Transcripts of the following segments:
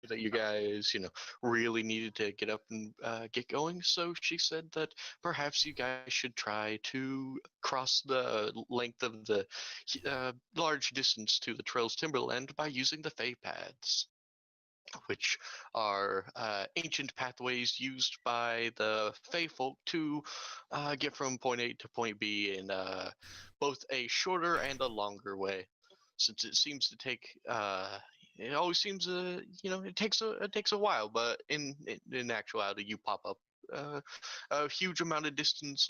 that you guys, really needed to get up and get going. So she said that perhaps you guys should try to cross the length of the large distance to the Trails Timberland by using the Fey Paths, which are ancient pathways used by the Fey folk to get from point A to point B in both a shorter and a longer way. Since it seems to take, it always seems, it takes a while, but in actuality, you pop up a huge amount of distance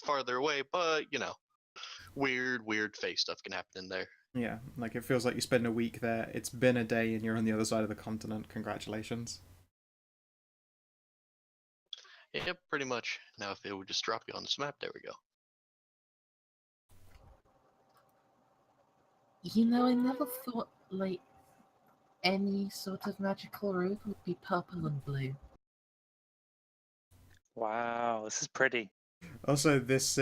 farther away. But weird Fey stuff can happen in there. Yeah, like it feels like you spend a week there. It's been a day and you're on the other side of the continent. Congratulations. Yep, pretty much. Now, if it would just drop you on this map, there we go. I never thought, any sort of magical root would be purple and blue. Wow, this is pretty. Also, this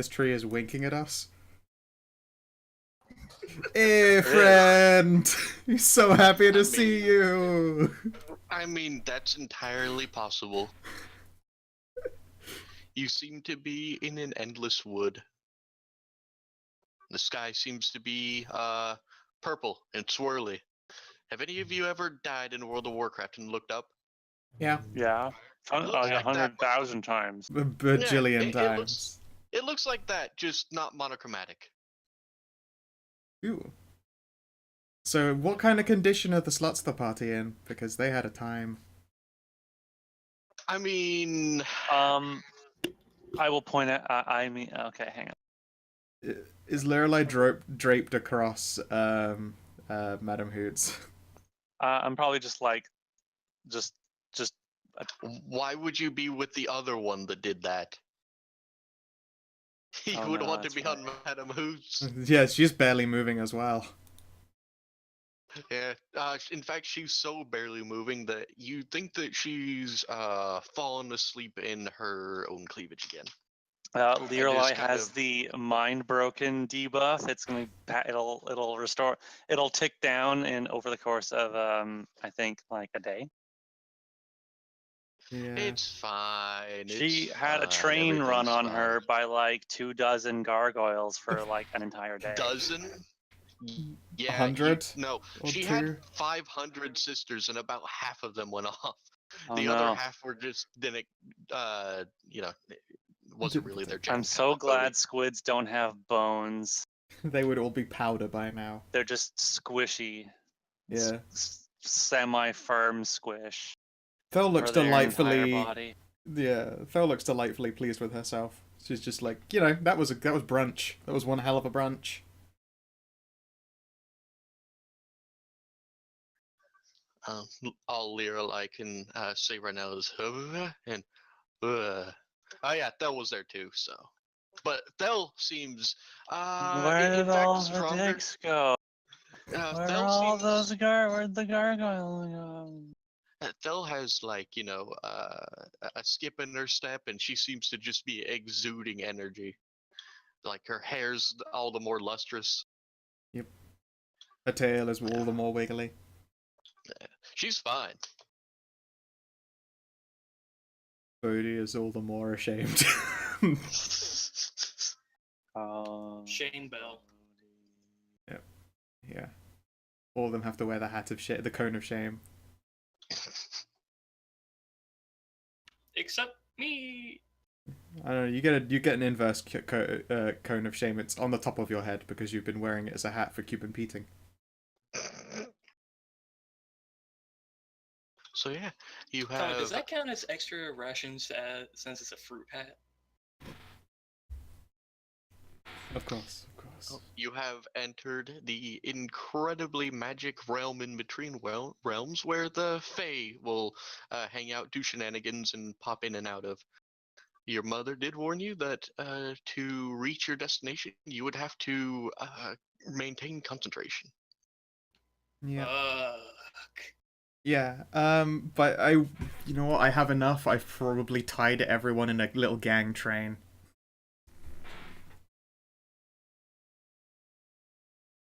tree is winking at us. Hey, friend! He's so happy to see you! I mean, that's entirely possible. You seem to be in an endless wood. The sky seems to be purple and swirly. Have any of you ever died in World of Warcraft and looked up? Yeah. Yeah. Like 100,000 times. A bajillion times. It looks like that, just not monochromatic. Ooh. So, what kind of condition are the sluts the party in? Because they had a time. I mean... I will point out, okay, hang on. Is Lorelei draped across Madam Hoots? I'm probably just Why would you be with the other one that did that? You would want to be on Madam Hoots. Yeah, she's barely moving as well. Yeah, in fact, she's so barely moving that you think that she's fallen asleep in her own cleavage again. Lorelei has the mind broken debuff. It's gonna it'll restore. It'll tick down over the course of I think like a day. Yeah. It's fine. She had a train run on her by like 24 gargoyles for like an entire day. Dozen? Yeah. 100? No, she had 500 sisters, and about half of them went off. Oh, the other half were just didn't. Wasn't really their job. I'm so glad squids don't have bones. They would all be powder by now. They're just squishy. Yeah. Semi-firm squish. Thel looks delightfully. Yeah, Thel looks delightfully pleased with herself. She's just like, that was brunch. That was one hell of a brunch. All Lorelei can say right now is and oh yeah, Thel was there too. So, but Thel seems where did all the dicks go? Where'd the gargoyle go? Thel has like a skip in her step, and she seems to just be exuding energy. Like her hair's all the more lustrous. Yep. Her tail is all the more wiggly. Yeah. She's fine. Bodhi is all the more ashamed. Shame bell. Yep. Yeah. All of them have to wear the hat of shame, the cone of shame. Except me. I don't know. You get an inverse cone of shame. It's on the top of your head because you've been wearing it as a hat for Cuban Peting. So yeah, you have. Does that count as extra rations since it's a fruit hat? Of course. You have entered the incredibly magic realm in between realms where the Fae will hang out, do shenanigans, and pop in and out of. Your mother did warn you that to reach your destination, you would have to maintain concentration. Yeah. Fuck. Yeah, but you know what? I have enough. I've probably tied everyone in a little gang train.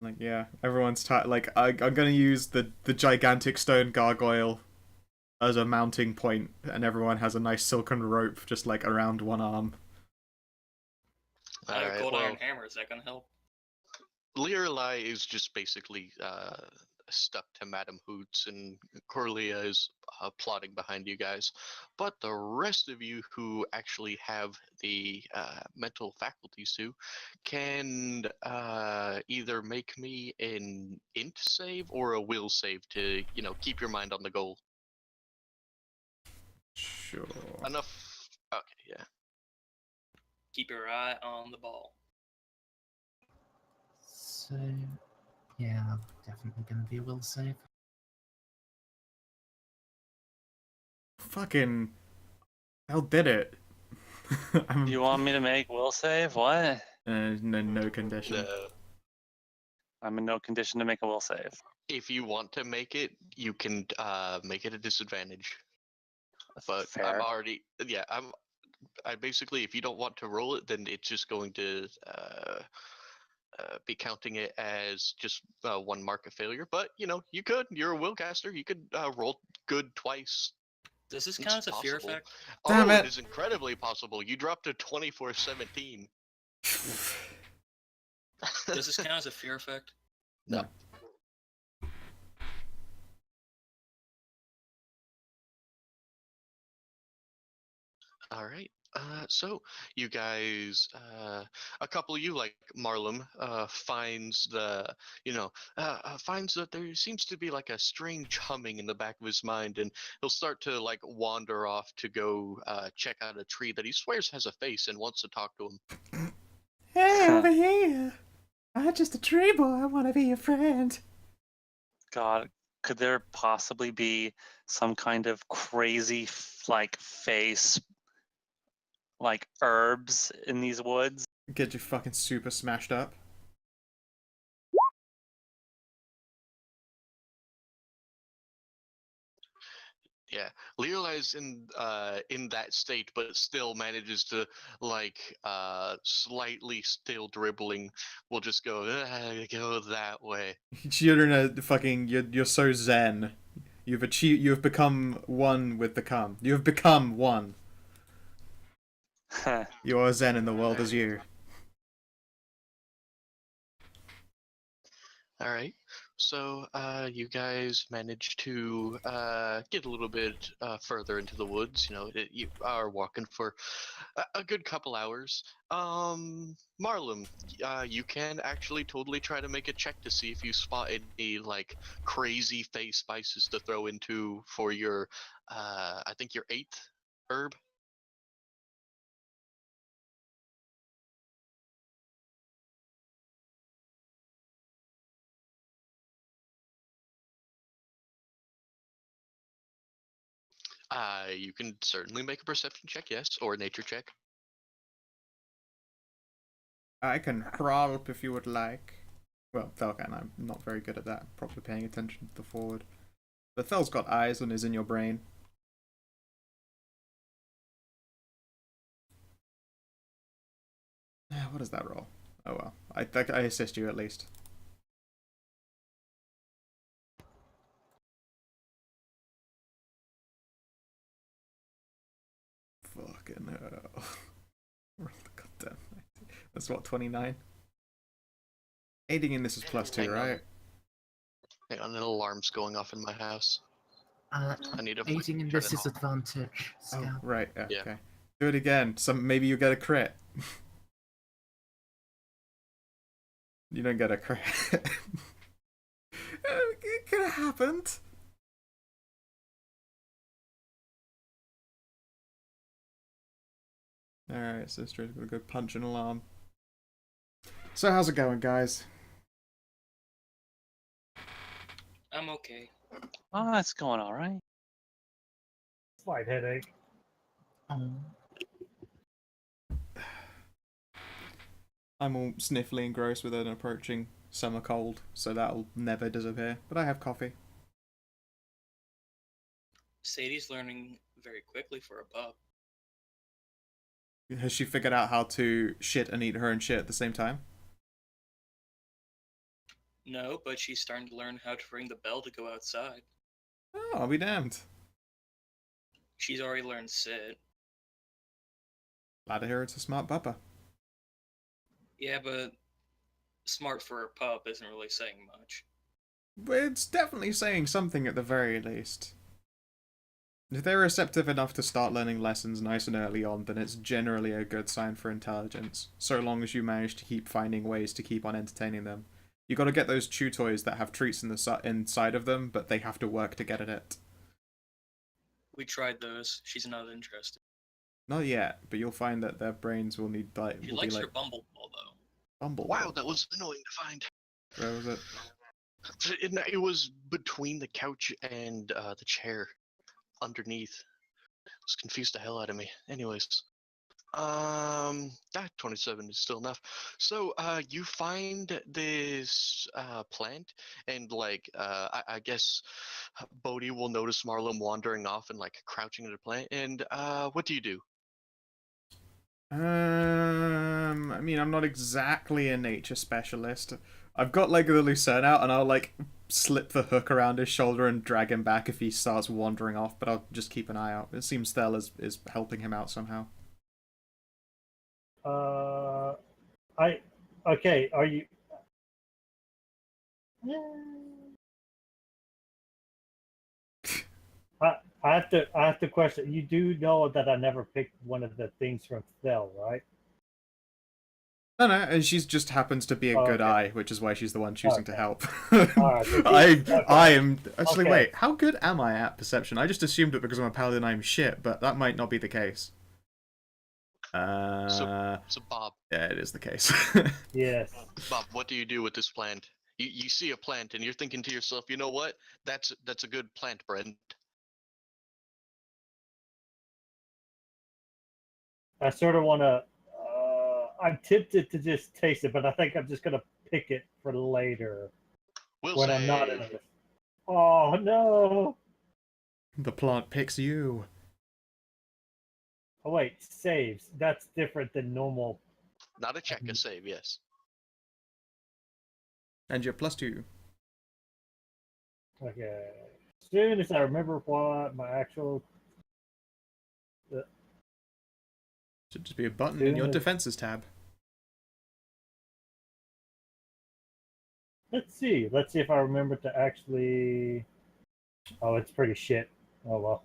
Like, yeah, everyone's tired. Like, I'm gonna use the gigantic stone gargoyle as a mounting point, and everyone has a nice silken rope just like around one arm. I have a Alright, cold well, iron hammer. Is that gonna help? Lirelai is just basically stuck to Madam Hoots, and Corlia is plotting behind you guys. But the rest of you who actually have the mental faculties to can either make me an int save or a will save to, keep your mind on the goal. Sure. Enough. Okay, yeah. Keep your eye on the ball. So, yeah, definitely going to be a will save. Fucking hell, did it. Do you want me to make will save? What? No condition. No. I'm in no condition to make a will save. If you want to make it, you can make it a disadvantage. But Fair. I'm already, yeah, I basically, if you don't want to roll it, then it's just going to be counting it as just one mark of failure. But you could. You're a willcaster. You could roll good twice. Does this It's count as a fear possible. effect? Damn it. It is incredibly possible. You dropped to 24-17. Does this count as a fear effect? No. All right. So you guys, a couple of you, like Marlum, finds finds that there seems to be like a strange humming in the back of his mind, and he'll start to like wander off to go check out a tree that he swears has a face and wants to talk to him. Hey, over here! I'm just a tree boy. I want to be your friend. God, could there possibly be some kind of crazy like face, like herbs in these woods? Get you fucking super smashed up. Yeah, Leoli's in that state, but still manages to slightly still dribbling. Will just go that way. You're in a fucking. You're so zen. You've achieved. You have become one with the calm. You have become one. You are zen in the world as you. All right. So you guys managed to get a little bit further into the woods. You are walking for a good couple hours. Marlum, you can actually totally try to make a check to see if you spot any like crazy face spices to throw into for your, I think your 8th herb. You can certainly make a perception check, yes, or a nature check. I can help if you would like. Well, Thel can. I'm not very good at that. Probably paying attention to the forward. But Thel's got eyes and is in your brain. What does that roll? Oh well. I assist you at least. Fucking hell. Goddamn. That's what, 29? Aiding in this is +2, right? Hang on, an alarm's going off in my house. I need to aiding in turn this it is off. advantage. Oh, Scout. right. Yeah. Okay. Do it again. Maybe you get a crit. You don't get a crit. It could have happened. Alright, so Stray's gonna go punch an alarm. So how's it going, guys? I'm okay. Oh, it's going all right. Slight headache. I'm all sniffly and gross with an approaching summer cold, so that'll never disappear. But I have coffee. Sadie's learning very quickly for a pup. Has she figured out how to shit and eat her own shit at the same time? No, but she's starting to learn how to ring the bell to go outside. Oh, I'll be damned. She's already learned sit. Glad to hear it's a smart pupper. Yeah, but smart for a pup isn't really saying much. But it's definitely saying something at the very least. If they're receptive enough to start learning lessons nice and early on, then it's generally a good sign for intelligence, so long as you manage to keep finding ways to keep on entertaining them. You gotta get those chew toys that have treats inside of them, but they have to work to get at it. We tried those. She's not interested. Not yet, but you'll find that their brains will need like She will likes be her like bumble ball though. bumble. Wow, that was annoying to find. Where was it? It was between the couch and the chair underneath. It was confused the hell out of me. Anyways, that 27 is still enough. So, you find this plant, and like, I guess Bodhi will notice Marlon wandering off and like crouching in the plant. And what do you do? I mean, I'm not exactly a nature specialist. I've got like the lucerne out, and I'll like slip the hook around his shoulder and drag him back if he starts wandering off. But I'll just keep an eye out. It seems Thel is helping him out somehow. Okay. Are you? I have to question. You do know that I never picked one of the things from Thel, right? No, and she's just happens to be a good Okay. eye, which is why she's the one choosing to help. Alright, I am actually. Okay. Wait, how good am I at perception? I just assumed it because I'm a paladin. I'm shit, but that might not be the case. So Bob, Yeah, it is the case. Yes. Bob, what do you do with this plant? You see a plant and you're thinking to yourself, you know what? That's a good plant, Brent. I sort of want to. I'm tempted to just taste it, but I think I'm just gonna pick it for later We'll when say, I'm not in it. Oh no! The plant picks you. Oh wait, saves. That's different than normal. not a check, a save, yes. And you're +2. Okay. As soon as I remember what my actual. Should just be a button in your defenses tab. Let's see. Let's see if I remember to actually. Oh, it's pretty shit. Oh well.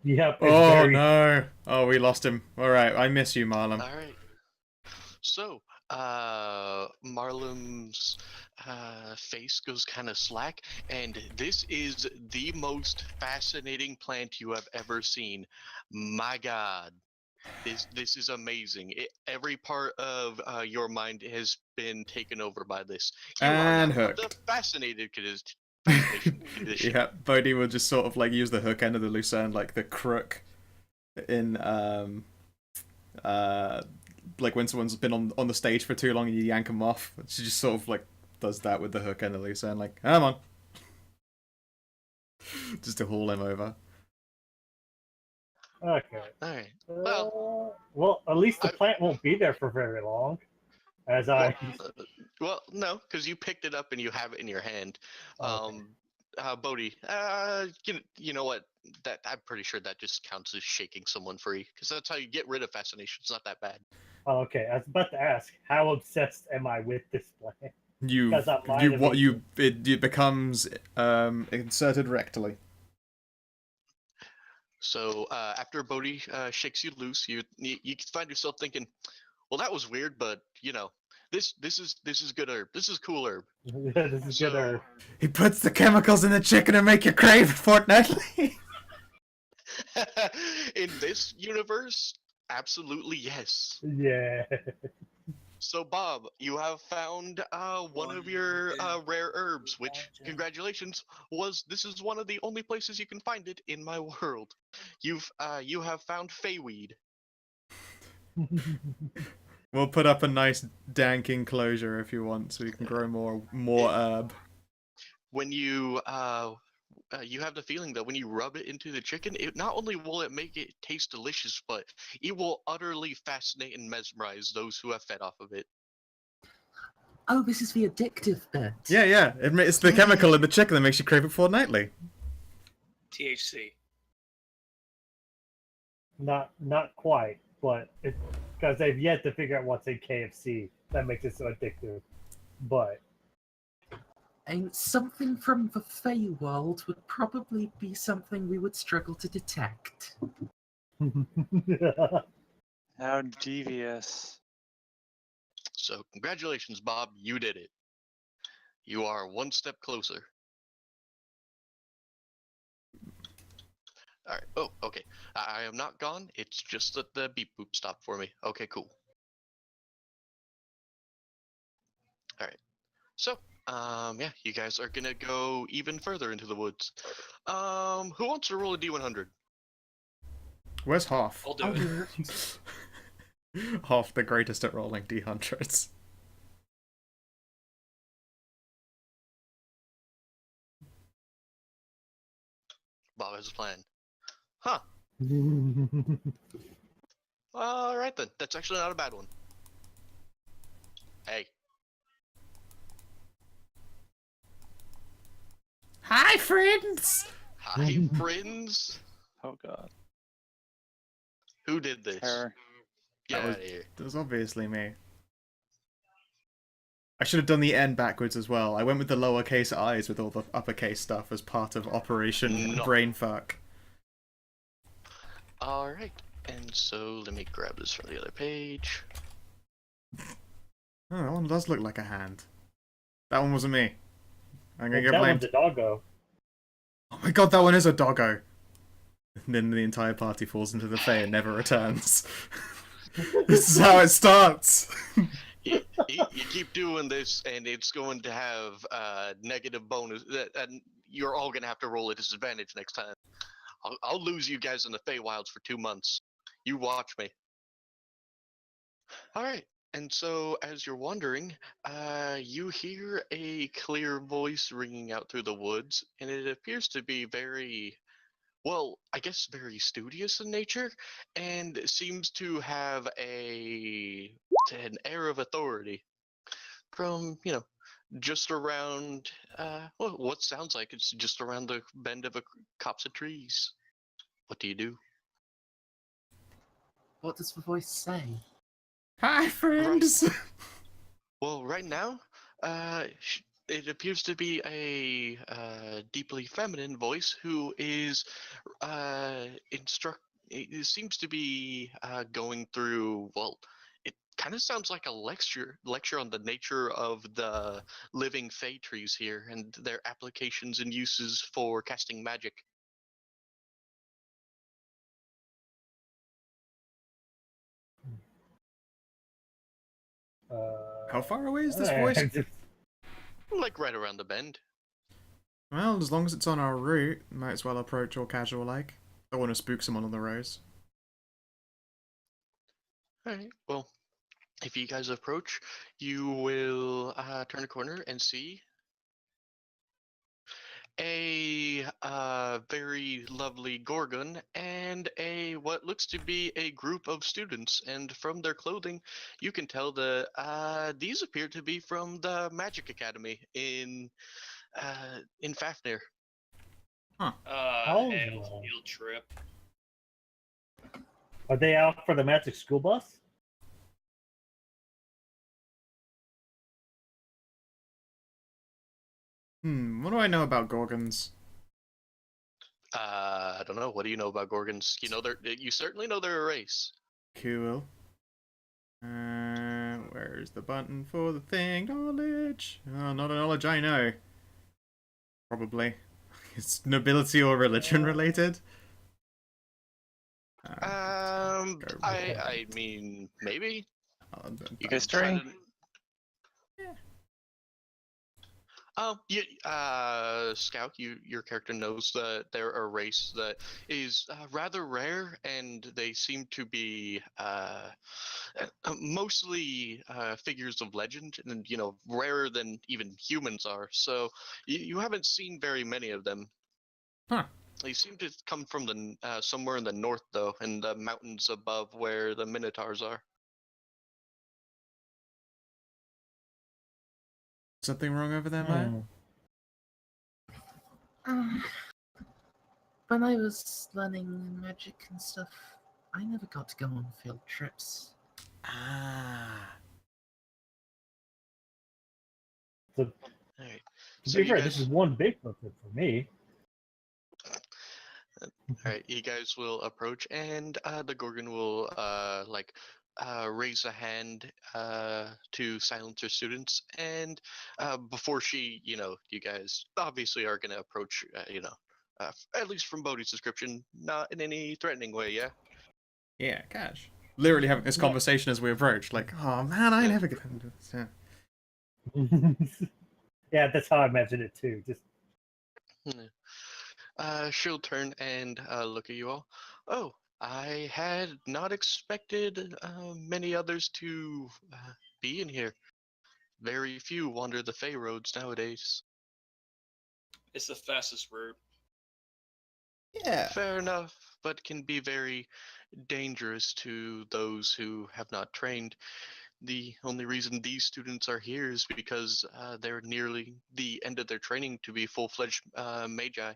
Yep. Oh no! Oh, we lost him. All right, I miss you, Marlon. All right. So, Marlon's face goes kind of slack, and this is the most fascinating plant you have ever seen. My God, this is amazing. Every part of your mind has been taken over by this. You And are now hook. the fascination condition. Yeah, Bodhi will just sort of like use the hook end of the lucerne, like the crook in like when someone's been on the stage for too long and you yank them off. She just sort of like does that with the hook end of the lucerne, like, come on. Just to haul him over. Okay. Alright. Well, at least the plant won't be there for very long. As I. Well, no, because you picked it up and you have it in your hand. Okay. Bodhi, you know what? That I'm pretty sure that just counts as shaking someone free, because that's how you get rid of fascination. It's not that bad. Okay, I was about to ask, how obsessed am I with this plant? It becomes inserted rectally. So after Bodhi shakes you loose, you find yourself thinking, well, that was weird, but you know, this is good herb. This is cool herb. This is good herb. He puts the chemicals in the chicken and make you crave it fortnightly. In this universe, absolutely yes. Yeah. So Bob, you have found one of your rare herbs, which, congratulations, this is one of the only places you can find it in my world. You have found Feyweed. We'll put up a nice dank enclosure if you want, so you can grow more herb. When you have the feeling that when you rub it into the chicken, it not only will it make it taste delicious, but it will utterly fascinate and mesmerize those who have fed off of it. Oh, this is the addictive bit. Yeah. It's the chemical in the chicken that makes you crave it fortnightly. THC. Not quite, but it because they've yet to figure out what's in KFC that makes it so addictive. But And something from the Feywild would probably be something we would struggle to detect. How devious. So congratulations, Bob. You did it. You are one step closer. All right. Oh, okay. I am not gone. It's just that the beep boop stopped for me. Okay, cool. All right. So, yeah, you guys are gonna go even further into the woods. Who wants to roll a D100? Where's Hoff? I'll do I'll it. do it. Hoff, the greatest at rolling D100s. Bob has a plan. Huh. All right then. That's actually not a bad one. Hey. Hi, friends! Hi, friends. Oh god. Who did this? Terror. Get That out was- of here. That was obviously me. I should have done the N backwards as well. I went with the lowercase i's with all the uppercase stuff as part of Operation No. Brainfuck. All right. And so let me grab this from the other page. Oh, that one does look like a hand. That one wasn't me. I'm gonna get that blamed. one's a doggo. Oh my god, that one is a doggo! And then the entire party falls into the Fae and never returns. This is how it starts! You keep doing this, and it's going to have negative bonus. And you're all going to have to roll a disadvantage next time. I'll lose you guys in the Feywilds for 2 months. You watch me. All right. And so, as you're wandering, you hear a clear voice ringing out through the woods, and it appears to be very, well, I guess very studious in nature, and seems to have an air of authority from, just around, well, what sounds like it's just around the bend of a copse of trees. What do you do? What does the voice say? Hi, friends! Well, right now, it appears to be a deeply feminine voice who is It seems to be going through. Well, it kind of sounds like a lecture on the nature of the living Fey trees here and their applications and uses for casting magic. How far away is this voice? Like right around the bend. Well, as long as it's on our route, might as well approach all casual like. Don't want to spook someone on the road. All right. Well, if you guys approach, you will turn a corner and see a very lovely Gorgon and a what looks to be a group of students. And from their clothing, you can tell that these appear to be from the Magic Academy in Fafnir. Hell, Oh. field trip. Are they out for the magic school bus? What do I know about Gorgons? I don't know. What do you know about Gorgons? You certainly know they're a race. Cool. Where's the button for the thing? Knowledge. Oh, not a knowledge I know. Probably. It's nobility or religion related. I mean, maybe. You can History? try to. Oh, Scout, your character knows that they're a race that is rather rare, and they seem to be mostly figures of legend, and rarer than even humans are. So you haven't seen very many of them. Huh. They seem to come from the somewhere in the north, though, in the mountains above where the Minotaurs are. Something wrong over there, Maya? When I was learning magic and stuff, I never got to go on field trips. Ah. So, All right. to So be you fair, guys, this is one big book for me. all right, you guys will approach, and the Gorgon will raise a hand to silence her students, and before she, you guys obviously are gonna approach, at least from Bodhi's description, not in any threatening way, yeah. Yeah, gosh. Literally having this Yeah. conversation as we approach, like, oh man, I Yeah. never get into this. Yeah. Yeah, that's how I imagine it too. Just She'll turn and look at you all. Oh, I had not expected many others to be in here. Very few wander the Fey roads nowadays. It's the fastest route. Yeah. Fair enough, but can be very dangerous to those who have not trained. The only reason these students are here is because they're nearly the end of their training to be full-fledged magi.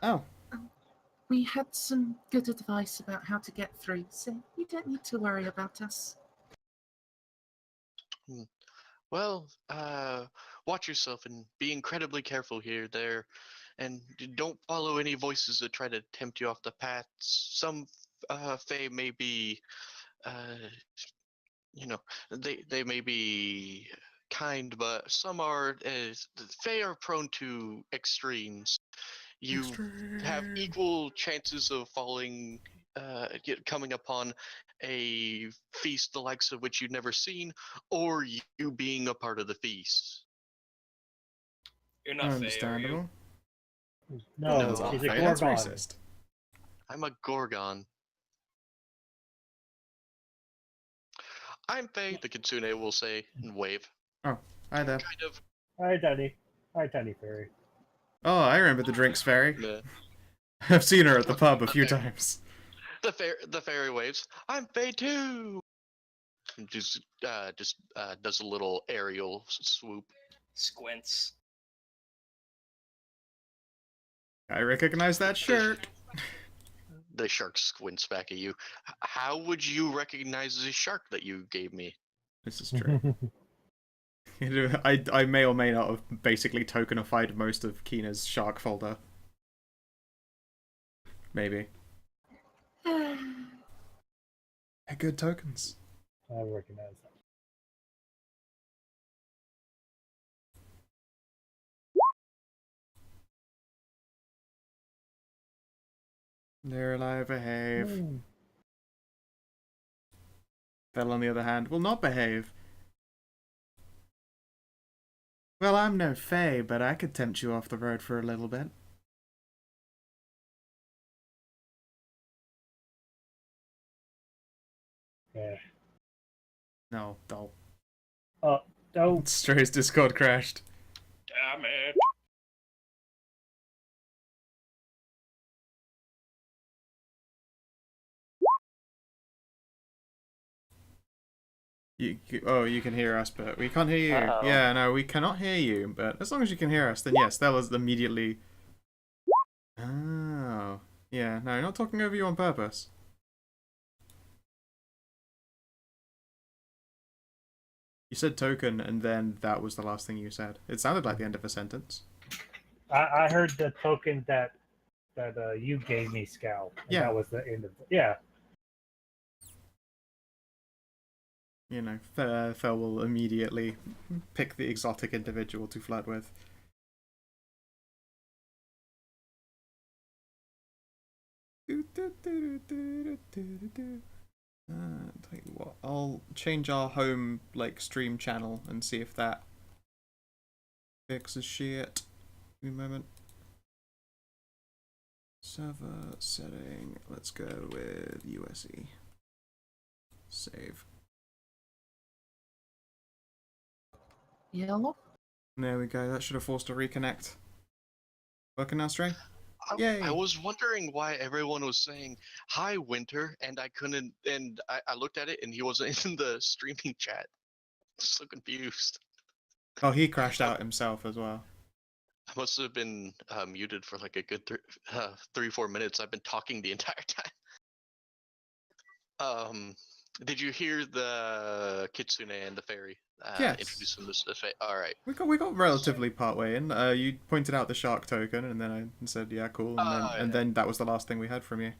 Oh. We had some good advice about how to get through, so you don't need to worry about us. Well, watch yourself and be incredibly careful here, there, and don't follow any voices that try to tempt you off the path. Some Fae may be, uh, you know, they may be kind, but some are. Fae are prone to extremes. You have Extreme. equal chances of falling, coming upon a feast the likes of which you've never seen, or you being a part of the feast. You're not Fey, are you? Understandable. no, That's No. she's a Faye, that's Gorgon. racist. I'm a Gorgon. I'm Faye, the Kitsune will say and wave. Oh, hi there. Kind of. Hi, Danny. Hi, Danny Fairy. Oh, I remember the drinks fairy. Meh. I've seen her at the pub a few Okay. times. The fairy waves. I'm Faye too. And just does a little aerial swoop. Squints. I recognize that shirt. The shark squints back at you. How would you recognize the shark that you gave me? This is true. I may or may not have basically tokenified most of Kina's shark folder. Maybe. They're good tokens. I recognize that. They're alive, behave. Hmm. Fel, on the other hand, will not behave. Well, I'm no fae, but I could tempt you off the road for a little bit. Yeah. No, don't. Don't. Stray's Discord crashed. Damn it. You can hear us, but we can't hear you. Uh-oh. Yeah, no, we cannot hear you, but as long as you can hear us, then yes, that was immediately... Oh. Yeah, no, not talking over you on purpose. You said token, and then that was the last thing you said. It sounded like the end of a sentence. I heard the token that you gave me, Scout. And Yeah. That was the end of it. Yeah. You know, Fel will immediately pick the exotic individual to flirt with. Tell you what, I'll change our home stream channel and see if that fixes shit. Give me a moment. Server setting. Let's go with USE. Save. Yellow? There we go. That should have forced a reconnect. Working now, Stray? I Yay. was wondering why everyone was saying hi Winter, and I couldn't, and I looked at it and he wasn't in the streaming chat. So confused. Oh, he crashed out himself as well. I must have been muted for like a good 3-4 minutes. I've been talking the entire time. Did you hear the kitsune and the fairy Yes. introduce them to the All right. We got relatively part way in. You pointed out the shark token, and then I said, "Yeah, cool." And then that was the last thing we heard from you.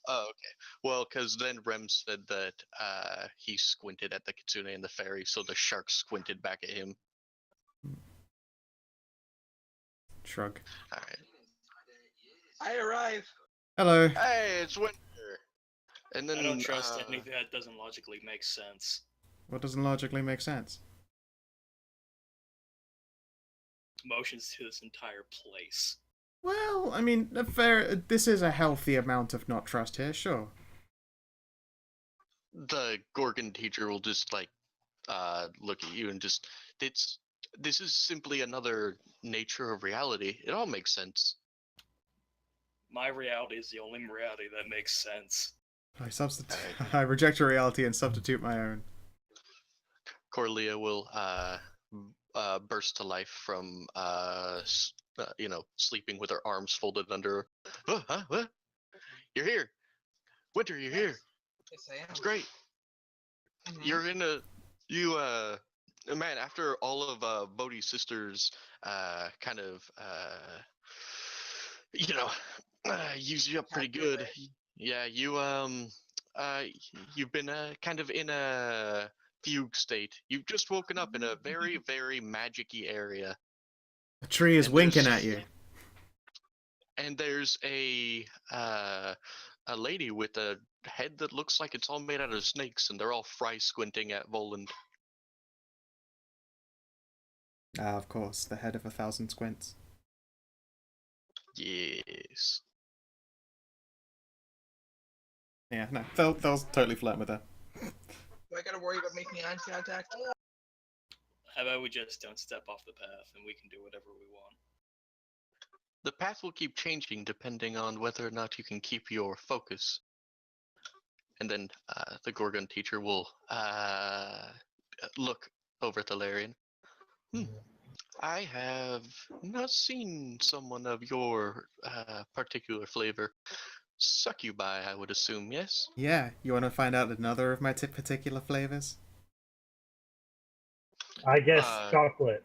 Oh, okay. Well, because then Rem said that he squinted at the kitsune and the fairy, so the shark squinted back at him. Shrug. All right. I arrive. Hello. Hey, it's winter. And then I don't trust anything that doesn't logically make sense. What doesn't logically make sense? Motions to this entire place. Well, I mean, this is a healthy amount of not trust here, sure. The Gorgon teacher will just like look at you and just this is simply another nature of reality. It all makes sense. My reality is the only reality that makes sense. I reject your reality and substitute my own. Corlia will burst to life from sleeping with her arms folded under her. Oh, huh? What? You're here, Winter. You're here. Yes, I am. It's great. Mhm. You're in man. After all of Bodhi's sisters, kind of use you up pretty good. Yeah, you've been kind of in a fugue state. You've just woken up in a very, very magic-y area. A tree is winking at you. And there's a lady with a head that looks like it's all made out of snakes, and they're all fry squinting at Voland. Ah, of course, the head of 1,000 squints. Yes. Yeah, no, they'll totally flirt with her. Do I gotta worry about making eye contact? How about we just don't step off the path and we can do whatever we want? The path will keep changing depending on whether or not you can keep your focus. And then the Gorgon teacher will look over at the Larian. I have not seen someone of your particular flavor. Succubi, I would assume, yes? Yeah, you want to find out another of my particular flavors? I guess chocolate.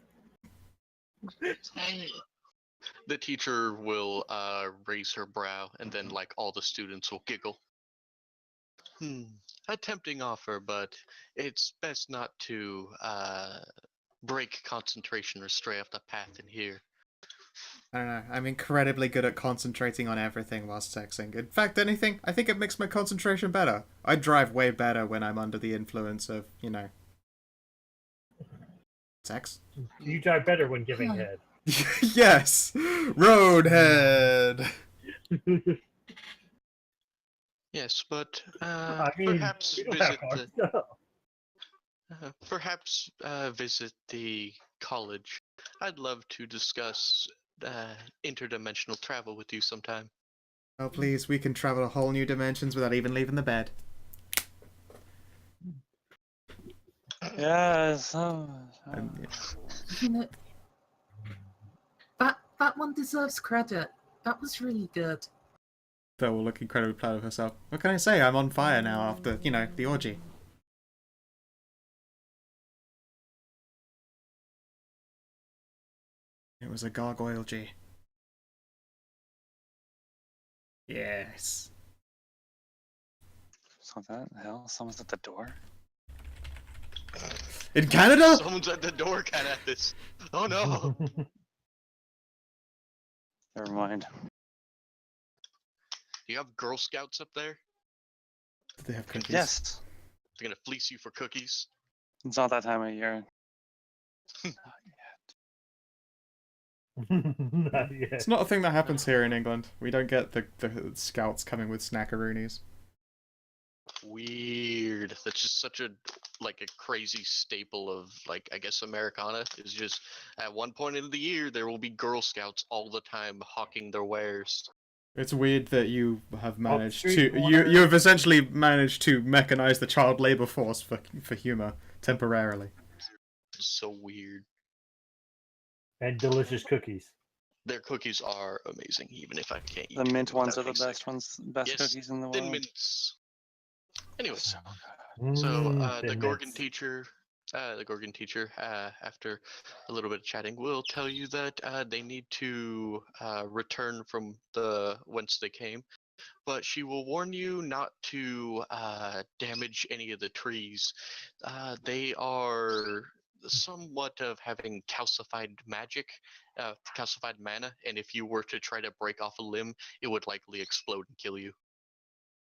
The teacher will raise her brow, and then like all the students will giggle. A tempting offer, but it's best not to break concentration or stray off the path in here. I don't know, I'm incredibly good at concentrating on everything whilst sexing. In fact, anything, I think it makes my concentration better. I drive way better when I'm under the influence of, sex. You drive better when giving head. Yes! Roadhead! Yes, but I mean, perhaps we don't have visit cars, visit the college. I'd love to discuss interdimensional travel with you sometime. Oh, please, we can travel a whole new dimensions without even leaving the bed. Yes. That one deserves credit. That was really good. Phil will look incredibly proud of herself. What can I say? I'm on fire now after, the orgy. It was a gargoyle G. Yes. So that the hell? Someone's at the door? In Canada? Someone's at the door, kind of at this. Oh no! Never mind. Do you have Girl Scouts up there? Did they have cookies? Yes. They're gonna fleece you for cookies. It's not that time of year. Not yet. It's not a thing that happens here in England. We don't get the scouts coming with snackaroonies. Weird. That's just such a crazy staple of I guess Americana is just at one point of the year there will be Girl Scouts all the time hawking their wares. It's weird that you have managed to you have essentially managed to mechanize the child labor force for humor temporarily. It's so weird. And delicious cookies. Their cookies are amazing, even if I can't eat The mint them ones without are the being best sick. ones, best Yes, cookies in the Thin world. mints. Anyways, So so the Thin Gorgon mints. teacher, after a little bit of chatting, will tell you that they need to return from the whence they came, but she will warn you not to damage any of the trees. They are somewhat of having calcified magic, calcified mana, and if you were to try to break off a limb, it would likely explode and kill you.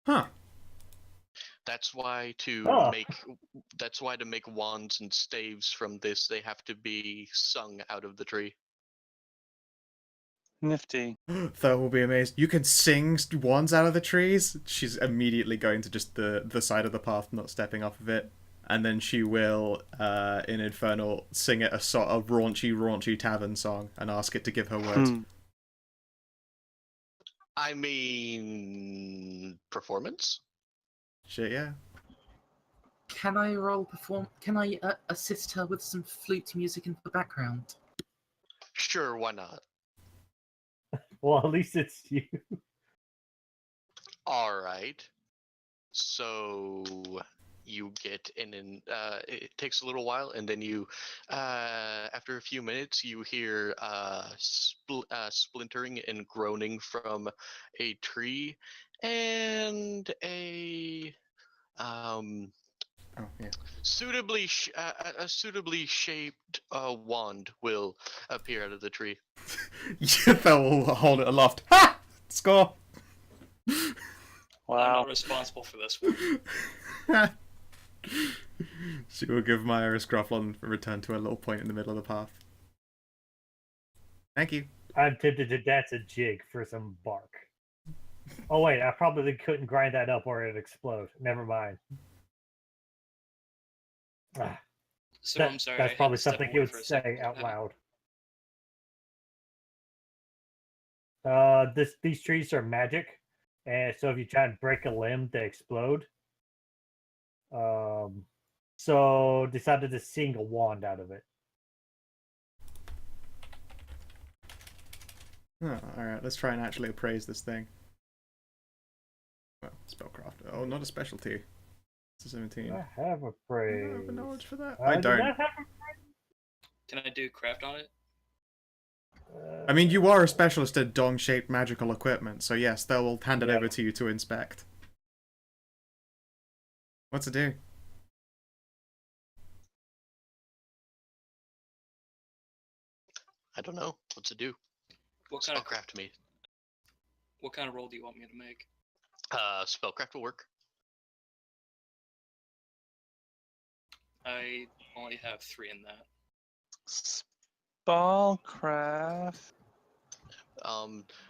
Huh. That's why to Oh. make wands and staves from this, they have to be sung out of the tree. nifty. Thor will be amazed. You can sing wands out of the trees? She's immediately going to just the side of the path, not stepping off of it. And then she will, in Infernal, sing it a sort of raunchy tavern song and ask it to give her words. I mean, performance? Shit, yeah. Can I Can I assist her with some flute music in the background? Sure, why not? Well, at least it's you. All right. So you get in. It takes a little while, and then you, after a few minutes, you hear splintering and groaning from a tree, and a Oh, yeah. a suitably shaped wand will appear out of the tree. Thor will hold it aloft. Ha! Score! I'm Wow. not responsible for this one. She will give Myra Scrufflon a return to a little point in the middle of the path. Thank you. I'm tempted to dance a jig for some bark. Oh wait, I probably couldn't grind that up or it'd explode. Never mind. Ah, So I'm sorry. I that's had probably to step something away you would for a say second. out loud. These trees are magic, and so if you try and break a limb, they explode. So decided to sing a wand out of it. Oh, alright, let's try and actually appraise this thing. Well, spellcraft. Oh, not a specialty. It's a 17. I have a I praise. don't have a knowledge for that. I I do don't. not have Can I do craft on it? a I mean, you are a specialist at dong-shaped magical equipment, so yes, they'll hand it Yeah. over to you to inspect. What's it do? I don't know. What's it do? What kind of Spellcraft me. roll do you want me to make? Spellcraft will work. I only have 3 in that. Spellcraft.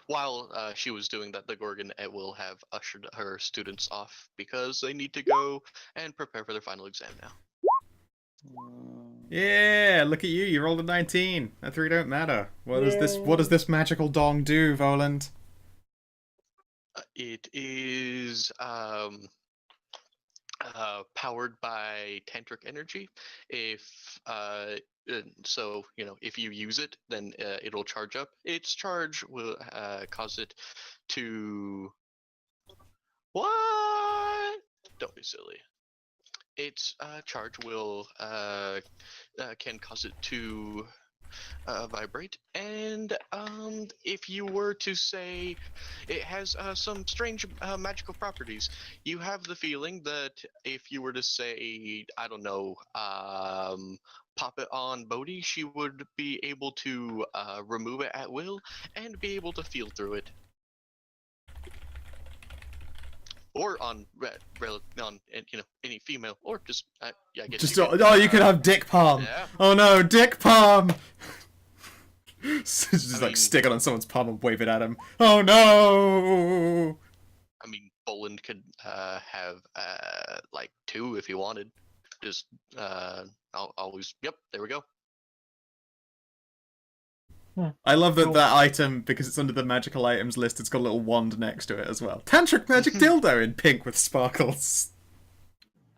While she was doing that, the Gorgon will have ushered her students off because they need to go and prepare for their final exam now. Yeah, look at you. You rolled a 19. That 3 don't matter. What does this magical dong do, Voland? It is powered by tantric energy. If so, if you use it, then it'll charge up. Its charge will cause it to what? Don't be silly. Its charge will can cause it to vibrate, and if you were to say it has some strange magical properties, you have the feeling that if you were to say, I don't know, pop it on Bodhi, she would be able to remove it at will and be able to feel through it. Or on any female, or just I guess Just you you could have Dick Palm. Yeah. Oh no, Dick Palm. Just I like mean- stick it on someone's palm and wave it at him. Oh no. I mean, Boland could have like 2 if he wanted. Just I'll always. Yep, there we go. I love that Cool. that item, because it's under the magical items list, it's got a little wand next to it as well. Tantric magic dildo in pink with sparkles.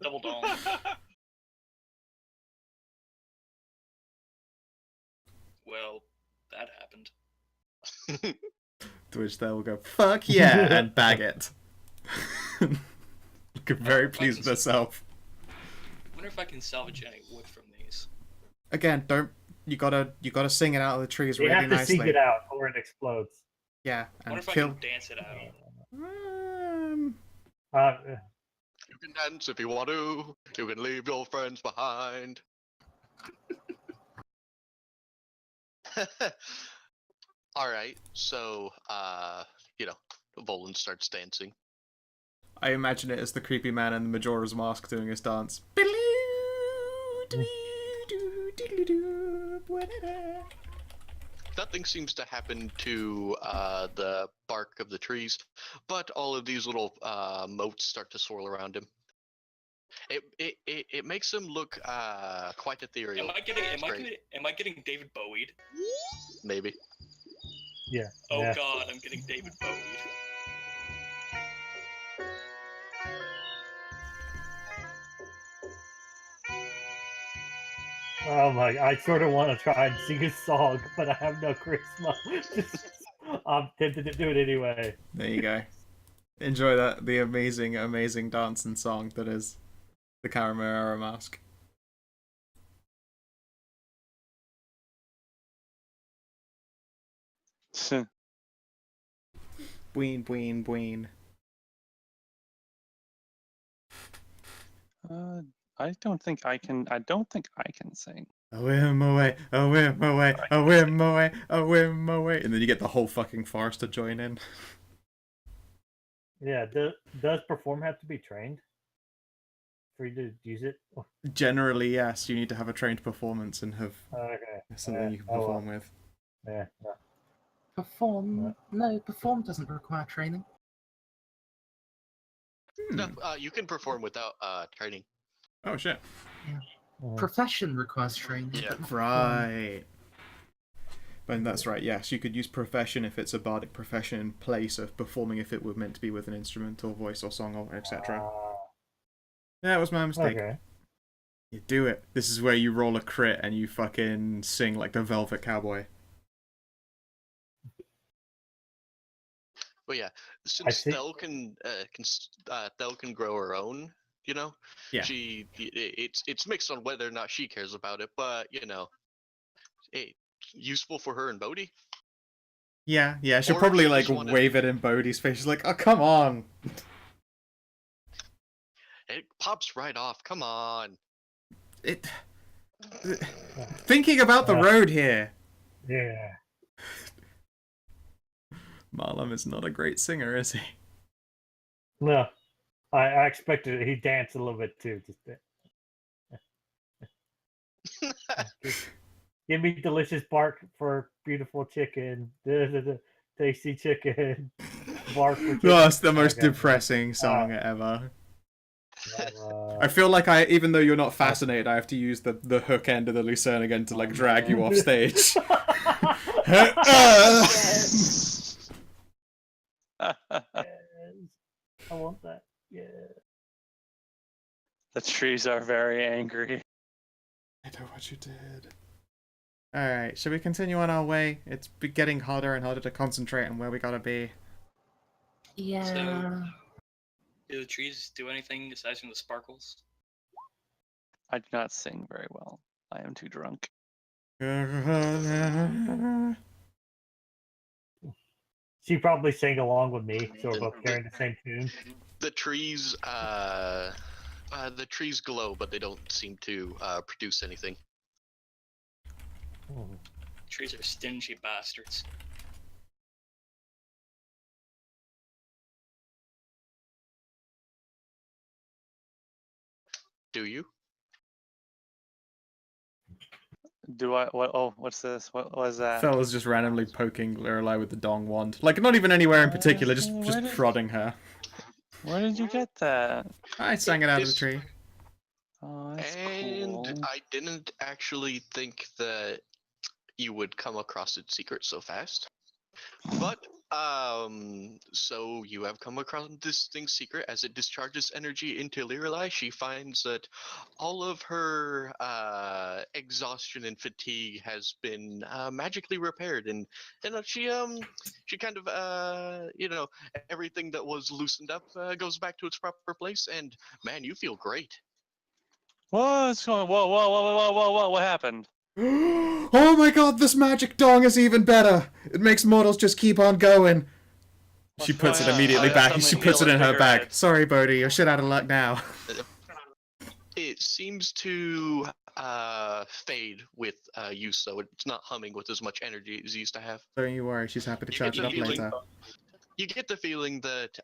Double dong. Well, that happened. To which they will go, fuck yeah, and bag it. Looking very pleased with herself. Wonder if I can salvage any wood from these. Again, don't you gotta sing it out of the trees You really have to nicely. sing it out or it explodes. Yeah, Wonder and if I kill. can dance it out. Uh, You can dance if you want to. You can leave your friends behind. Alright, so, Volan starts dancing. I imagine it as the creepy man in the Majora's Mask doing his dance. Nothing seems to happen to the bark of the trees, but all of these little motes start to swirl around him. It makes him look quite ethereal. Am I getting David Bowie'd? Maybe. yeah. Oh yeah. god, I'm getting David Bowie'd. Oh my! I sort of want to try and sing a song, but I have no charisma. I'm tempted to do it anyway. There you go. Enjoy that, the amazing, amazing dance and song that is the Caramera Mask. Bween, bween, bween. I don't think I can. I don't think I can sing. A whim away, a whim away, a whim away, a whim away. And then you get the whole fucking forest to join in. Yeah. Does perform have to be trained for you to use it? Generally, yes, you need to have a trained performance and have Okay. something you can oh, well. perform with. Yeah. No. Perform? No, perform doesn't require training. No, you can perform without training. Oh shit. Profession requires training. Yeah. but not perform. Right. But that's right, yes. You could use profession if it's a bardic profession in place of performing if it were meant to be with an instrument or voice or song or etc. Yeah, it was my mistake. Okay. You do it. This is where you roll a crit and you fucking sing like the Velvet Cowboy. But yeah, since think- Thel can grow her own, Yeah. it's mixed on whether or not she cares about it, but hey, useful for her and Bodhi. Yeah, she'll Or if probably you like just wanted- wave it in Bodhi's face. She's like, oh, come on. It pops right off. Come on. It. Thinking about the road here. Yeah. Marlon is not a great singer, is he? No. I expected he danced a little bit too. Give me delicious bark for beautiful chicken. Tasty chicken. Bark for chicken. Oh, it's the most Okay. depressing song ever. Uh, I feel like even though you're not fascinated, I have to use the hook end of the lucerne again to like drag you off stage. yes. I want that. Yeah. The trees are very angry. I know what you did. Alright, shall we continue on our way? It's getting harder and harder to concentrate on where we gotta be. Yeah. So- Do the trees do anything aside from the sparkles? I do not sing very well. I am too drunk. She probably sang along with me, so we're both carrying the same tune. The trees glow, but they don't seem to produce anything. Trees are stingy bastards. Do you? Do I? What? Oh, what's this? What was that? Fella's just randomly poking Lorelei with the dong wand. Like, not even anywhere in particular, just prodding her. Where did you get that? I sang it out of the This- tree. Oh, that's And cool. I didn't actually think that you would come across its secret so fast. But So you have come across this thing's secret. As it discharges energy into Lirelai, she finds that all of her exhaustion and fatigue has been magically repaired, and she kind of everything that was loosened up goes back to its proper place, and man, you feel great. What's going? Whoa! What happened? Oh my god, this magic dong is even better! It makes mortals just keep on going. She What's puts it going on? immediately I back. suddenly She puts it feel in her bag. invigorated. Sorry, Bodhi, you're shit out of luck now. It seems to fade with use, though. It's not humming with as much energy as it used to have. Don't you worry, she's happy to You charge get it the up feeling- later. You get the feeling that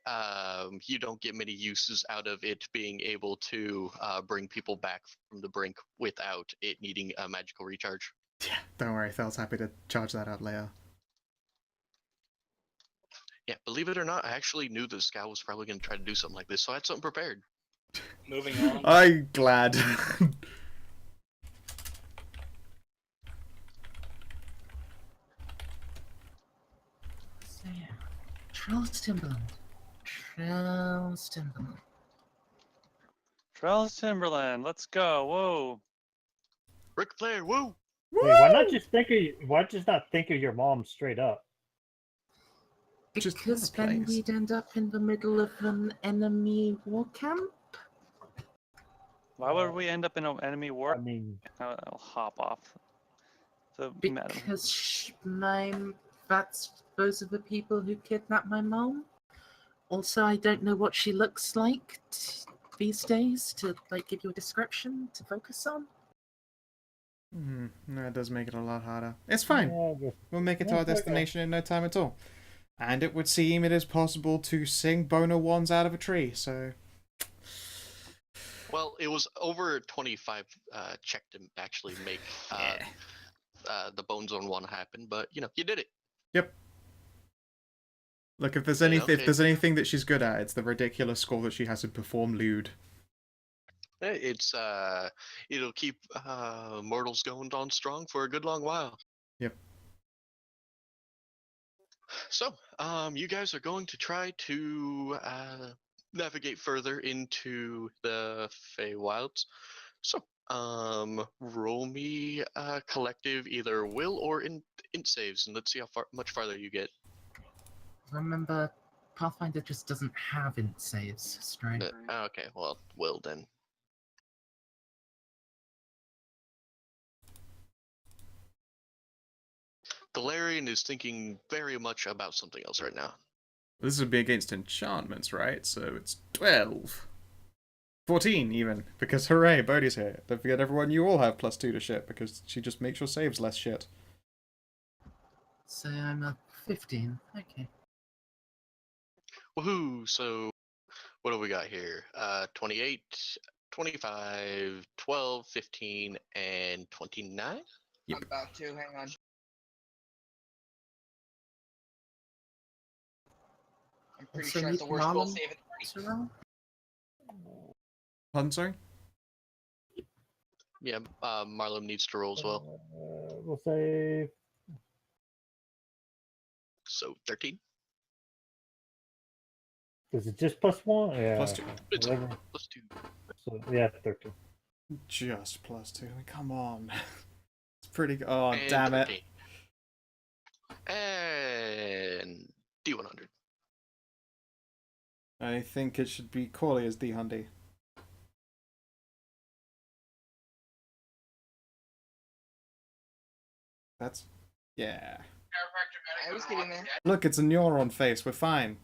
you don't get many uses out of it being able to bring people back from the brink without it needing a magical recharge. Yeah, don't worry, Thel's happy to charge that up later. Yeah, believe it or not, I actually knew that Scout was probably going to try to do something like this, so I had something prepared. Moving on. I'm glad. So yeah, Trell's Timberland. Trell's Timberland. Trell's Timberland. Let's go. Whoa. Ric Flair, woo! Wait, why not just not think of your mom straight up? Just Because another then place. we'd end up in the middle of an enemy war camp. Why would we end up in an enemy war? I mean, I'll hop off. The Because that's those are the people who kidnapped my mom. Also, I don't know what she looks like these days to like give you a description to focus on. No, it does make it a lot harder. It's fine. We'll make it to our Okay. destination in no time at all. And it would seem it is possible to sing Boner Wands out of a tree, so... Well, it was over 25 check to actually make the Bones on one happen, but you did it. Yep. Look, if there's Yeah, if there's anything that she's good at, it's the ridiculous score that she has to perform lewd. It's it'll keep mortals going on strong for a good long while. Yep. So, you guys are going to try to navigate further into the Feywilds. So, roll me collective either will or int saves, and let's see how much farther you get. Remember, Pathfinder just doesn't have int saves, Stray. Okay, well, will then. Galarian is thinking very much about something else right now. This would be against enchantments, right? So it's 12. 14 even, because hooray, Bodhi's here. Don't forget everyone, you all have +2 to shit, because she just makes your saves less shit. So I'm a 15. Okay. Woohoo! So, what do we got here? 28, 25, 12, 15, and 29? Yep. I'm about to. Hang on. I'm pretty Also sure it's need the worst will Marlon save it. to roll? Pardon, sorry? Yeah, Marlon needs to roll as well. We'll say So, 13? is it just +1? Yeah. +2. It's whatever. plus 2. So, yeah, 13. Just +2. Come on. It's pretty good. Oh, And damn it. 13. And D100. I think it should be Corley as D-Hundy. That's... yeah. I was getting there. Look, it's a neuron face. We're fine.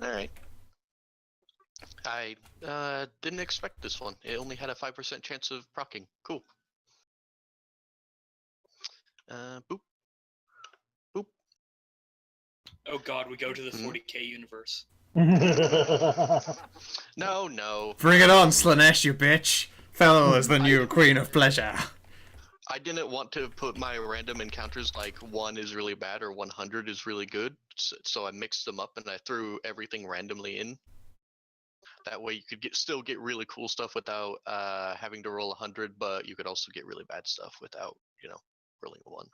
Alright. I didn't expect this one. It only had a 5% chance of proccing. Cool. Boop. Boop. Oh god, we go to the Mhm. 40k universe. No, no. Bring it on, Slanesh, you bitch! Fellow is the new queen of pleasure. I didn't want to put my random encounters like 1 is really bad or 100 is really good, so I mixed them up and I threw everything randomly in. That way you could still get really cool stuff without having to roll 100, but you could also get really bad stuff without, rolling a 1.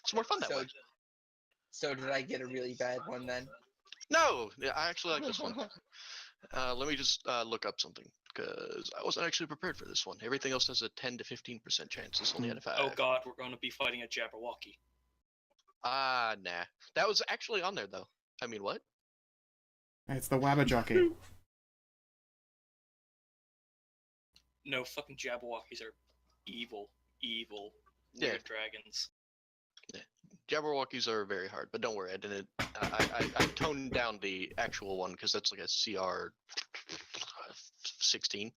It's more fun that way. So did I get a really bad one then? No, yeah, I actually like this one. Let me just look up something, because I wasn't actually prepared for this one. Everything else has a 10 to 15% chance. This only had a 5. Oh god, we're going to be fighting a Jabberwocky. Nah. That was actually on there, though. I mean, what? It's the Wabberjocky. No, fucking Jabberwockies are evil, evil, Yeah. weird dragons. Jabberwockies are very hard, but don't worry, I didn't. I toned down the actual one because that's like a CR 16.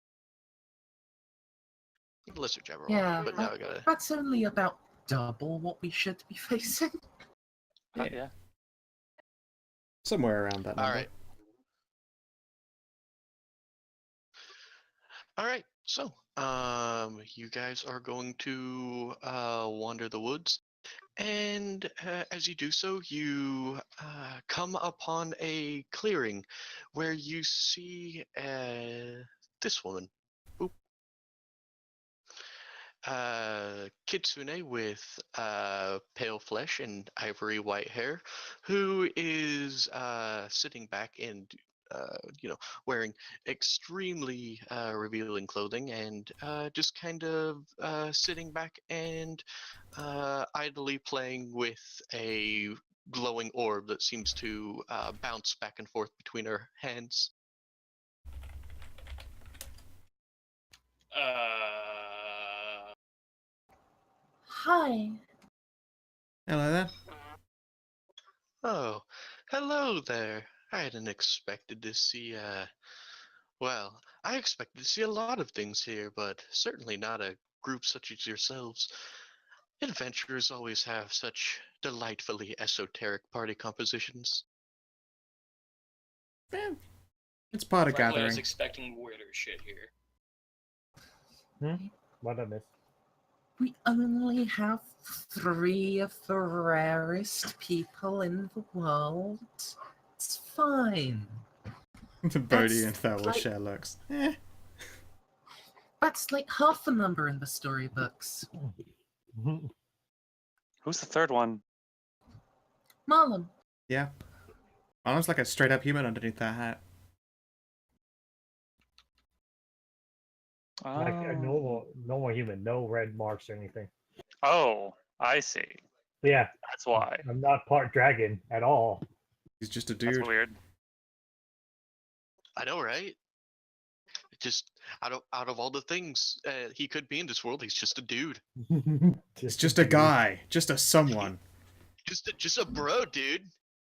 Lesser Jabberwocky, Yeah, but now I gotta. that's only about double what we should be facing. Yeah. Somewhere around that number. All right. So, you guys are going to wander the woods. And as you do so, you come upon a clearing where you see this woman. Boop. Kitsune with pale flesh and ivory white hair, who is sitting back and wearing extremely revealing clothing and just kind of sitting back and idly playing with a glowing orb that seems to bounce back and forth between her hands. Hi. Hello there. Oh, hello there. I hadn't expected to see, well, I expected to see a lot of things here, but certainly not a group such as yourselves. Adventurers always have such delightfully esoteric party compositions. It's part of Frankly, I was gathering. expecting weirder shit here. What I missed? We only have 3 of the rarest people in the world. It's fine. Bodhi and Thor will like- share looks. That's like half the number in the storybooks. Who's the third one? Marlon. Yeah. Arm's like a straight up human underneath that hat. Like a normal human, no red marks or anything. Oh, I see. Yeah, That's why. I'm not part dragon at all. He's just a That's dude. weird. I know, right? Just out of all the things he could be in this world, he's just a dude. It's just a guy. Just a someone. Just a bro, dude.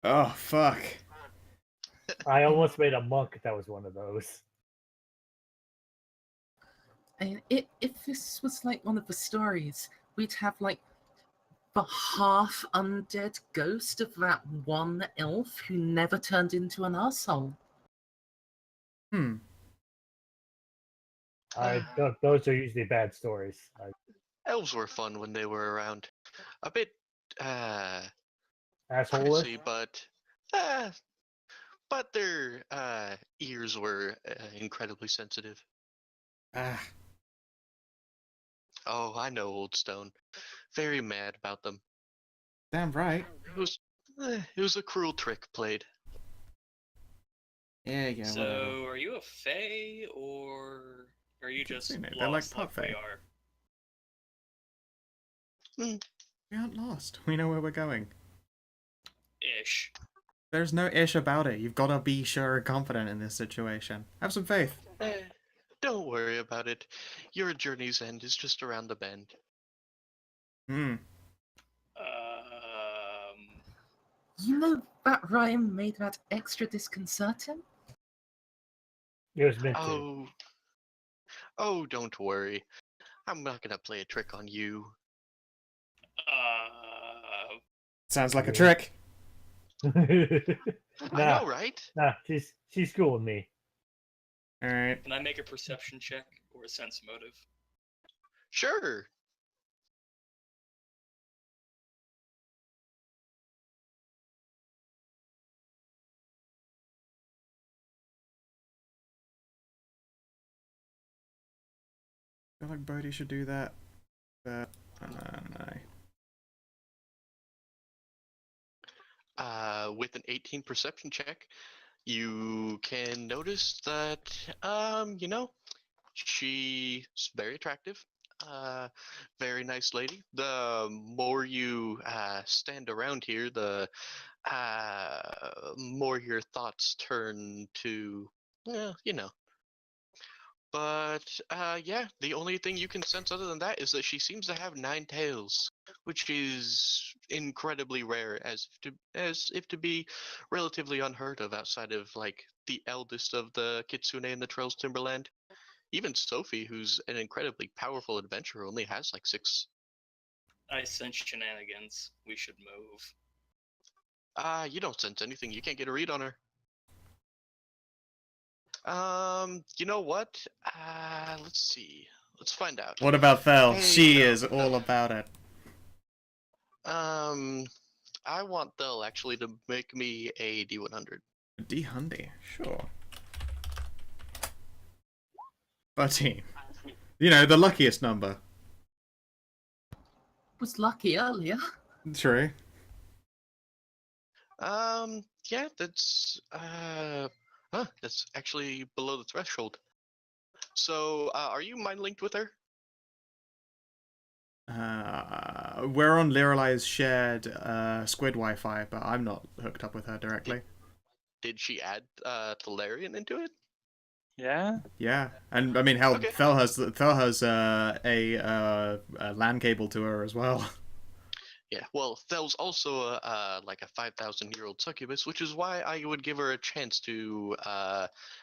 Oh, fuck. I almost made a monk that was one of those. And if this was like one of the stories, we'd have like the half undead ghost of that one elf who never turned into an asshole. Those are usually bad stories. Elves were fun when they were around. A bit Asshole. pricey, but their ears were incredibly sensitive. Ah. Oh, I know, Old Stone. Very mad about them. Damn right. It was a cruel trick played. Yeah, whatever. So, are you a fae, or are you just Kitsune, lost they're like pop we fae. are? We aren't lost. We know where we're going. Ish. There's no ish about it. You've got to be sure and confident in this situation. Have some faith. Don't worry about it. Your journey's end is just around the bend. You know that rhyme made that extra disconcerting? It was meant to. Oh, don't worry. I'm not gonna play a trick on you. Sounds like a trick. I know, right? Nah, she's cool with me. Alright. Can I make a perception check or a sense motive? Sure. feel like Bodhi should do that, but no. With an 18 perception check, you can notice that, she's very attractive. Very nice lady. The more you stand around here, the more your thoughts turn to, But yeah, the only thing you can sense other than that is that she seems to have 9 tails, which is incredibly rare, as if to be relatively unheard of outside of like the eldest of the Kitsune in the Trails Timberland. Even Sophie, who's an incredibly powerful adventurer, only has like 6. I sense shenanigans. We should move. You don't sense anything. You can't get a read on her. You know what? Let's see. Let's find out. What about Thel? Hey, She Thel. is all about it. I want Thel actually to make me a D100. D-Hundy, sure. 13. You know, the luckiest number. Was lucky earlier. True. Yeah, that's actually below the threshold. So, are you mind linked with her? We're on Lirelai's shared squid Wi-Fi, but I'm not hooked up with her directly. Did she add Thalarian into it? Yeah. Yeah, and I mean, hell, Okay. Thel has a LAN cable to her as well. Yeah, well, Thel's also like a 5,000-year-old succubus, which is why I would give her a chance to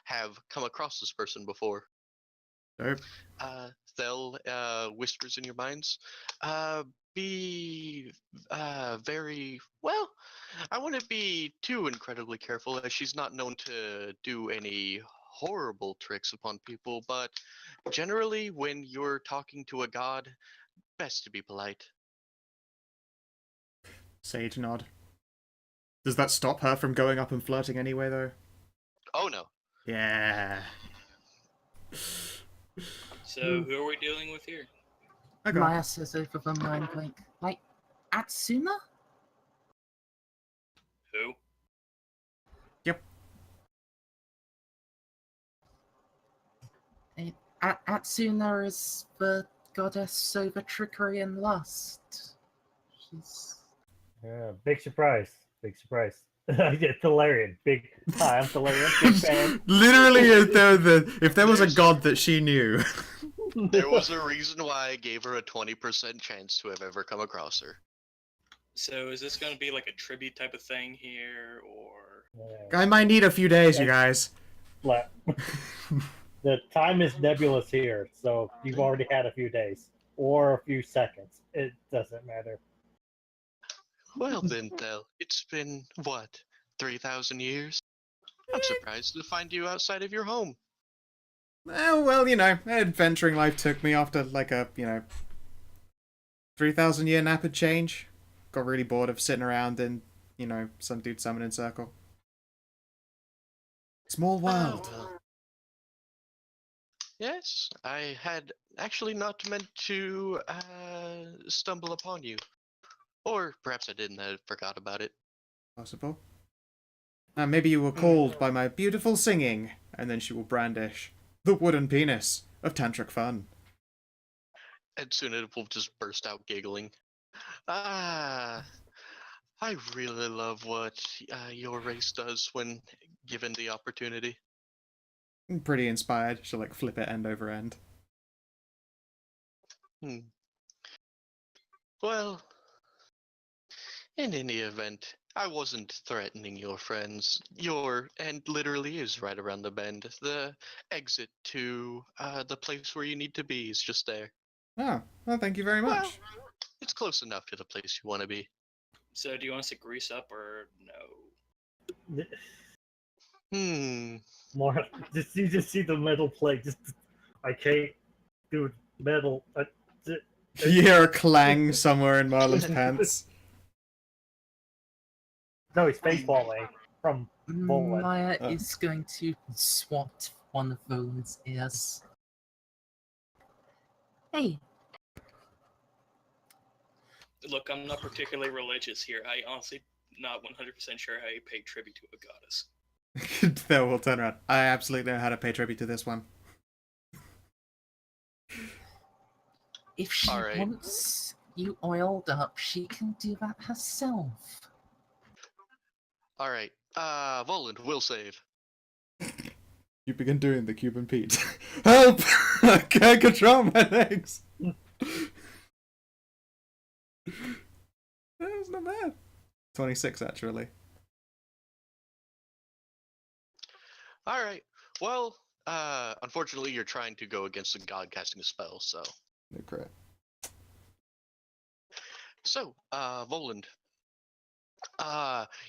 have come across this person before. Dope. Thel whispers in your minds, be very well. I wouldn't be too incredibly careful, as she's not known to do any horrible tricks upon people. But generally, when you're talking to a god, best to be polite. Sage nod. Does that stop her from going up and flirting anyway, though? Oh no. Yeah. So, who are we dealing with here? Okay. Maya says over the mind blink. Like, Atsuna? Who? Yep. Atsuna is the goddess over trickery and lust. She's... Yeah, big surprise. Big surprise. Thalarian. Big. Hi, I'm Thalarian. Big fan. Literally, if there was a god that she knew. There was a reason why I gave her a 20% chance to have ever come across her. So, is this going to be like a tribute type of thing here, or? I might need a few days, you guys. Flat. The time is nebulous here, so you've already had a few days or a few seconds. It doesn't matter. Well then, Thel, it's been, what, 3,000 years? I'm surprised to find you outside of your home. Well, you know, adventuring life took me after, like, a, 3,000-year nap had change. Got really bored of sitting around in, some dude summoning circle. Small world. Oh, well. Yes, I had actually not meant to stumble upon you. Or perhaps I didn't, I forgot about it. Possible. Maybe you were called by my beautiful singing, and then she will brandish the wooden penis of tantric fun. And soon it will just burst out giggling. I really love what your race does when given the opportunity. Pretty inspired. She'll, like, flip it end over end. Well, in any event, I wasn't threatening your friends. Your end literally is right around the bend. The exit to the place where you need to be is just there. Oh, well, thank you very much. Well, it's close enough to the place you want to be. So, do you want us to grease up or no? More. You just see the metal plate. I can't do metal. You hear a clang somewhere in Marlon's pants. No, he's face falling from Volan. Maya is going to swat one of Volan's ears. Hey, Look, I'm not particularly religious here. I honestly not 100% sure how you pay tribute to a goddess. Phil will turn around. I absolutely know how to pay tribute to this one. if she All right. wants you oiled up, she can do that herself. All right. Voland will save. You begin doing the Cuban Pete. Help! I can't control my legs. That's not bad. 26 actually. All right. Well, unfortunately, you're trying to go against a god casting a spell, so. No crap. So, Voland,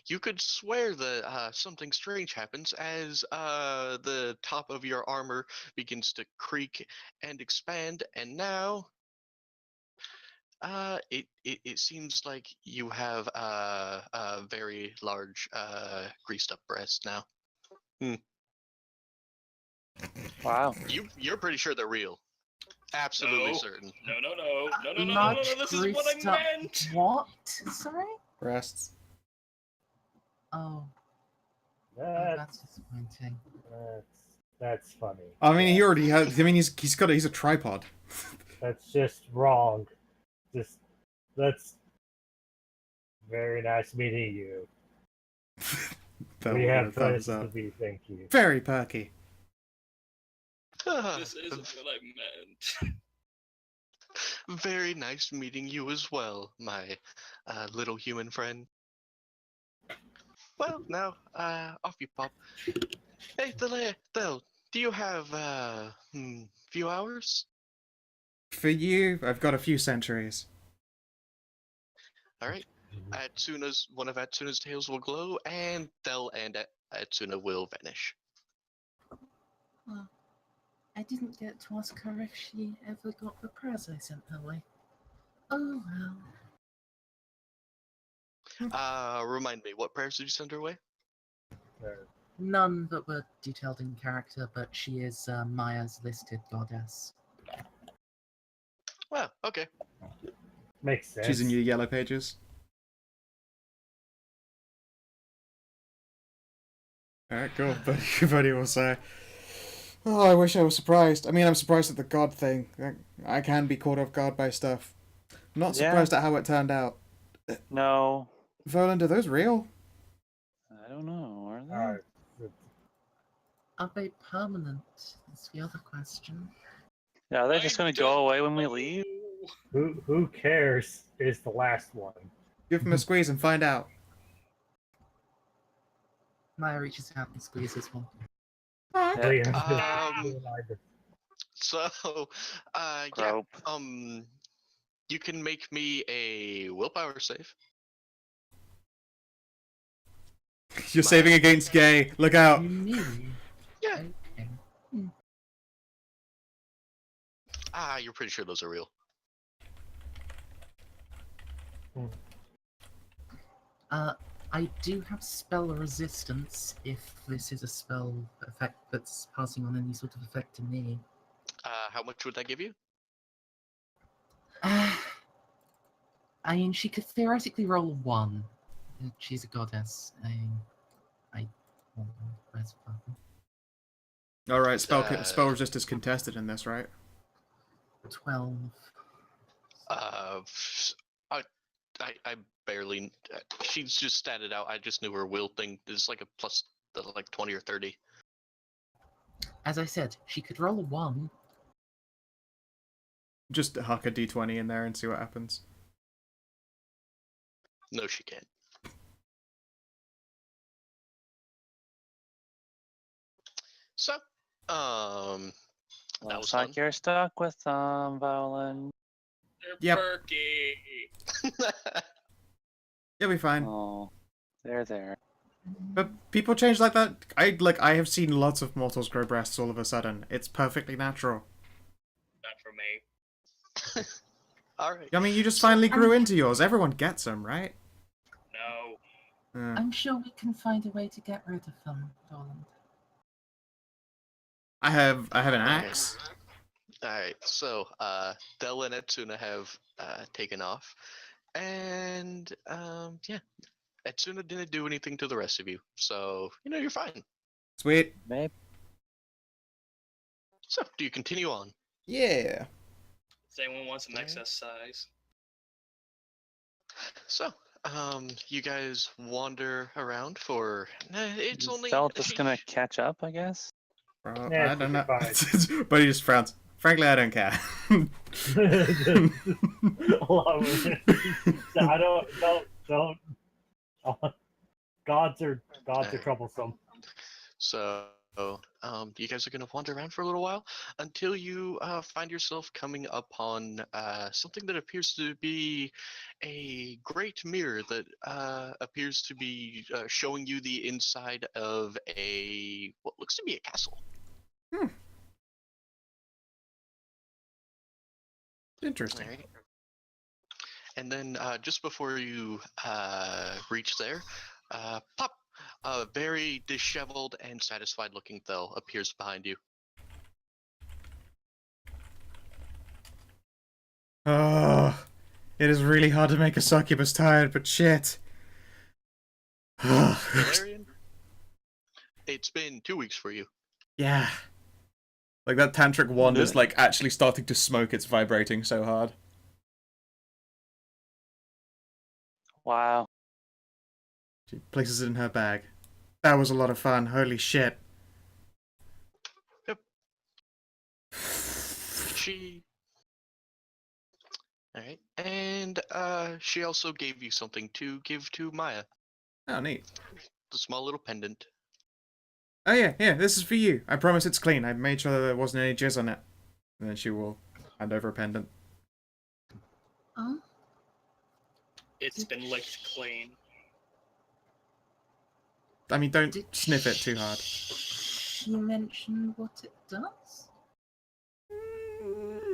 you could swear that something strange happens as the top of your armor begins to creak and expand, and now it seems like you have a very large greased up breast now. Wow. You're pretty sure they're real. Absolutely No. certain. No. This is what I Greased up meant. What? Sorry? Breasts. Oh, That's that's disappointing. that's funny. I mean, he Yeah. already has. I mean, he's a tripod. That's just wrong. That's very nice meeting you. Phil We will have give a thumbs places to up. be, thank you. Very perky. This isn't what I meant. Very nice meeting you as well, my little human friend. Well, now, off you pop. Hey, Thel, do you have few hours? For you, I've got a few centuries. All right. Atsuna's one of Atsuna's tails will glow, and Thel and Atsuna will vanish. Well, I didn't get to ask her if she ever got the prayers I sent her way. Oh well. Remind me, what prayers did you send her way? None that were detailed in character, but she is Maya's listed goddess. Well, okay. Makes sense. She's in your yellow pages. Alright, cool. Buddy will say, "Oh, I wish I was surprised. I mean, I'm surprised at the god thing. I can be caught off guard by stuff. I'm not Yeah. surprised at how it turned out. No. Voland, are those real? I don't know. Are they? Alright. Are they permanent? Is the other question. Yeah, are they just going to go away when we leave? Who cares is the last one. Give him a squeeze and find out." Maya reaches out and squeezes one. Yeah. So, yeah, Grope. you can make me a willpower save. You're saving against gay. Look out. Me? Yeah. Okay. You're pretty sure those are real. I do have spell resistance if this is a spell effect that's passing on any sort of effect to me. How much would that give you? I mean, she could theoretically roll 1. She's a goddess. Where's the button? Alright, spell resist is contested in this, right? 12. I barely. She's just statted out. I just knew her will thing is like a plus, like 20 or 30. As I said, she could roll a 1. Just huck a d20 in there and see what happens. No, she can't. So, that was Looks fun. like you're stuck with them, Voland. They're Yep. perky. You'll be fine. Oh, they're there. But people change like that. I have seen lots of mortals grow breasts all of a sudden. It's perfectly natural. Not for me. All right. I mean, you just finally grew into yours. Everyone gets them, right? No. I'm sure we can find a way to get rid of them, Roland. I have an axe. All right, so Della and Etsuna have taken off, and yeah, Etsuna didn't do anything to the rest of you, so you're fine. Sweet. Maybe. So, do you continue on? Yeah. Does anyone want some excess size? So, you guys wander around for. It's Is only. Stealth just gonna catch up, I guess? Bro, Yeah, I don't know. fine. But he just frowns. Frankly, I don't care. I don't. Gods are troublesome. So, you guys are going to wander around for a little while until you find yourself coming upon something that appears to be a great mirror that appears to be showing you the inside of what looks to be a castle. Interesting. All right. And then just before you reach there, pop! A very disheveled and satisfied-looking Thel appears behind you. Oh, it is really hard to make a succubus tired, but shit. Valerian, it's been 2 weeks for you. Yeah. Like that tantric wand is like actually starting to smoke. It's vibrating so hard. Wow. She places it in her bag. That was a lot of fun. Holy shit. Yep. She. Alright. And she also gave you something to give to Maya. Oh, neat. The small little pendant. Oh yeah, this is for you. I promise it's clean. I made sure there wasn't any jizz on it. And then she will hand over a pendant. Oh, It's been licked clean. I mean, don't did sniff it too hard. she mention what it does?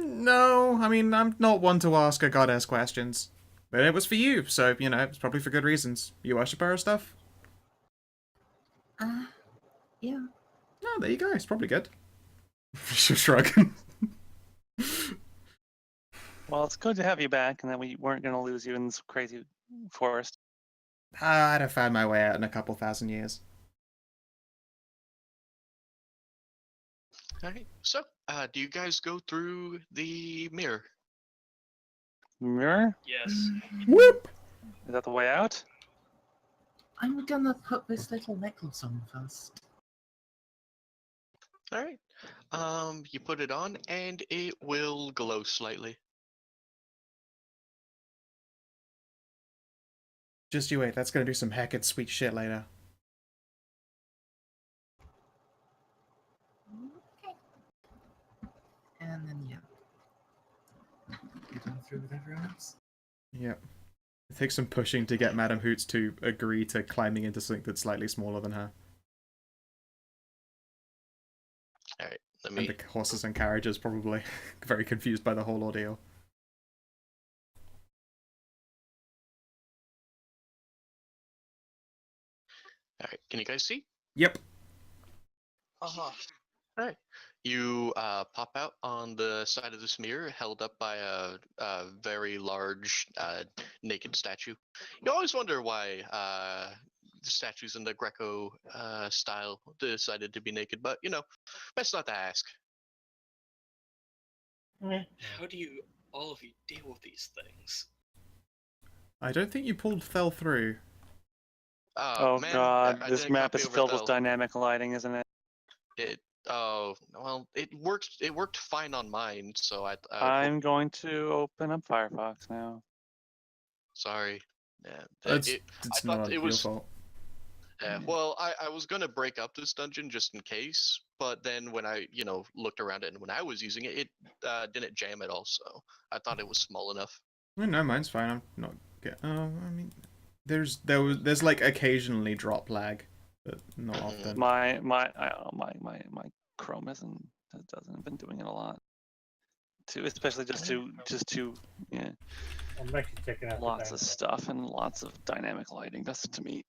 No, I mean, I'm not one to ask a goddess questions. But it was for you, so, it's probably for good reasons. You worship her or stuff? Yeah. Oh, there you go. It's probably good. She'll shrug. Well, it's good to have you back, and that we weren't going to lose you in this crazy forest. I'd have found my way out in a couple thousand years. Alright. So, do you guys go through the mirror? Mirror? Yes. Whoop! Is that the way out? I'm gonna put this little necklace on first. Alright. You put it on, and it will glow slightly. Just you wait. That's gonna do some heckin' sweet shit later. Okay. And then, yeah. Get on through with everyone else. Yep. It takes some pushing to get Madame Hoots to agree to climbing into something that's slightly smaller than her. Alright, let And me... the horses and carriages probably very confused by the whole ordeal. Alright, can you guys see? Yep. Uh-huh. Alright. You pop out on the side of this mirror, held up by a very large naked statue. You always wonder why the statues in the Greco style decided to be naked, but best not to ask. How do you, all of you, deal with these things? I don't think you pulled Thel through. Oh Man, god, I this didn't map copy is over filled with Thel. dynamic lighting, isn't it? Oh well, it worked fine on mine, so I I'm going to open up Firefox now. sorry. Yeah, It's I thought not it your was. fault. Yeah, well, I was gonna break up this dungeon just in case, but then when I looked around it and when I was using it, it didn't jam at all. So I thought it was small enough. No, mine's fine. I'm not I mean, there's like occasionally drop lag, but not often. My Chrome hasn't been doing it a lot. Especially just to yeah. I'm actually checking out Lots of stuff and lots of dynamic lighting. That's to me.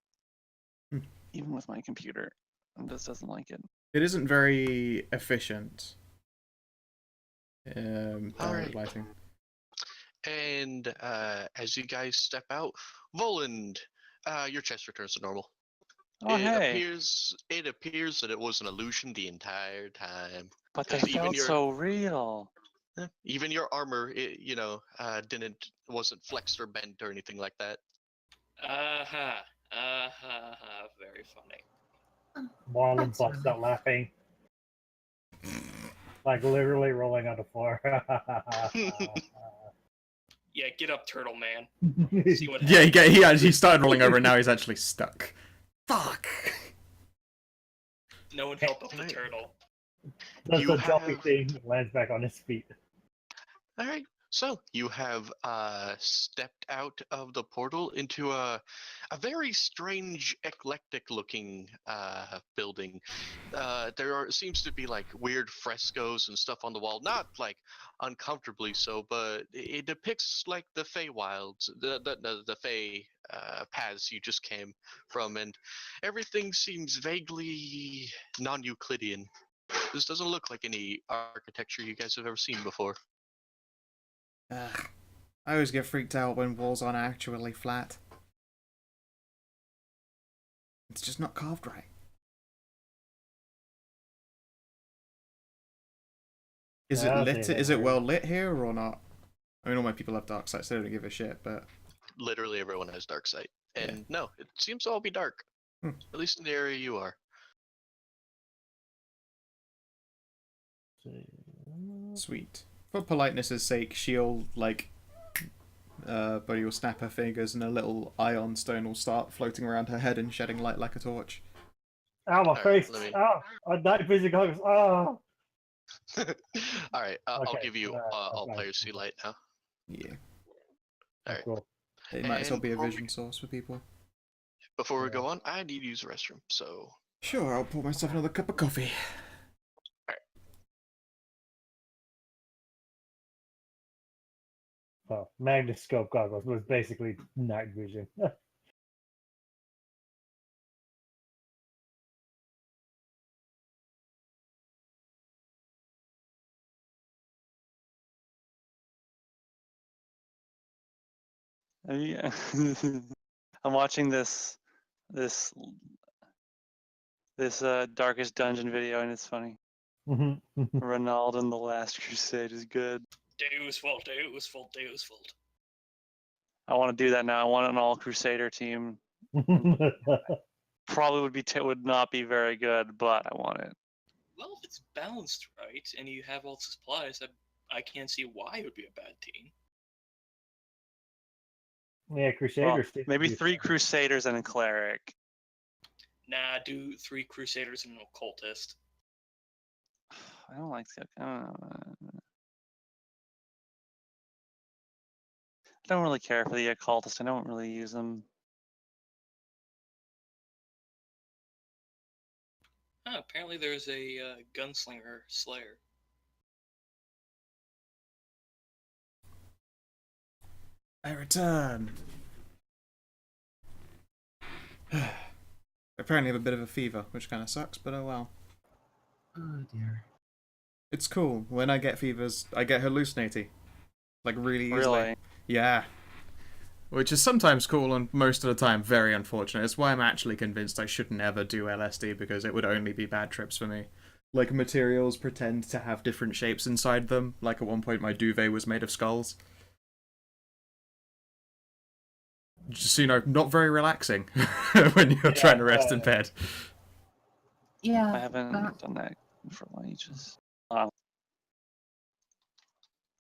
Even with my computer, it just doesn't like it. It isn't very efficient. Downward lighting. And as you guys step out, Voland, your chest returns to normal. Oh, it hey. appears that it was an illusion the entire time. But they 'Cause even felt your- so real. Even your armor, wasn't flexed or bent or anything like that. Very funny. Marlon That's busts right. out laughing. Like literally rolling on the floor. Yeah, get up, turtle man. See what Yeah, happens. he started rolling over and now he's actually stuck. Fuck! No one help up the turtle. Does You the jumpy have- thing, lands back on his feet. All right. So you have stepped out of the portal into a very strange, eclectic-looking building. Seems to be like weird frescoes and stuff on the wall. Not like uncomfortably so, but it depicts like the Feywilds, the Fey paths you just came from, and everything seems vaguely non-Euclidean. This doesn't look like any architecture you guys have ever seen before. I always get freaked out when walls aren't actually flat. It's just not carved right. Is it lit? Is it well lit here or not? I mean, all my people have dark sight, so they don't give a shit, but... Literally everyone has dark sight. And no, it seems to all be dark. At least in the area you are. Sweet. For politeness' sake, she'll, Buddy will snap her fingers and a little ion stone will start floating around her head and shedding light like a torch. Ow, my face! let me- Ow! Night vision goggles! Oh! Alright, I'll Okay, give you all okay. players see light now. Yeah. Alright. Cool. It might as well And be a before we- vision source for people. Before we go on, I need to use the restroom, so... Sure, I'll pour myself another cup of coffee. Oh, Magnascope goggles was basically night vision. Yeah. I'm watching this Darkest Dungeon video and it's funny. Ronald in the Last Crusade is good. Deus Vult. I want to do that now. I want an all Crusader team. Probably would not be very good, but I want it. Well, if it's balanced right and you have all the supplies, I can't see why it would be a bad team. Yeah, Crusaders. Well, maybe 3 Crusaders and a cleric. Nah, do 3 Crusaders and an occultist. I don't like the. I don't really care for the occultist. I don't really use them. Oh, apparently there's a gunslinger slayer. I return. Apparently I have a bit of a fever, which kind of sucks, but oh well. Oh dear. It's cool. When I get fevers, I get hallucinating. Like, really easily. Really? Yeah. Which is sometimes cool and most of the time very unfortunate. It's why I'm actually convinced I should never do LSD, because it would only be bad trips for me. Like, materials pretend to have different shapes inside them. Like, at one point my duvet was made of skulls. Just, not very relaxing when you're trying to rest in bed. Yeah. I haven't done that for ages. I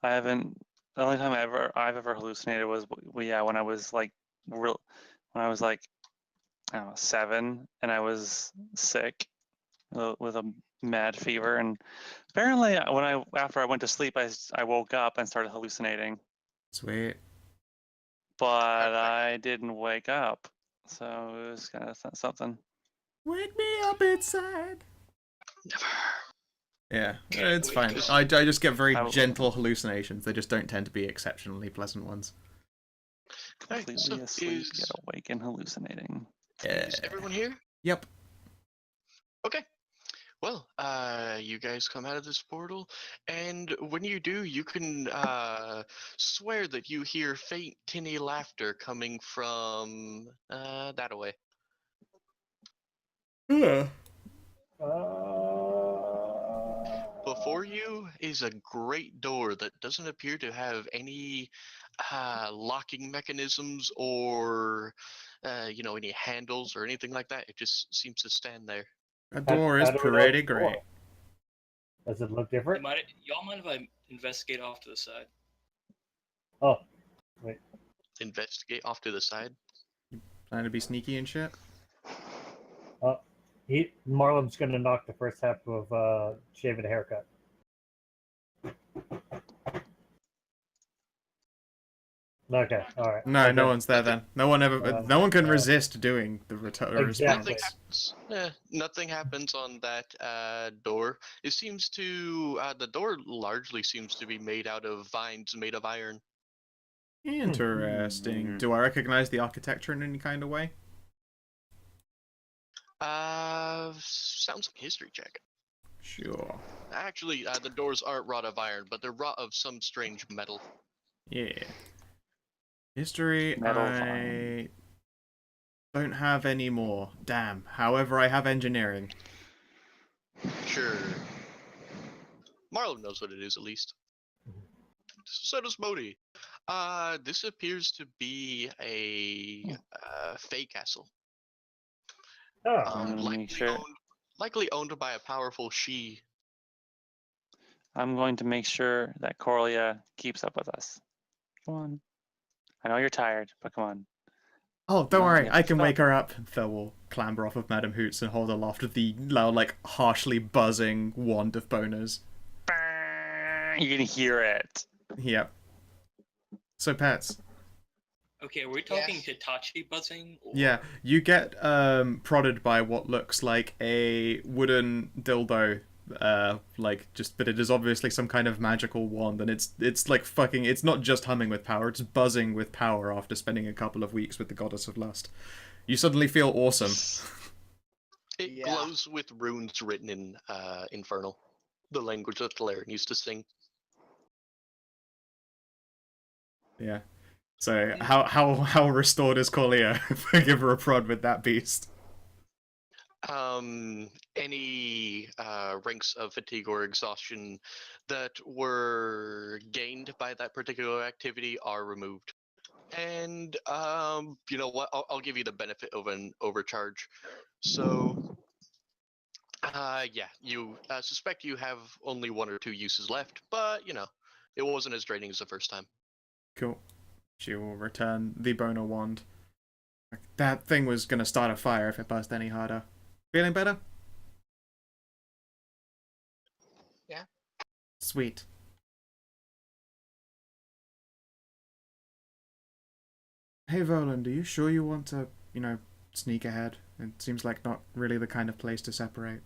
haven't. The only time I've ever hallucinated was when I was like I don't know, 7 and I was sick with a mad fever, and apparently after I went to sleep I woke up and started hallucinating. Sweet. But I didn't wake up, so it was kind of something. Wake me up inside. Never. Yeah, it's fine. I just get very gentle hallucinations. They just don't tend to be exceptionally pleasant ones. Completely asleep, get awake and hallucinating. Is everyone here? Yep. Okay. Well, you guys come out of this portal, and when you do, you can swear that you hear faint, tinny laughter coming from that away. Yeah. Before you is a great door that doesn't appear to have any locking mechanisms or, any handles or anything like that. It just seems to stand there. A door is How do we know it's pretty a door? great. Does it look Hey, different? y'all mind if I investigate off to the side? Oh, wait. Investigate off to the side. Trying to be sneaky and shit. Marlon's gonna knock the first half of shave and haircut. Okay, all right. No, And no then- one's there then. No one can resist doing the Exactly. response. Nothing happens on that door. It seems to the door largely seems to be made out of vines made of iron. Interesting. Do I recognize the architecture in any kind of way? Sounds like a history check. Sure. Actually, the doors aren't wrought of iron, but they're wrought of some strange metal. Yeah. History, Metal I vine. don't have any more. Damn. However, I have engineering. Sure. Marlon knows what it is, at least. So does Modi. This appears to be a Fey castle. Oh, I'm gonna make sure. Likely owned by a powerful she. I'm going to make sure that Corlia keeps up with us. Come on. I know you're tired, but come on. Oh, don't No, worry, we have I to can stop. wake her up. Phil will clamber off of Madam Hoots and hold aloft of the like harshly buzzing wand of boners. You can hear it. Yep. So pets. Okay, are we talking Yes. Hitachi buzzing? Or... Yeah, you get prodded by what looks like a wooden dildo, but it is obviously some kind of magical wand, and it's like fucking. It's not just humming with power; it's buzzing with power after spending a couple of weeks with the goddess of lust. You suddenly feel awesome. It Yeah. glows with runes written in Infernal, the language that Talarian used to sing. Yeah. So how restored is Corlia? Give her a prod with that beast. Any ranks of fatigue or exhaustion that were gained by that particular activity are removed. And you know what? I'll give you the benefit of an overcharge. So, yeah, you suspect you have only 1 or 2 uses left, but it wasn't as draining as the first time. Cool. She will return the boner wand. That thing was gonna start a fire if it buzzed any harder. Feeling better? Yeah. Sweet. Hey Volan, are you sure you want to, sneak ahead? It seems like not really the kind of place to separate.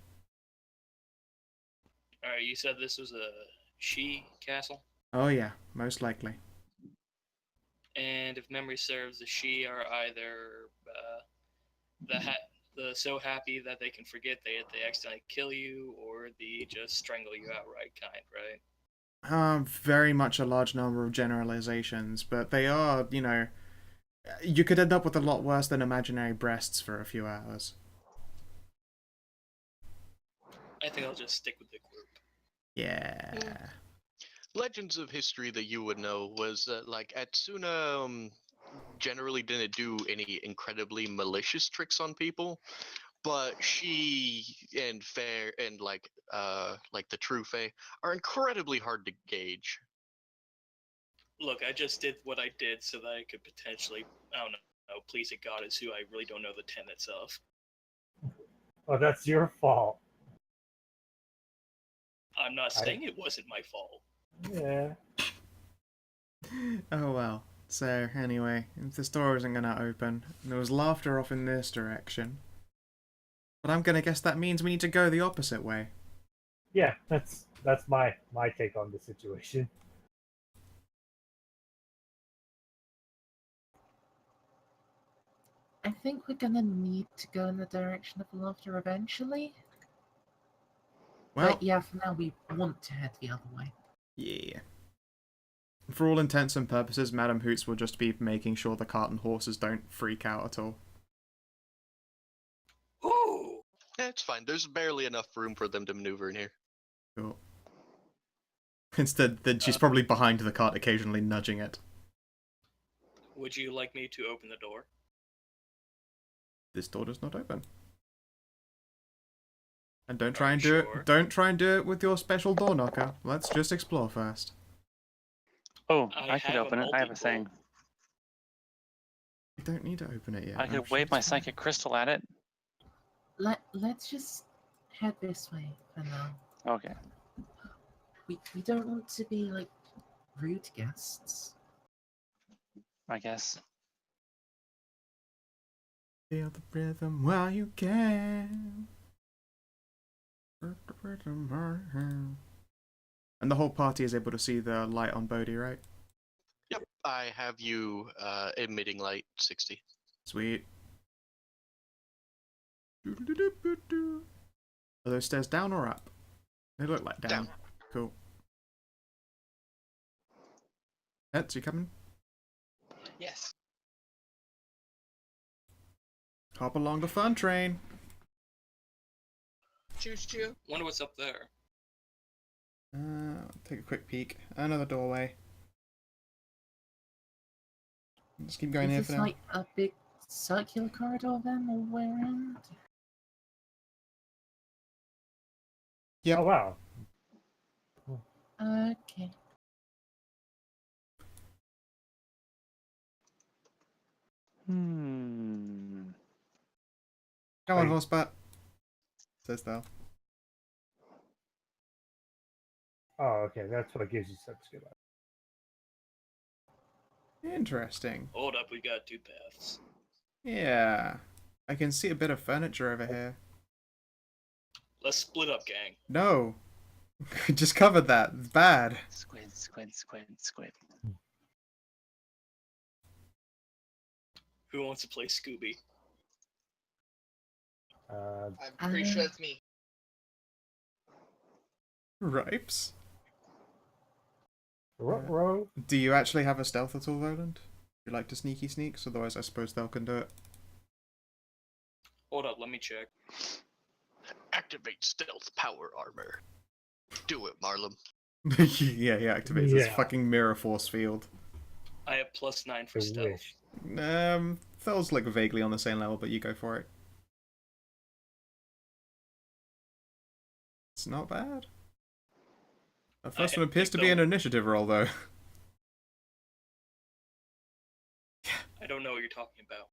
Alright, you said this was a she castle? Oh yeah, most likely. And if memory serves, the she are either the so happy that they can forget they accidentally kill you, or the just strangle you outright kind, right? Very much a large number of generalizations, but they are, you could end up with a lot worse than imaginary breasts for a few hours. I think I'll just stick with the group. Yeah. Legends of history that you would know was that, like, Atsuna generally didn't do any incredibly malicious tricks on people, but she and Fair and like the True Fae are incredibly hard to gauge. Look, I just did what I did so that I could potentially, I don't know, please a goddess who I really don't know the tenets of. oh, that's your fault. I'm not saying it wasn't my fault. Yeah. Oh well. So, anyway, if this door isn't gonna open, there was laughter off in this direction. But I'm gonna guess that means we need to go the opposite way. Yeah, that's my take on the situation. I think we're gonna need to go in the direction of laughter eventually. Well, But yeah, for now we want to head the other way. yeah. For all intents and purposes, Madam Hoots will just be making sure the cart and horses don't freak out at all. Ooh. Yeah, it's fine. There's barely enough room for them to maneuver in here. Cool. Instead, then she's probably behind the cart, occasionally nudging it. Would you like me to open the door? This door does not open. And don't Are try and you do sure? it. Don't try and do it with your special door knocker. Let's just explore first. Oh, I I could have a open it. I have a multi-tool. thing. You don't need to open it yet. I Oh, could wave my shit. psychic crystal at it. Let's just head this way for now. Okay. We don't want to be like rude guests. I guess. Feel the rhythm while you can. And the whole party is able to see the light on Bodhi, right? Yep, I have you emitting light 60. Sweet. Are those stairs down or up? They look like down. Down. Cool. Eds, you coming? Yes. Hop along the fun train. Choo choo. Wonder what's up there. Take a quick peek. Another doorway. Just keep going Is here this for now. like a big circular corridor then, all the way around? Yep. Oh wow. Okay. Hmm. Come on, Wait. horsebat. Says thou. Oh, okay. That's what gives you such good. Interesting. Hold up, we got two paths. Yeah. I can see a bit of furniture over here. Let's split up, gang. No. Just covered that. It's bad. Squid, squid, squid, squid. Who wants to play Scooby? I'm pretty sure it's me. Ripes. Row. Do you actually have a stealth at all, Roland? You like to sneaky sneaks? Otherwise, I suppose they'll can do it. Hold up, let me check. Activate stealth power armor. Do it, Marlem. Yeah, he activates his Yeah. fucking mirror force field. I have +9 for I stealth. wish. Thel's like vaguely on the same level, but you go for it. It's not bad. The first I one appears to think be an they'll- initiative roll, though. I don't know what you're talking about.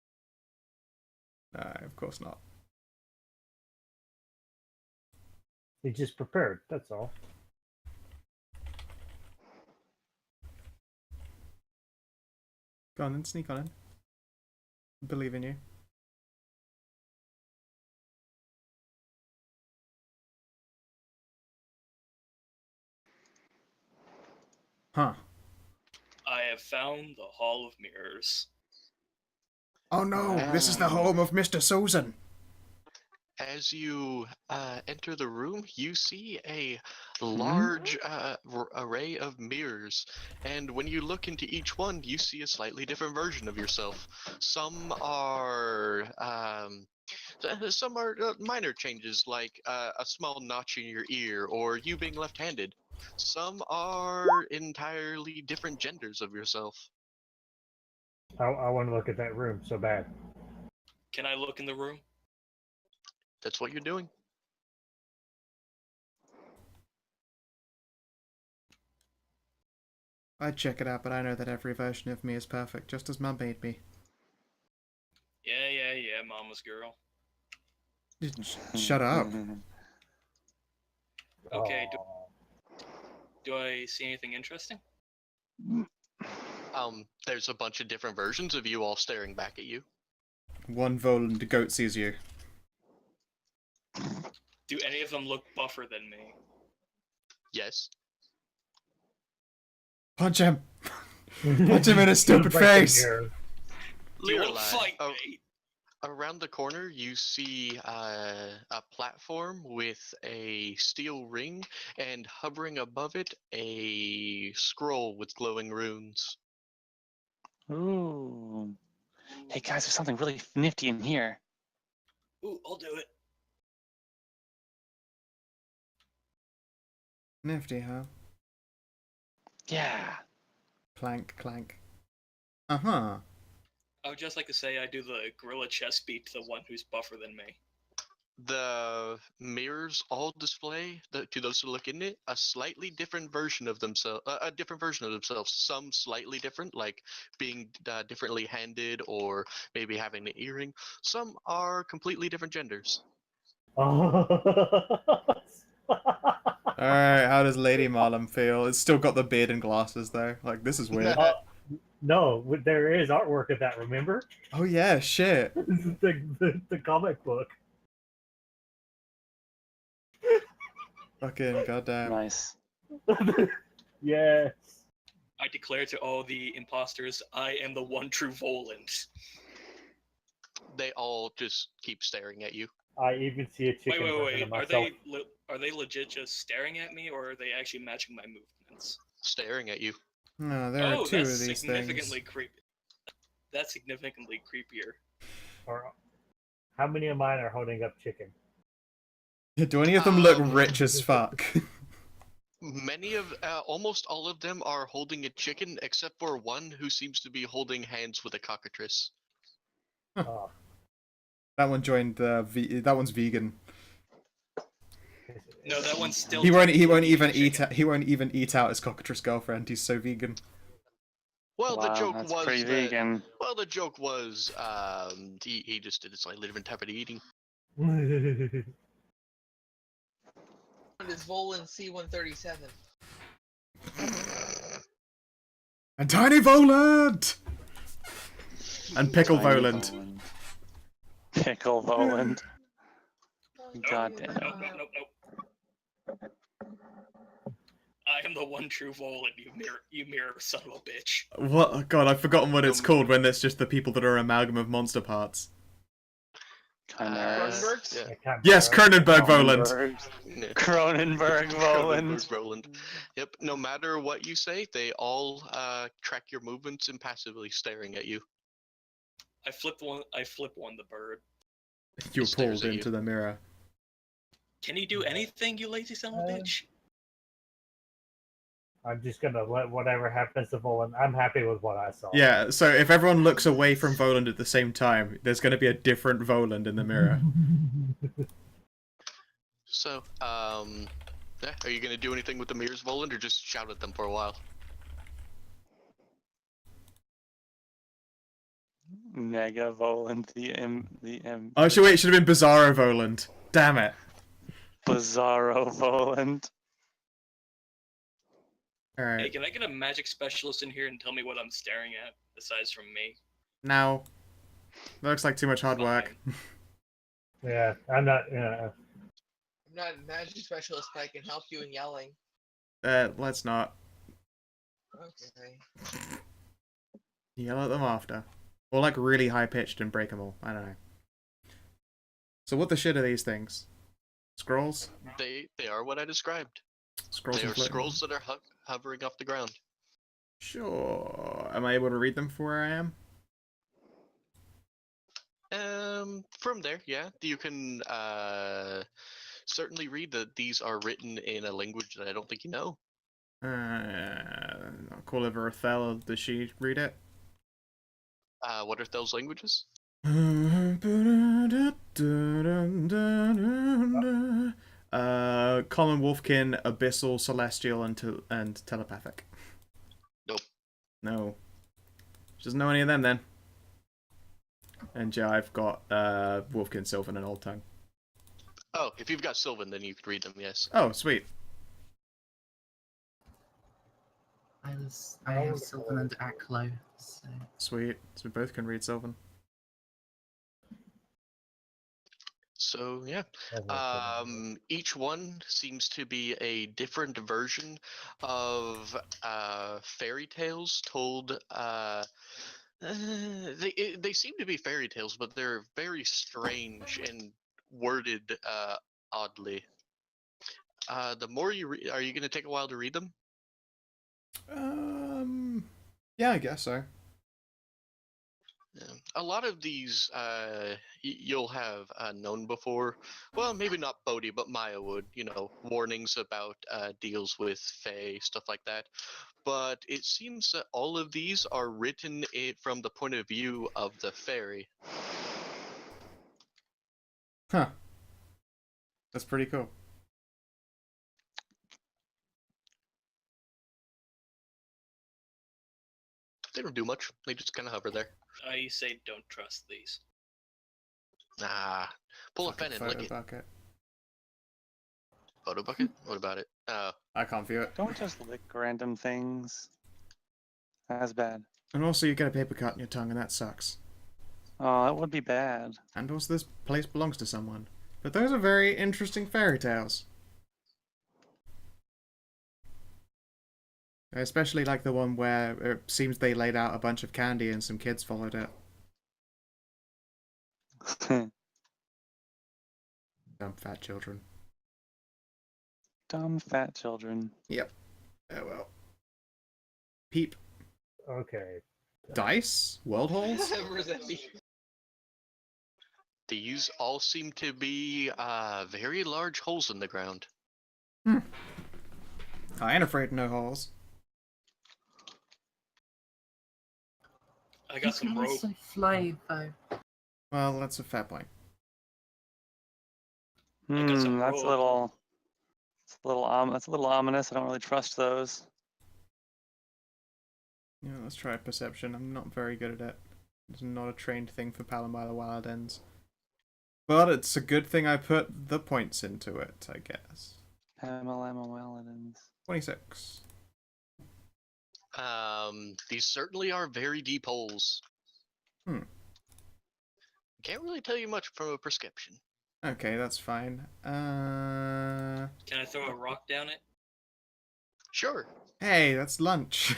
No, of course not. He just prepared. That's all. Go on then, sneak on in. Believe in you. Huh. I have found the Hall of Mirrors. Oh no, this is the home of Mr. Susan. As you enter the room, you see a large array of mirrors, and when you look into each one, you see a slightly different version of yourself. Some are minor changes, like a small notch in your ear, or you being left-handed. Some are entirely different genders of yourself. I want to look at that room so bad. Can I look in the room? That's what you're doing. I'd check it out, but I know that every version of me is perfect, just as Mum made me. Yeah, mama's girl. Shut up. Okay, Aw. do I see anything interesting? There's a bunch of different versions of you all staring back at you. One Voland goat sees you. Do any of them look buffer than me? Yes. Punch him! Punch him in his stupid Right face! here. Do you want to Leroy, fight oh, me? Around the corner, you see a platform with a steel ring, and hovering above it, a scroll with glowing runes. Ooh. Hey guys, there's something really nifty in here. Ooh, I'll do it. Nifty, huh? Yeah. Clank, clank. Uh-huh. I would just like to say I do the gorilla chest beat to the one who's buffer than me. The mirrors all display, to those who look in it, a slightly different version of themselves. A different version of themselves. Some slightly different, like being differently handed, or maybe having an earring. Some are completely different genders. Alright, how does Lady Marlem feel? It's still got the beard and glasses, though. Like, this is weird. No, there is artwork of that, remember? Oh, yeah, shit. This is the comic book. Fucking goddamn. Nice. Yes. I declare to all the imposters, I am the one true Voland. They all just keep staring at you. I even see a chicken version Wait. of Are myself. they legit just staring at me, or are they actually matching my movements? Staring at you. No, there are two that's of these significantly things. creepy. That's significantly creepier. Or how many of mine are holding up chicken? Do any of them look rich as fuck? Many of, almost all of them are holding a chicken, except for one who seems to be holding hands with a cockatrice. Oh, That one joined the that one's vegan. No, that one's still. He won't even chicken. he won't even eat out his cockatrice girlfriend. He's so vegan. Well, the Wow, joke that's was pretty that, vegan. well, the joke was he just did a slightly different type of eating. It is Volan C-137. And Tiny Voland! And Pickle Tiny Voland. Voland. Pickle Voland. God damn. Nope. I am the one true Voland, you mirror son of a bitch. What? God, I've forgotten what it's called when it's just the people that are amalgam of monster parts. Chimeras. Yeah. Yes, Cronenberg Voland. Cronenberg Voland. Roland. Yep. No matter what you say, they all track your movements impassively, staring at you. I flip one the bird. You're Stares pulled at into you. the mirror. Can you do anything, you lazy son of a bitch? I'm just gonna let whatever happens to Volan. I'm happy with what I saw. Yeah, so if everyone looks away from Voland at the same time, there's going to be a different Voland in the mirror. So, yeah, are you gonna do anything with the mirrors, Voland, or just shout at them for a while? Mega Voland, the M. Oh, wait, it should have been Bizarro Voland. Damn it. Bizarro Voland. Hey, Alright. can I get a magic specialist in here and tell me what I'm staring at, aside from me? Now. That looks like too much hard work. Yeah, I'm not. I'm not a magic specialist, but I can help you in yelling. Let's not. Okay. Yell at them after. Or like really high pitched and break them all. I don't know. So what the shit are these things? Scrolls? They are what I described. Scrolls They and are floating. scrolls that are hovering off the ground. Sure. Am I able to read them from where I am? From there, yeah, you can certainly read that these are written in a language that I don't think you know. I'll call over Ethel. Does she read it? What are those languages? Common, Wolfkin, Abyssal, Celestial, and Telepathic. Nope. No. She doesn't know any of them then. And yeah, I've got Wolfkin, Sylvan, and Old Tongue. Oh, if you've got Sylvan, then you could read them, yes. Oh, sweet. I have Sylvan and Aklo, so... Sweet. So we both can read Sylvan. So, yeah. Each one seems to be a different version of fairy tales told They seem to be fairy tales, but they're very strange and worded oddly. The more you are you going to take a while to read them? Yeah, I guess so. Yeah. A lot of these you'll have known before. Well, maybe not Bodhi, but Maya would. You know, warnings about deals with Fae, stuff like that. But it seems that all of these are written from the point of view of the fairy. Huh. That's pretty cool. They don't do much. They just kind of hover there. I say don't trust these. Nah. Pull a Fucking fen and lick photo it. bucket. Photo bucket? What about it? I can't view it. Don't just lick random things. That's bad. And also, you get a paper cut in your tongue, and that sucks. Oh, that would be bad. And also, this place belongs to someone. But those are very interesting fairy tales. I especially like the one where it seems they laid out a bunch of candy and some kids followed it. Dumb fat children. Dumb fat children. Yep. Oh well. Peep. Okay. Dice? World holes? These all seem to be very large holes in the ground. I ain't afraid of no holes. I You got some can rope. also fly, though. Well, that's a fair point. got some That's a rope. little. That's a little ominous. I don't really trust those. Yeah, let's try perception. I'm not very good at it. It's not a trained thing for Palomila Wildens. But it's a good thing I put the points into it, I guess. Pamela Wellandens. 26. These certainly are very deep holes. Can't really tell you much from a prescription. Okay, that's fine. Can I throw a rock down it? Sure. Hey, that's lunch.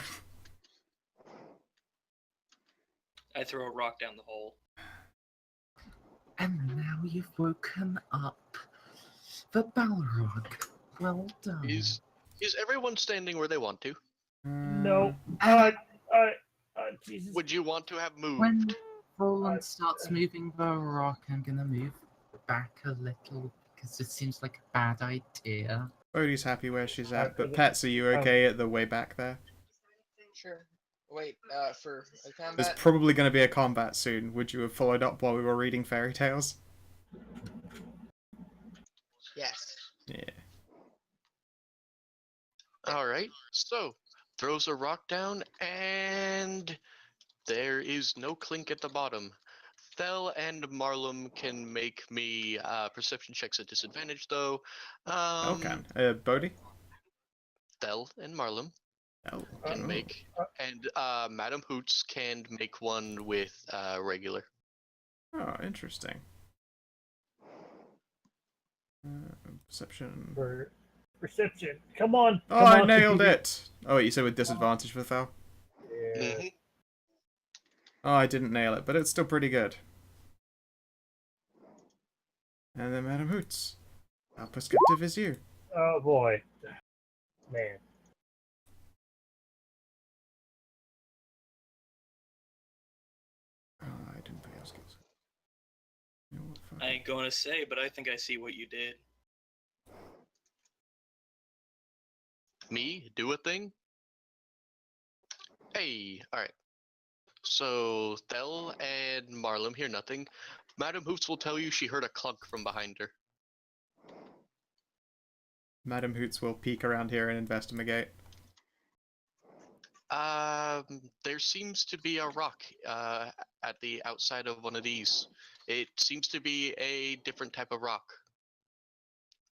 I throw a rock down the hole. And now you've woken up the Balrog. Well done. Is everyone standing where they want to? No. Jesus. Would you want to have moved? When Roland starts moving the rock, I'm gonna move back a little because it seems like a bad idea. Bodhi's happy where she's at, but Pets, are you okay at the way back there? Sure. Wait, for a combat? There's probably going to be a combat soon. Would you have followed up while we were reading fairy tales? Yes. Yeah. Alright, so throws a rock down, and there is no clink at the bottom. Thel and Marlum can make me perception checks at disadvantage, though. Okay. Bodhi? Thel and Marlum Oh. can make, and Madam Hoots can make one with regular. Oh, interesting. Perception. Perception. Come on. Oh, come I on. nailed it! Oh, wait, you said with disadvantage for Thel? Yeah. Mhm. Oh, I didn't nail it, but it's still pretty good. And then Madam Hoots. How prescriptive is you? Oh boy. Man. Oh, I didn't pay our skills. You know what, fuck I it. ain't going to say, but I think I see what you did. Me? Do a thing? Hey, alright. So, Thel and Marlum hear nothing. Madam Hoots will tell you she heard a clunk from behind her. Madam Hoots will peek around here and investigate. There seems to be a rock at the outside of one of these. It seems to be a different type of rock.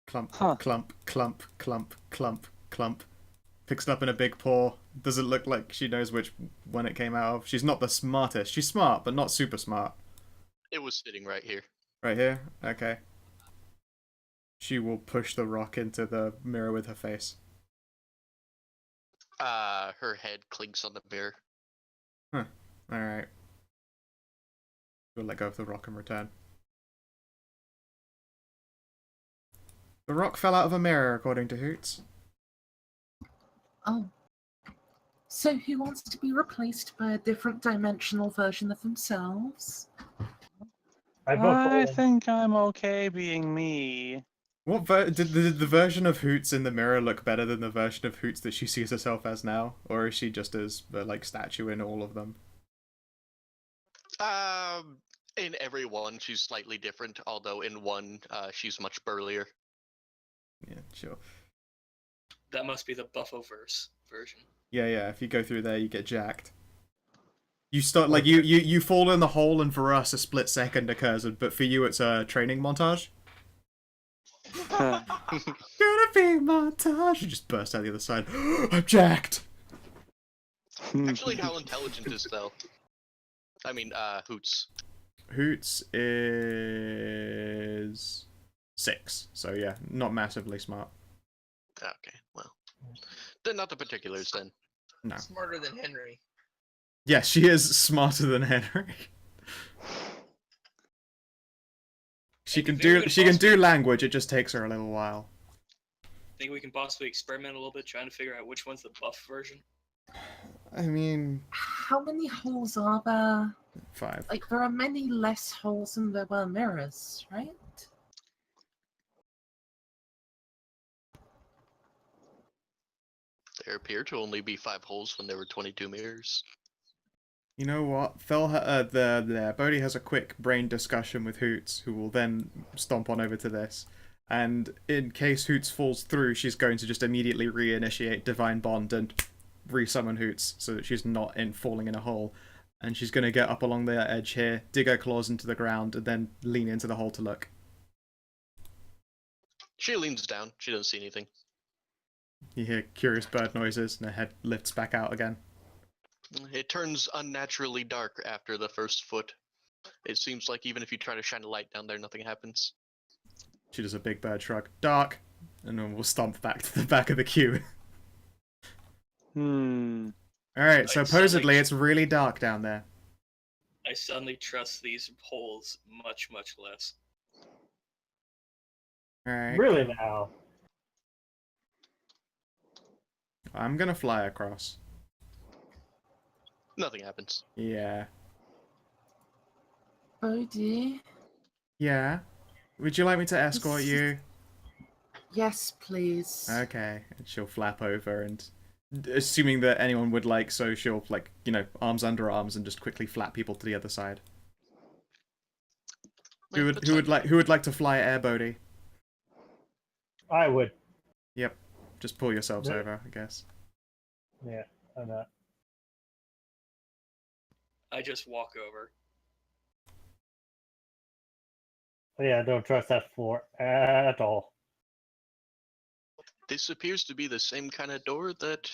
Clump, Huh. clump, clump, clump, clump, clump. Picks it up in a big paw. Doesn't look like she knows which one it came out of. She's not the smartest. She's smart, but not super smart. It was sitting right here. Right here? Okay. She will push the rock into the mirror with her face. Her head clinks on the mirror. Alright. We'll let go of the rock and return. The rock fell out of a mirror, according to Hoots. Oh. So who wants to be replaced by a different dimensional version of themselves? I vote I for think I'm okay being me. What did the version of Hoots in the mirror look better than the version of Hoots that she sees herself as now, or is she just as like statue in all of them? In every one, she's slightly different. Although in one, she's much burlier. Yeah, sure. That must be the Buffoverse version. Yeah. If you go through there, you get jacked. You start like you fall in the hole, and for us, a split second occurs, but for you, it's a training montage. Gonna be montage. You just burst out the other side. I'm jacked. Actually, how intelligent is though? I mean, Hoots. Hoots is 6, so yeah, not massively smart. Okay, well, they're not the particulars then. No. Smarter than Henry. Yes, she is smarter than Henry. She can do language. It just takes her a little while. Think we can possibly experiment a little bit, trying to figure out which one's the buff version? I mean, How many holes are there? 5. Like, there are many less holes than there were mirrors, right? There appear to only be 5 holes when there were 22 mirrors. You know what? Bodhi has a quick brain discussion with Hoots, who will then stomp on over to this. And in case Hoots falls through, she's going to just immediately reinitiate Divine Bond and resummon Hoots so that she's not falling in a hole. And she's going to get up along the edge here, dig her claws into the ground, and then lean into the hole to look. She leans down. She doesn't see anything. You hear curious bird noises, and her head lifts back out again. It turns unnaturally dark after the first foot. It seems like even if you try to shine a light down there, nothing happens. She does a big bird shrug. Dark! And then we'll stomp back to the back of the queue. Alright, supposedly it's really dark down there. I suddenly trust these holes much, much less. Alright. Really now? I'm gonna fly across. Nothing happens. Yeah. Bodhi? Yeah? Would you like me to escort you? Yes, please. Okay. And she'll flap over and... Assuming that anyone would like, so she'll, like, you know, arms under arms and just quickly flap people to the other side. Who would like to fly air, Bodhi? I would. Yep. Just pull yourselves Yeah. over, I guess. Yeah, I'm not. I just walk over. Yeah, I don't trust that floor at all. This appears to be the same kind of door that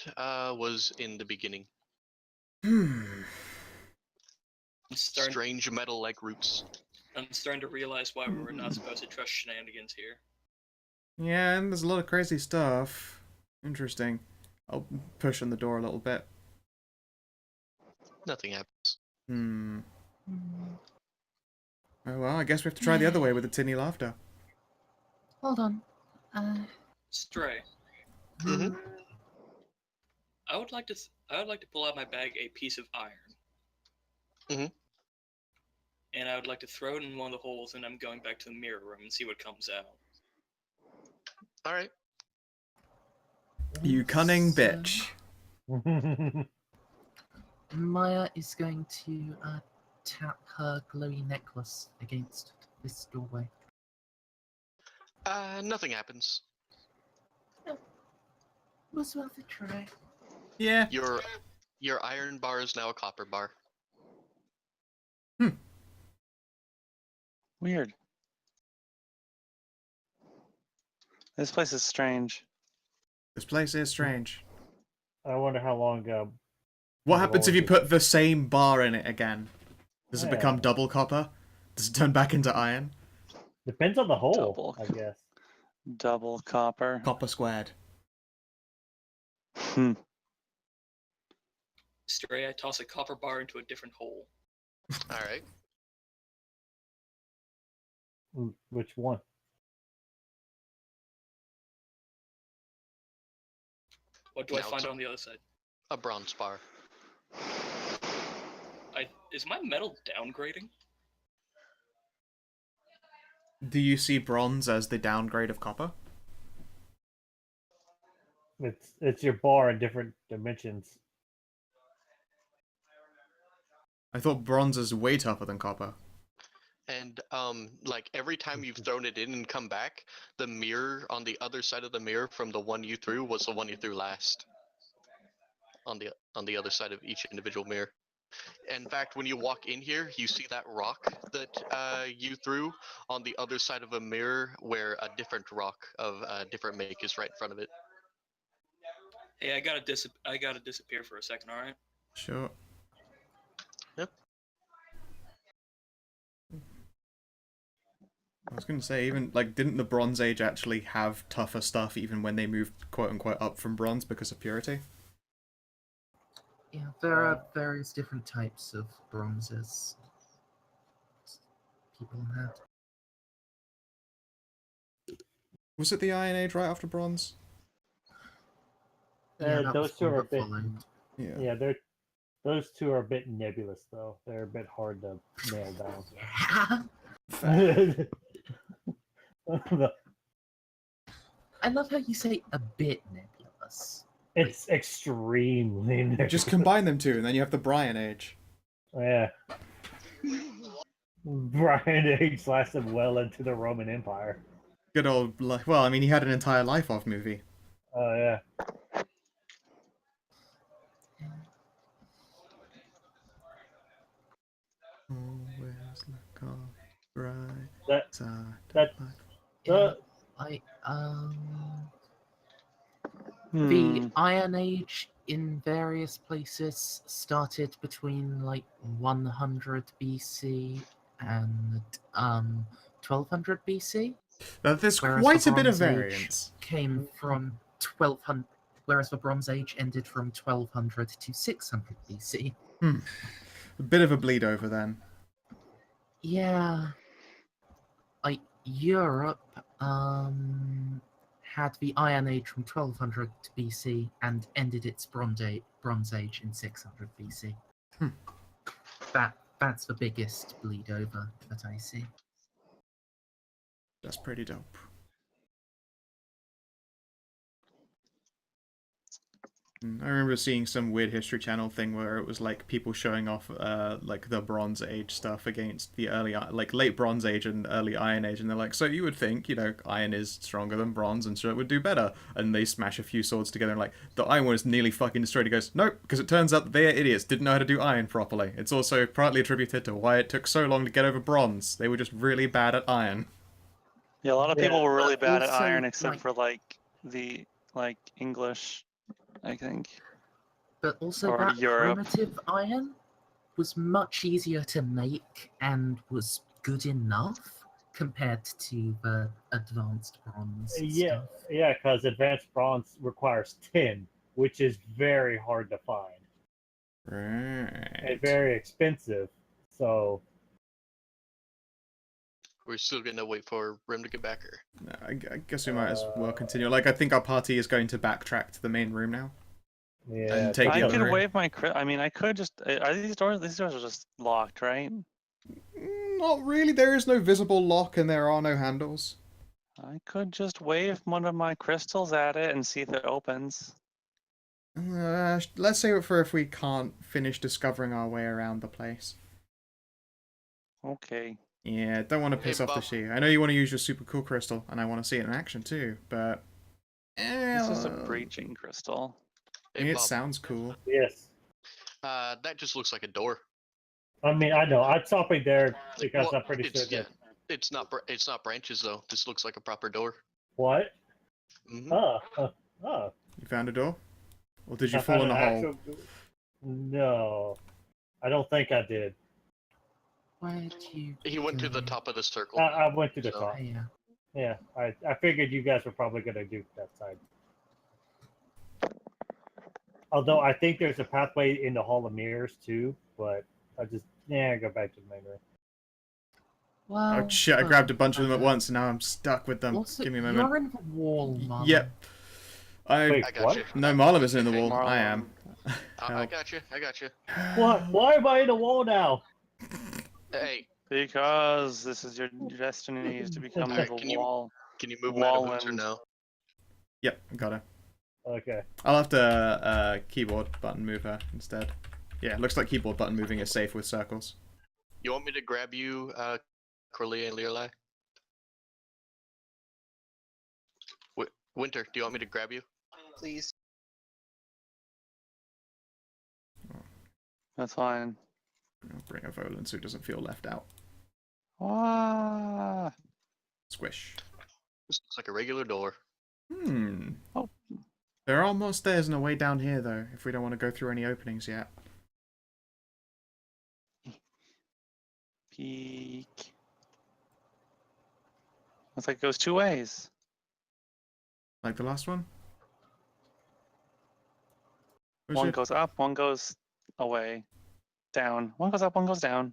was in the beginning. Hmm. Strange metal-like roots. I'm starting to realize why we were not supposed to trust shenanigans here. Yeah, and there's a lot of crazy stuff. Interesting. I'll push on the door a little bit. Nothing happens. Hmm. Oh well, I guess we have to try the other way with the tinny laughter. Hold on. Stray. Mm-hmm. I would like to pull out my bag a piece of iron. Mhm. And I would like to throw it in one of the holes, and I'm going back to the mirror room and see what comes out. All right. You cunning So, bitch. Maya is going to tap her glowy necklace against this doorway. Nothing happens. Was worth a try. Yeah. Your iron bar is now a copper bar. Weird. This place is strange. This place is strange. I wonder how long ago. What happens if you put the same bar in it again? Does it become double copper? Does it turn back into iron? Depends on the hole, Double. I guess. Double copper. Copper squared. Stray, I toss a copper bar into a different hole. All right. Which one? What do I No, find it's on the other side? a bronze bar. Is my metal downgrading? Do you see bronze as the downgrade of copper? It's your bar in different dimensions. I thought bronze is way tougher than copper. And like every time you've thrown it in and come back, the mirror on the other side of the mirror from the one you threw was the one you threw last. On the other side of each individual mirror. In fact, when you walk in here, you see that rock that you threw on the other side of a mirror, where a different rock of a different make is right in front of it. Hey, I gotta disappear for a second. All right. Sure. Yep. I was going to say, even, like, didn't the Bronze Age actually have tougher stuff even when they moved, quote-unquote, up from bronze because of purity? Yeah, there are various different types of bronzes people had. Was it the Iron Age right after bronze? Yeah, that was Those two one are a that bit. followed. Yeah, those two are a bit nebulous though. They're a bit hard to nail down. I love how you say a bit nebulous. It's extremely nebulous. Just combine them two, and then you have the Brian Age. Yeah. Brian Age lasted well into the Roman Empire. Good old, well, I mean, he had an entire Life Off movie. Oh yeah. Always look on right That side that of life. Yeah, the the Iron Age in various places started between like 100 BC and 1200 BC. Now, there's Whereas quite the a bit of Bronze Age variance. came from 1200, whereas the Bronze Age ended from 1200 to 600 BC. A bit of a bleed over then. Yeah, like Europe had the Iron Age from 1200 BC and ended its Bronze Age in 600 BC. That's the biggest bleed over that I see. That's pretty dope. I remember seeing some weird History Channel thing where it was like people showing off like the Bronze Age stuff against the early, like late Bronze Age and early Iron Age, and they're like, so you would think, you know, iron is stronger than bronze and so it would do better, and they smash a few swords together and like, the iron one is nearly fucking destroyed. He goes, nope, because it turns out that they are idiots, didn't know how to do iron properly. It's also partly attributed to why it took so long to get over bronze. They were just really bad at iron. Yeah, a lot of people were really bad at Also, iron, except like- for like the English, I think. But also Or that Europe. primitive iron was much easier to make and was good enough compared to the advanced bronze yeah, stuff. yeah, because advanced bronze requires tin, which is very hard to find Right. and very expensive. So We're still gonna wait for Rim to get back here. I guess we might as well continue. Like, I think our party is going to backtrack to the main room now. yeah, And take I the could other wave my. I mean, I could just. Are these doors? These doors are just locked, right? Not really. There is no visible lock and there are no handles. I could just wave one of my crystals at it and see if it opens. Let's save it for if we can't finish discovering our way around the place. Okay. Yeah, don't want to piss Hey, off the Bob. she. I know you want to use your super cool crystal, and I want to see it in action too, but... This is a breaching crystal. Hey, It Bob. sounds cool. yes. That just looks like a door. I mean, I know. I'm stopping there because Well, I'm pretty sure that. it's not branches though. This looks like a proper door. What? Mhm. Oh. You found a door? Or did you I fall found in a an hole? actual- No, I don't think I did. Where'd you He went to the go? top of the circle. I went to the So- top. Yeah. Yeah, I figured you guys were probably gonna do that side. Although I think there's a pathway in the Hall of Mirrors too, but I just go back to the main room. Well, Oh shit, I grabbed a bunch of them at once and now I'm stuck with them. Also, Give me a moment. you're in the wall, Marlon. Yep. Wait, I got what? you. No, Marlon is in the wall. I Marlon. am. I Help. got you. I got you. What? Why am I in the wall now? Hey, Because this is your destiny is to become Alright, the can you- wall. can you move Madam Boots or Walland. no? Yep, got her. Okay. I'll have to keyboard button move her instead. Yeah, looks like keyboard button moving is safe with circles. You want me to grab you, Corlia and Learlai? Winter, do you want me to grab you? Please. That's fine. I'll bring a Volan so he doesn't feel left out. Ah. Squish. This looks like a regular door. Oh. There are more stairs and a way down here, though, if we don't want to go through any openings yet. Peek. Looks like it goes two ways. Like the last one? Where's One your- goes up, one goes away. Down. One goes up, one goes down.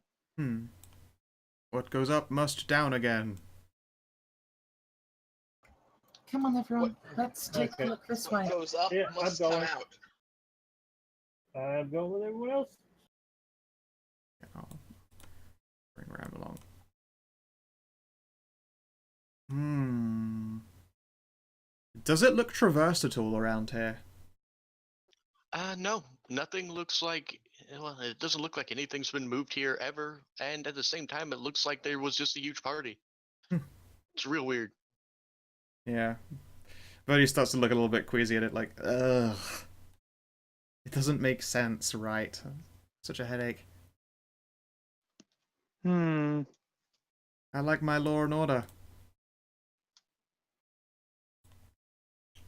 What goes up must down again. Come on, everyone. Let's take Okay. a look this way. What goes up Yeah, must I'm come going. out. I'm going with everyone else. I'll bring Ram along. Does it look traversed at all around here? No, nothing looks like. Well, it doesn't look like anything's been moved here ever, and at the same time, it looks like there was just a huge party. It's real weird. Yeah. But he starts to look a little bit queasy at it, like, ugh. It doesn't make sense, right? Such a headache. I like my law and order.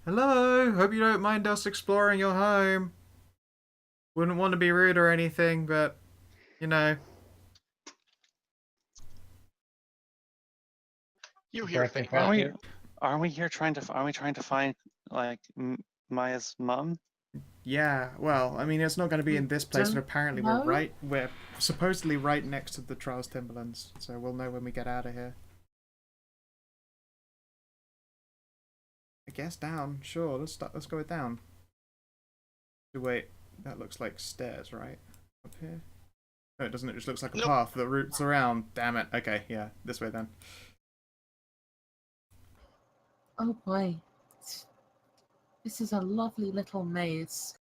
Hello! Hope you don't mind us exploring your home. Wouldn't want to be rude or anything, but, you know. You hear Correct me things. if I'm Aren't we? wrong. Are we here trying to? Are we trying to find like Maya's mom? Yeah, well, I mean, it's not going to be in this place, and Don't apparently know. we're supposedly right next to the Trials Timberlands, so we'll know when we get out of here. I guess down, sure, let's go down. Wait, that looks like stairs, right? Up here? No, it doesn't, it just looks like a Nope. path that routes around. Damn it, okay, yeah, this way then. Oh boy. This is a lovely little maze.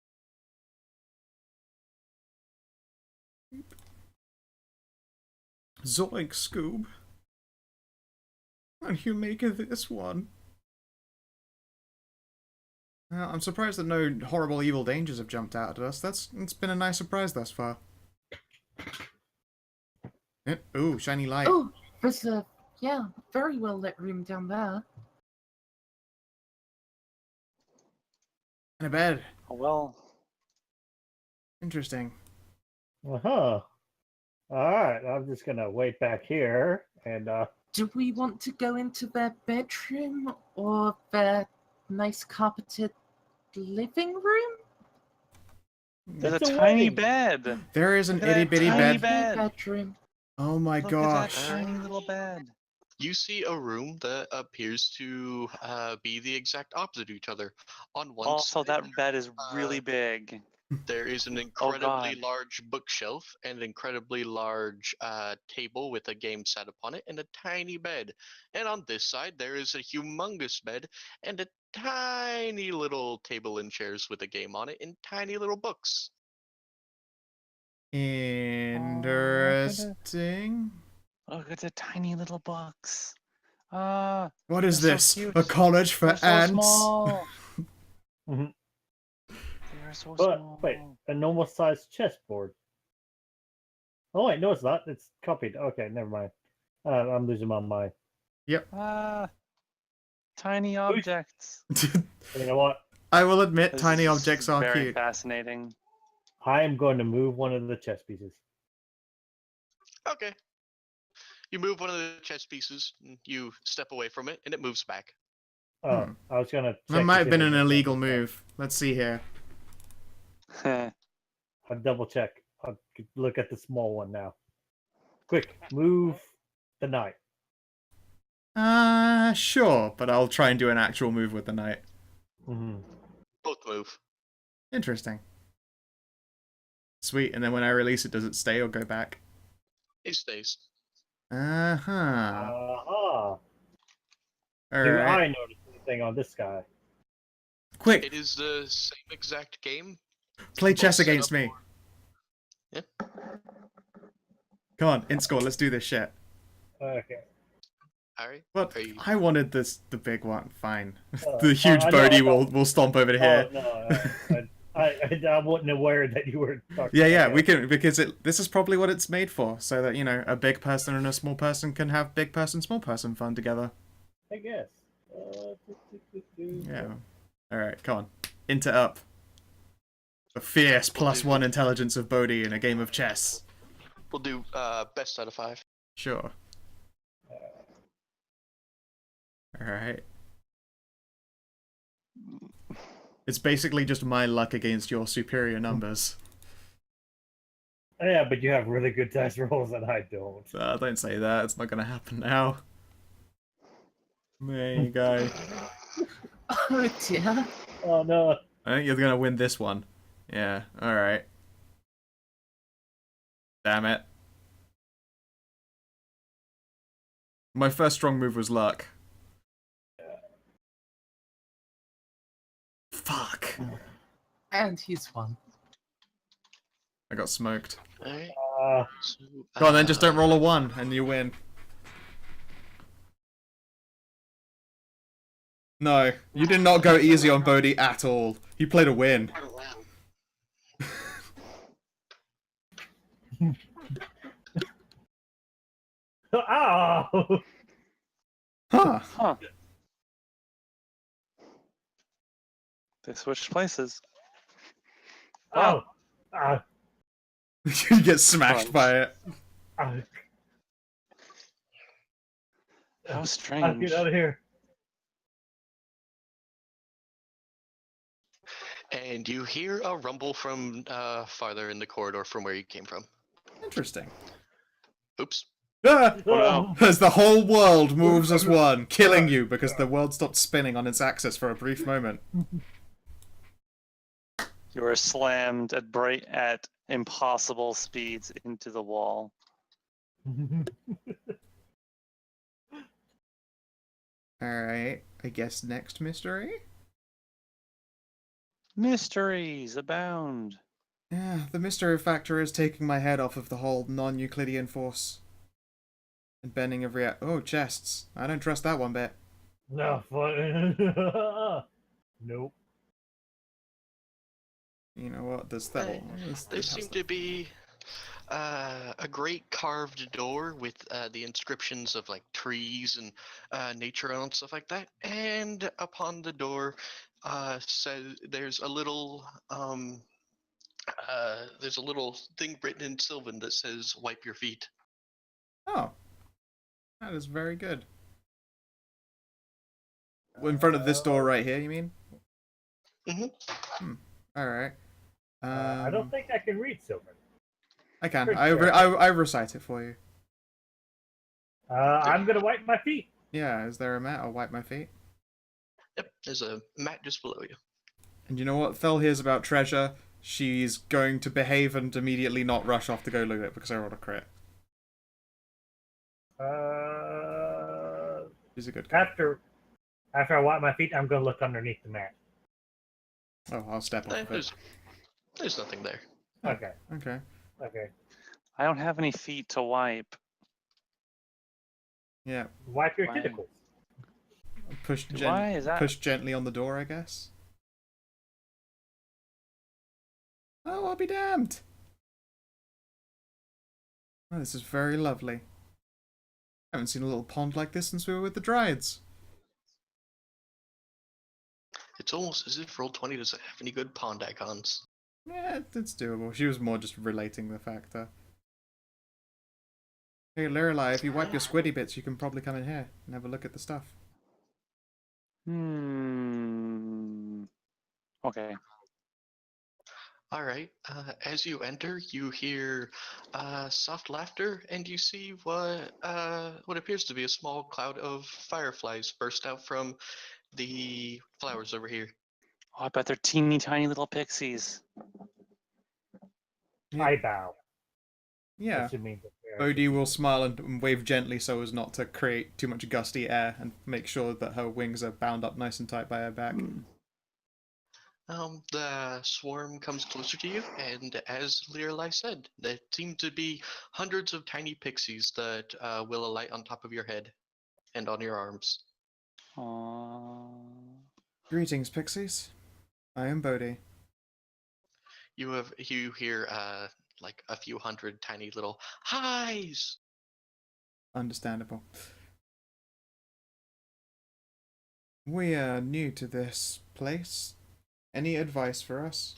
Zoink, Scoob. And you make of this one? I'm surprised that no horrible evil dangers have jumped out at us. It's been a nice surprise thus far. Ooh, shiny light. Oh, there's a, yeah, very well lit room down there. And a bed. Oh, well, Interesting. Uh-huh. Alright, I'm just gonna wait back here and Do we want to go into their bedroom or their nice carpeted living room? there's It's a a tiny wedding. bed. There is an Look at that itty bitty tiny bed. bed. Bedroom. Oh my Look gosh. at that tiny little bed. You see a room that appears to be the exact opposite of each other. On one Also, side, that bed is really big. there is an Oh, incredibly God. large bookshelf and an incredibly large table with a game set upon it and a tiny bed. And on this side, there is a humongous bed and a tiny little table and chairs with a game on it and tiny little books. Interesting. Look at the tiny little books. Ah, What is they're this? so cute. A college for They're so ants? small. Mhm. They're so But small. wait, a normal sized chessboard. Oh wait, no, it's not. It's copied. Okay, never mind. I'm losing my mind. Ah, tiny objects. You know what? I will admit, This tiny is objects are very cute. fascinating. I am going to move one of the chess pieces. Okay. You move one of the chess pieces, and you step away from it, and it moves back. Oh, I was gonna. That check might to have see been if an it was illegal double check. move. Let's see here. I'll double check. I'll look at the small one now. Quick, move the knight. Sure, but I'll try and do an actual move with the knight. Mm-hmm. Both move. Interesting. Sweet, and then when I release it, does it stay or go back? It stays. Uh-huh. Uh-huh. Do Alright. I notice anything on this guy? Quick, It is the same exact game. play Both chess set against up me. for- Yeah. Come on, in score, let's do this shit. Okay. Alright. What? Are you... I wanted the big one. Fine. Uh, The huge I know, Bodhi I know. will stomp over to here. Oh, no. I wasn't aware that you were talking Yeah, about we that. can, because this is probably what it's made for, so that, you know, a big person and a small person can have big person, small person fun together. I guess. Yeah. Alright, come on. Into up. A fierce +1 intelligence of Bodhi in a game of chess. We'll do best out of 5. Sure. Alright. It's basically just my luck against your superior numbers. Yeah, but you have really good dice rolls and I don't. Don't say that, it's not gonna happen now. There you go. Oh dear. Oh no. I think you're gonna win this one. Yeah, alright. Damn it. My first strong move was luck. Fuck. And he's won. I got smoked. Alright. Uh, So, Go on then, just don't roll a 1 and you win. No, you did not go easy on Bodhi at all. You played a win. ow! Huh. Huh. They switched places. Ow! Ow! You get smashed by it. Ow! How I'll strange. get out of here. And you hear a rumble from farther in the corridor from where you came from. Interesting. Oops. Ah! Oh, no. As the whole world moves as one, killing you because the world stopped spinning on its axis for a brief moment. You were slammed at impossible speeds into the wall. Alright, I guess next mystery? Mysteries abound. Yeah, the mystery factor is taking my head off of the whole non-Euclidean force. And bending of oh, chests. I don't trust that one bit. No, fun. Nope. You know what, there's that Hey, one. There seemed to be a great carved door with the inscriptions of like trees and nature and stuff like that. And upon the door says there's a little thing written in Sylvan that says "Wipe your feet." Oh. That is very good. In front of this door right here, you mean? Mm-hmm. Alright. I don't think I can read Sylvan. I can. Pretty I sure. recite it for you. I'm gonna wipe my feet. Yeah, is there a mat? I'll wipe my feet. Yep, there's a mat just below you. And you know what? Fel hears about treasure. She's going to behave and immediately not rush off to go loot it because I rolled a crit. She's a good guy. After I wipe my feet, I'm gonna look underneath the mat. Oh, I'll step off of it. There's nothing there. Okay. Okay. Okay. I don't have any feet to wipe. Yeah. Wipe your Why? tentacles. Push, Why is that? push gently on the door, I guess. Oh, I'll be damned. Oh, this is very lovely. I haven't seen a little pond like this since we were with the Dryads. It's almost as if Roll20 doesn't have any good pond icons. Yeah, it's doable. She was more just relating the factor. Hey, Lorelei, if you wipe your squiddy bits, you can probably come in here and have a look at the stuff. Hmm. Okay. All right. As you enter, you hear soft laughter, and you see what appears to be a small cloud of fireflies burst out from the flowers over here. Oh, I bet they're teeny tiny little pixies. Yeah. I bow. Yeah. Assuming that they're Bodhi will smile and wave gently so as not to create too much gusty air and make sure that her wings are bound up nice and tight by her back. The swarm comes closer to you, and as Lirelai said, there seem to be hundreds of tiny pixies that will alight on top of your head and on your arms. Aww. Greetings, pixies. I am Bodhi. You hear like a few hundred tiny little highs. Understandable. We are new to this place. Any advice for us?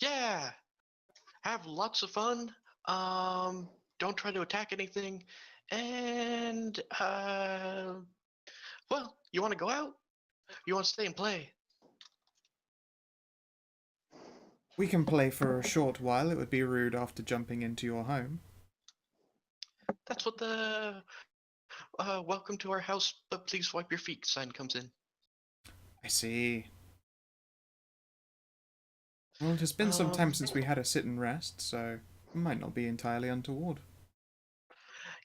Yeah, have lots of fun. Don't try to attack anything, and well, you want to go out? You want to stay and play? We can play for a short while. It would be rude after jumping into your home. That's what the welcome to our house, but please wipe your feet sign comes in. I see. Well, it has been some time since we had a sit and rest, so it might not be entirely untoward.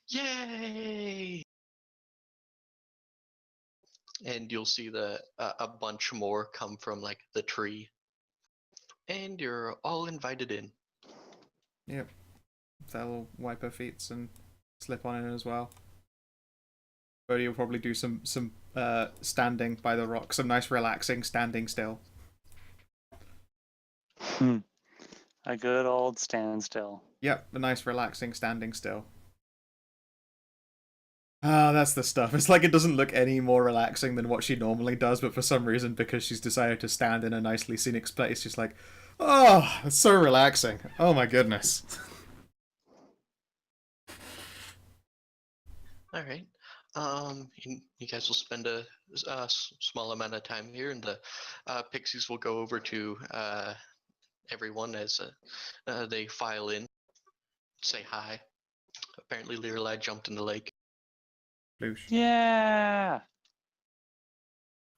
Yay! And you'll see a bunch more come from like the tree, and you're all invited in. Yep. They'll wipe her feet and slip on in as well. Bodhi will probably do some standing by the rock, some nice relaxing standing still. A good old standstill. Yep, a nice relaxing standing still. Ah, that's the stuff. It's like it doesn't look any more relaxing than what she normally does, but for some reason, because she's decided to stand in a nicely scenic place, she's like, oh, it's so relaxing. Oh my goodness. All right. You guys will spend a small amount of time here, and the pixies will go over to everyone as they file in, say hi. Apparently, Lirelai jumped in the lake. Bloosh. Yeah.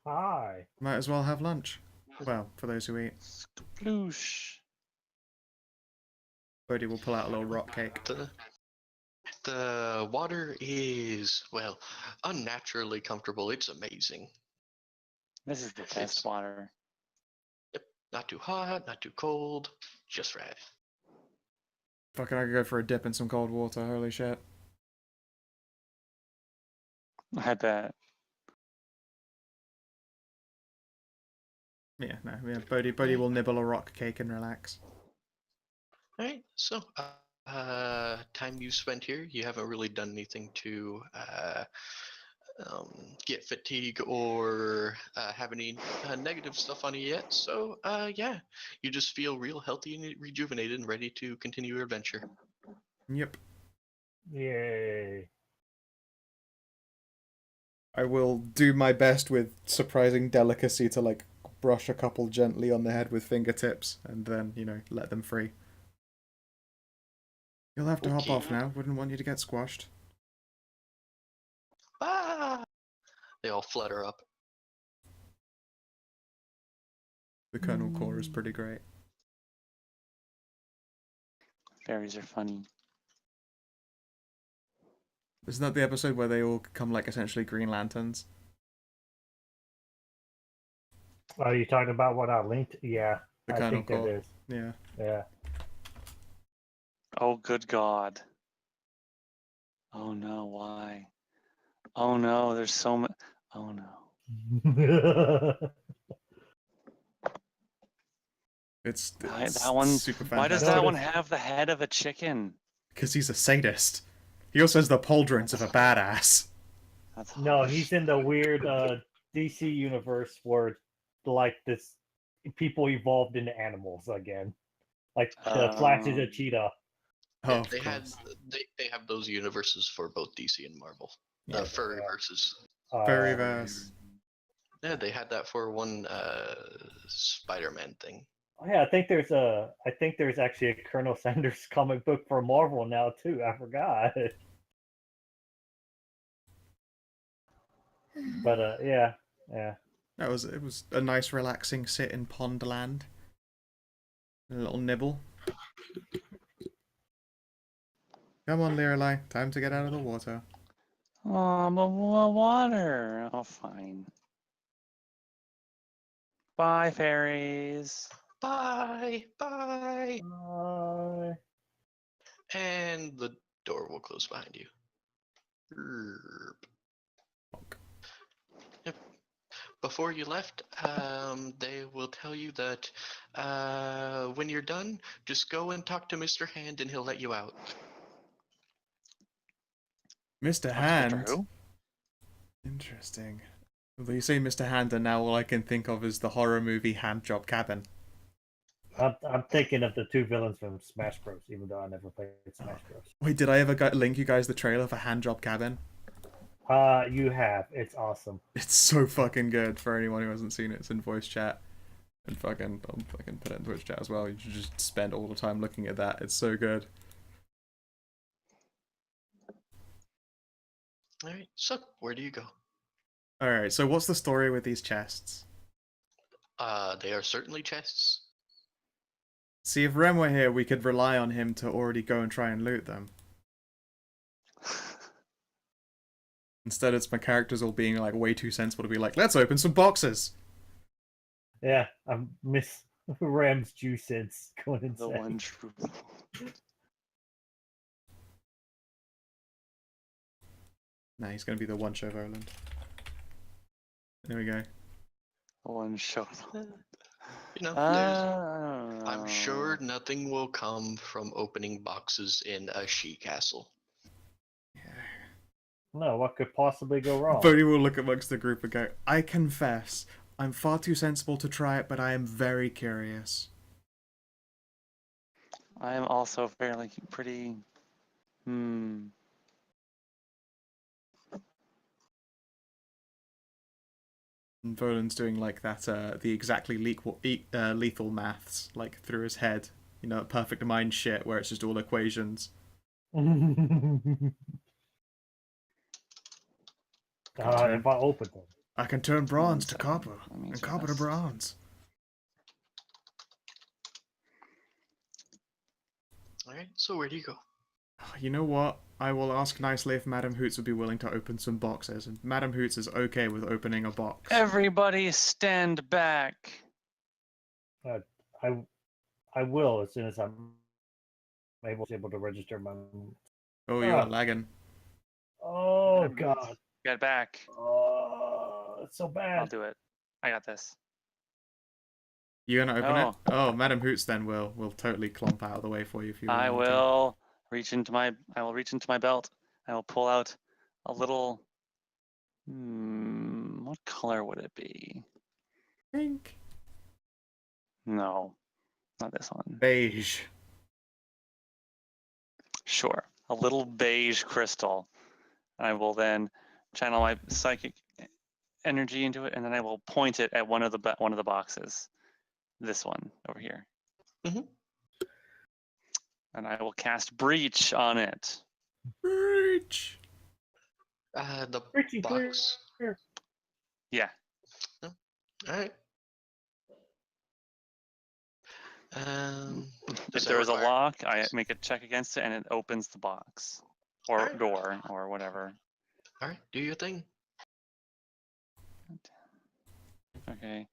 Hi. Might as well have lunch. Well, for those who eat. Sploosh. Bodhi will pull out a little rock cake. The water is, well, unnaturally comfortable. It's amazing. This is the best water. Yep. Not too hot, not too cold, just right. Fucking, I could go for a dip in some cold water. Holy shit. I bet. Yeah, no, yeah. Bodhi will nibble a rock cake and relax. All right. So, time you spent here, you haven't really done anything to get fatigue or have any negative stuff on you yet. So, yeah, you just feel real healthy and rejuvenated and ready to continue your adventure. Yep. Yay. I will do my best with surprising delicacy to, like, brush a couple gently on the head with fingertips and then, you know, let them free. You'll have to hop off now. Wouldn't want you to get squashed. Ah! They all flutter up. The Colonel Core is pretty great. Fairies are funny. Isn't that the episode where they all become, like, essentially Green Lanterns? Are you talking about what I linked? Yeah, The I Colonel think that Core. is. Yeah. Yeah. Oh, good God. Oh no, why? Oh no, there's so much. Oh no. It's Why, that one, super fantastic. why does that one have the head of a chicken? Because he's a sadist. He also has the pauldrons of a badass. That's No, harsh. he's in the weird DC universe where, like, this people evolved into animals again. Like the Flash is a cheetah. Oh, Yeah, of course. they have those universes for both DC and Marvel. Yeah. Furryverses. Furryverse. Yeah, they had that for one Spider-Man thing. Oh, yeah, I think there's actually a Colonel Sanders comic book for Marvel now too. I forgot. But yeah. It was a nice relaxing sit in Pondland. A little nibble. Come on, Lorelei. Time to get out of the water. Oh, but water. Oh, fine. Bye, fairies. Bye, bye. Bye. And the door will close behind you. Erp. Yep. Before you left, they will tell you that when you're done, just go and talk to Mr. Hand and he'll let you out. Mr. Mr. Hand. Who? Interesting. Although you say Mr. Hand, and now all I can think of is the horror movie Handjob Cabin. I'm thinking of the two villains from Smash Bros. Even though I never played Smash Bros. Wait, did I ever link you guys the trailer for Handjob Cabin? You have. It's awesome. It's so fucking good for anyone who hasn't seen it. It's in voice chat. And fucking, I'll fucking put it in Twitch chat as well. You should just spend all the time looking at that. It's so good. Alright, so where do you go? Alright, so what's the story with these chests? They are certainly chests. See, if Rem were here, we could rely on him to already go and try and loot them. Instead, it's my characters all being like way too sensible to be like, let's open some boxes. Yeah, I miss Ram's juice. It's going The insane. one true. Nah, he's gonna be the one show Roland. There we go. The one shot. You know, I'm sure nothing will come from opening boxes in a she castle. No, what could possibly go wrong? Bodhi will look amongst the group and go, I confess, I'm far too sensible to try it, but I am very curious. I am also fairly pretty. And Volan's doing like that, the exactly lethal maths, like through his head. You know, perfect mind shit where it's just all equations. If I open them. I can turn bronze to copper, and copper to bronze. Alright, so where do you go? You know what? I will ask nicely if Madam Hoots would be willing to open some boxes, and Madam Hoots is okay with opening a box. Everybody stand back. I will as soon as I'm able to register my. Oh, you are lagging. Oh God! Get back. Oh, it's so bad. I'll do it. I got this. You gonna open No. it? Oh, Madam Hoots then will totally clomp out of the way for you if you want. I will reach into my belt. I will pull out a little. What color would it be? Pink. No, not this one. Beige. Sure, a little beige crystal. I will then channel my psychic energy into it, and then I will point it at one of the boxes. This one over here. Mm-hmm. And I will cast Breach on it. Breach. The Richie, box. clear. Yeah. Alright. If there is a lock, I make a check against it, and it opens the box or Alright. door or whatever. Alright, do your thing. Okay.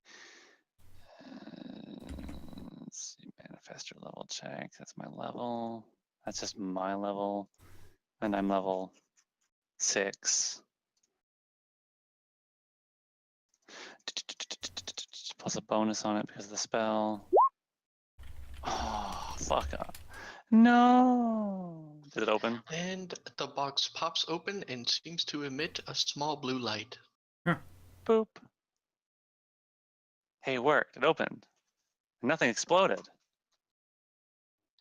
Let's see, manifestor level check. That's my level. That's just my level. And I'm level 6. Plus a bonus on it because of the spell. Oh, fuck up. No. Did it open? And the box pops open and seems to emit a small blue light. Boop. Hey, it worked. It opened. Nothing exploded.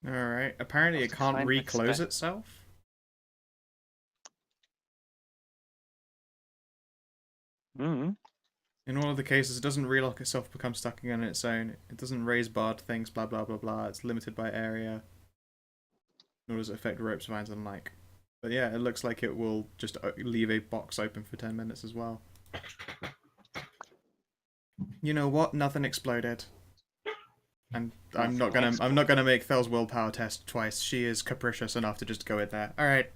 Alright, apparently it can't Kind of reclose itself. Hmm. In all of the cases, it doesn't relock itself, become stuck again on its own. It doesn't raise barred things, blah blah blah blah. It's limited by area. Nor does it affect ropes, vines, and like. But yeah, it looks like it will just leave a box open for 10 minutes as well. You know what? Nothing exploded. And I'm not gonna make Thel's willpower test twice. She is capricious enough to just go in there. Alright.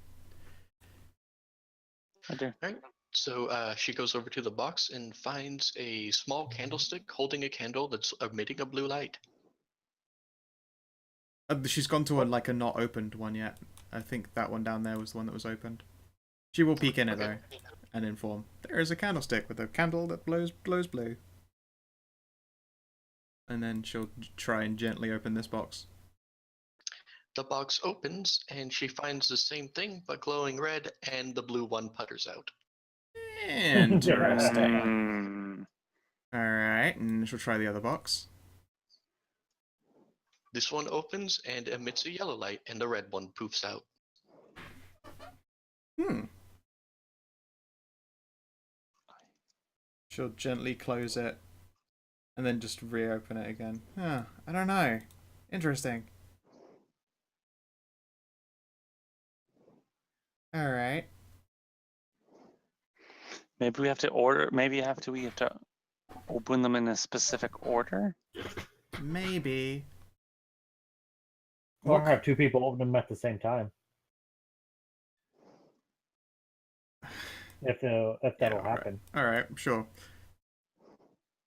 I do. All right. So she goes over to the box and finds a small candlestick holding a candle that's emitting a blue light. She's gone to like a not opened one yet. I think that one down there was the one that was opened. She will peek in it though, and inform. There is a candlestick with a candle that glows blue. And then she'll try and gently open this box. The box opens and she finds the same thing but glowing red, and the blue one putters out. Interesting. Alright, and she'll try the other box. This one opens and emits a yellow light, and the red one poofs out. She'll gently close it, and then just reopen it again. I don't know. Interesting. Alright. Maybe we have to order. Maybe we have to open them in a specific order. Maybe. Or have two people open them at the same time. If that'll happen. Alright, sure.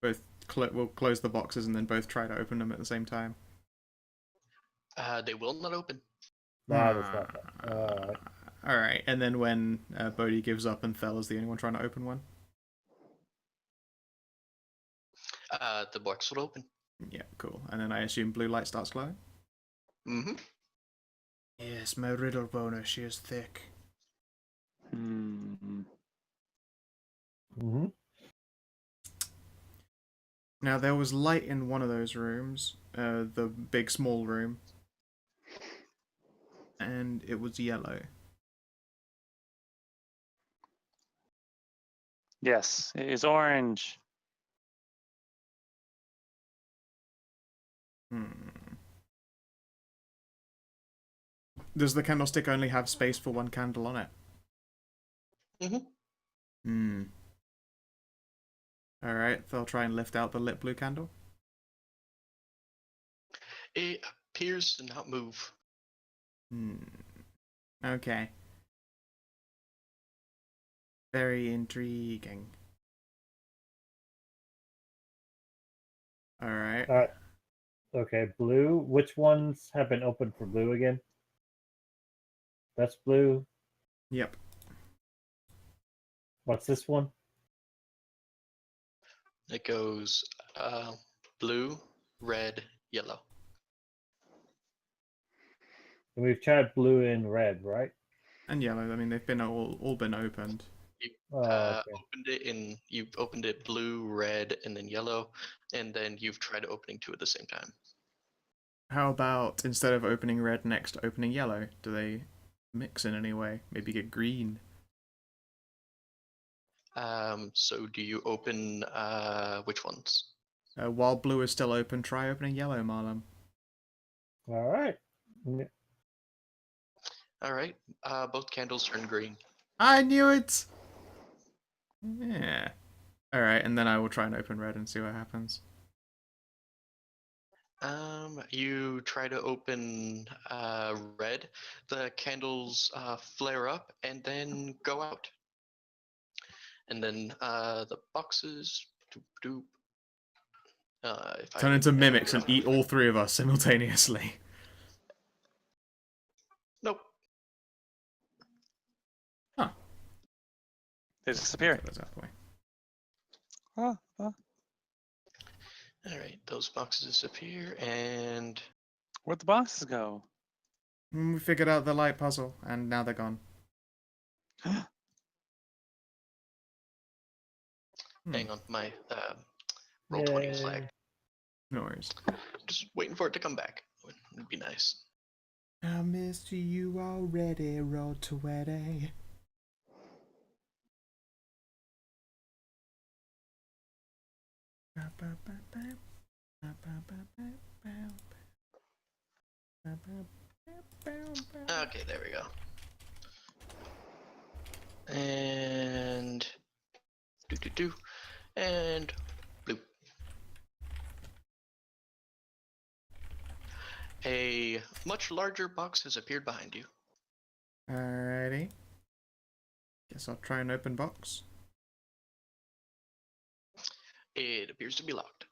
Both we'll close the boxes and then both try to open them at the same time. They will not open. No, that's not. Alright, and then when Bodhi gives up and Thel is the only one trying to open one? The box will open. Yeah, cool. And then I assume blue light starts glowing? Mm-hmm. Yes, my riddle boner, she is thick. Now, there was light in one of those rooms, the big small room, and it was yellow. Yes, it is orange. Does the candlestick only have space for one candle on it? Mm-hmm. Alright, they'll try and lift out the lit blue candle. It appears to not move. Okay. Very intriguing. Alright. Okay, blue. Which ones have been opened for blue again? That's blue. Yep. What's this one? It goes blue, red, yellow. And we've tried blue and red, right? And yellow. I mean, they've been all been opened. You've opened it blue, red, and then yellow, and then you've tried opening two at the same time. How about instead of opening red next, opening yellow? Do they mix in any way? Maybe get green. So do you open which ones? While blue is still open, try opening yellow, Marlon. All right. All right. Both candles turn green. I knew it! Yeah. Alright, and then I will try and open red and see what happens. You try to open red. The candles flare up and then go out. And then the boxes turn into mimics and eat all three of us simultaneously. Nope. Huh. They disappear. That's out the way. All right, those boxes disappear, and Where'd the boxes go? We figured out the light puzzle, and now they're gone. hang on, my roll 20 is lagged. No worries. Just waiting for it to come back. It'd be nice. I missed you already, road to wedding. Okay, there we go. And and bloop. A much larger box has appeared behind you. Alrighty. Guess I'll try an open box. It appears to be locked.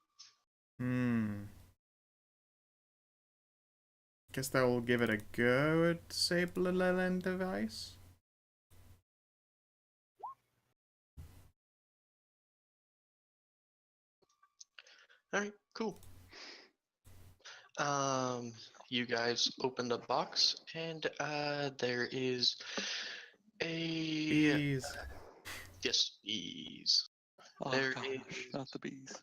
Guess that will give it a go at disable a LLM device. Alright, cool. You guys open the box, and there is a Bees. yes, bees. Oh There gosh, is- not the bees.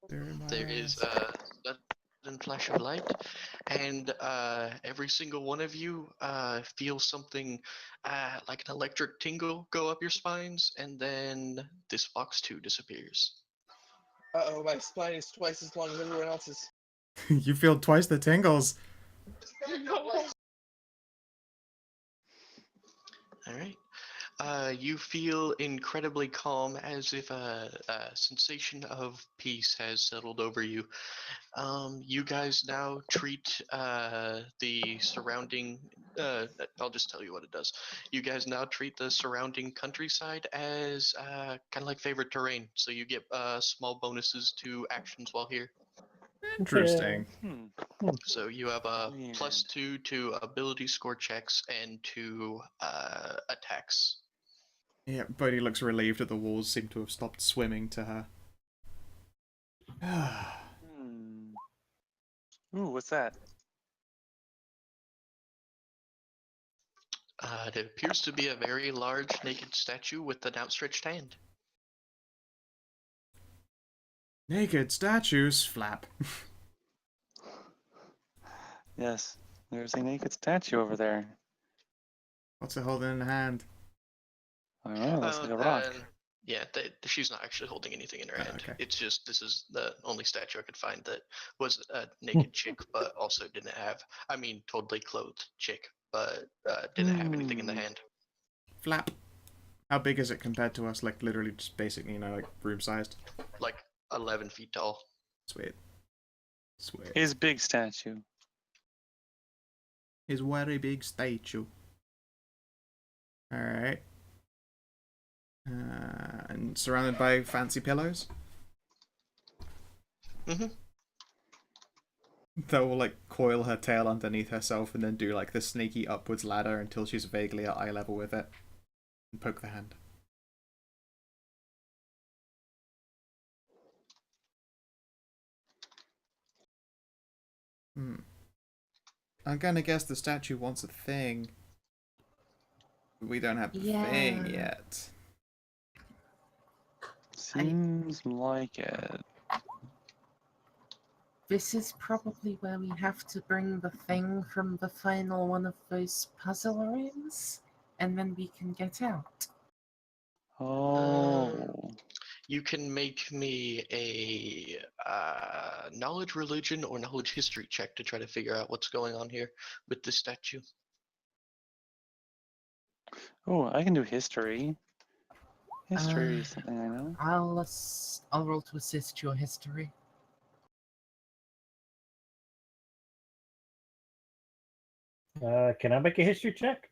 There is a sudden flash of light, and every single one of you feels something like an electric tingle go up your spines, and then this box too disappears. Uh-oh, my spine is twice as long as everyone else's. You feel twice the tingles. All right. You feel incredibly calm, as if a sensation of peace has settled over you. You guys now treat the surrounding. I'll just tell you what it does. You guys now treat the surrounding countryside as kind of like favorite terrain, so you get small bonuses to actions while here. Interesting. So you have a Weird. +2 to ability score checks and to attacks. Yeah, Bodhi looks relieved that the walls seem to have stopped swimming to her. Ooh, what's that? It appears to be a very large naked statue with an outstretched hand. Naked statues flap. Yes, there's a naked statue over there. What's it holding in the hand? I don't know, looks like a rock. Yeah, she's not actually holding anything in her hand. Okay. It's just this is the only statue I could find that was a naked chick, but also didn't have. I mean, totally clothed chick, but didn't have anything in the hand. Flap. How big is it compared to us? Like literally just basically, like room sized. Like 11 feet tall. Sweet. Sweet. His big statue. His very big statue. Alright. And surrounded by fancy pillows. Mhm. That will like coil her tail underneath herself and then do like the sneaky upwards ladder until she's vaguely at eye level with it. And poke the hand. I'm gonna guess the statue wants a thing. We don't have the thing yet. Seems like it. This is probably where we have to bring the thing from the final one of those puzzle rooms, and then we can get out. Oh. You can make me a knowledge religion or knowledge history check to try to figure out what's going on here with this statue. Oh, I can do history. History is something I know. I'll roll to assist your history. Can I make a history check?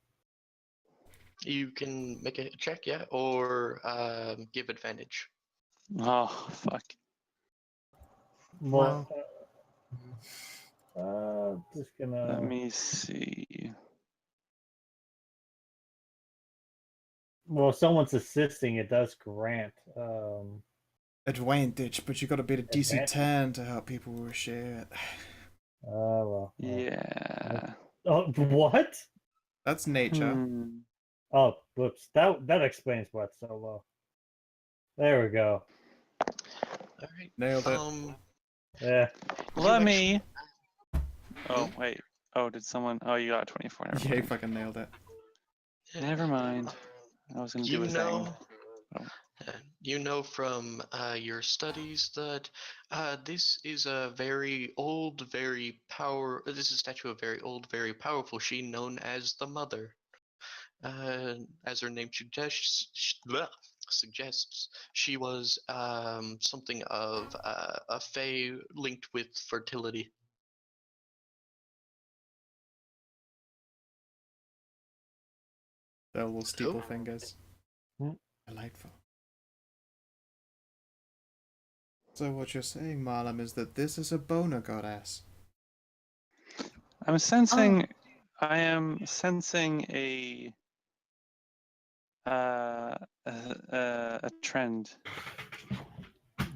You can make a check, yeah, or give advantage. Oh, fuck. Well, just gonna. Let me see. Well, if someone's assisting, it does grant. Advantage, but you gotta beat a DC Advantage. 10 to help people with shit. Well. Yeah. Oh, what? That's nature. Oh, whoops. That explains why it's so low. There we go. All right. Nailed it. Yeah. Let me. Oh, wait. Oh, did someone? Oh, you got 24. Never Yeah, you mind. fucking nailed it. Never mind. I was gonna do a thing. Oh. You know from your studies that this is a very old, very power. This is a statue of very old, very powerful she known as the Mother. As her name suggests, she was something of a fae linked with fertility. They'll will steeple Hello? fingers. Hmm. Delightful. So what you're saying, Marlem, is that this is a boner goddess. I'm sensing. I am sensing a a trend.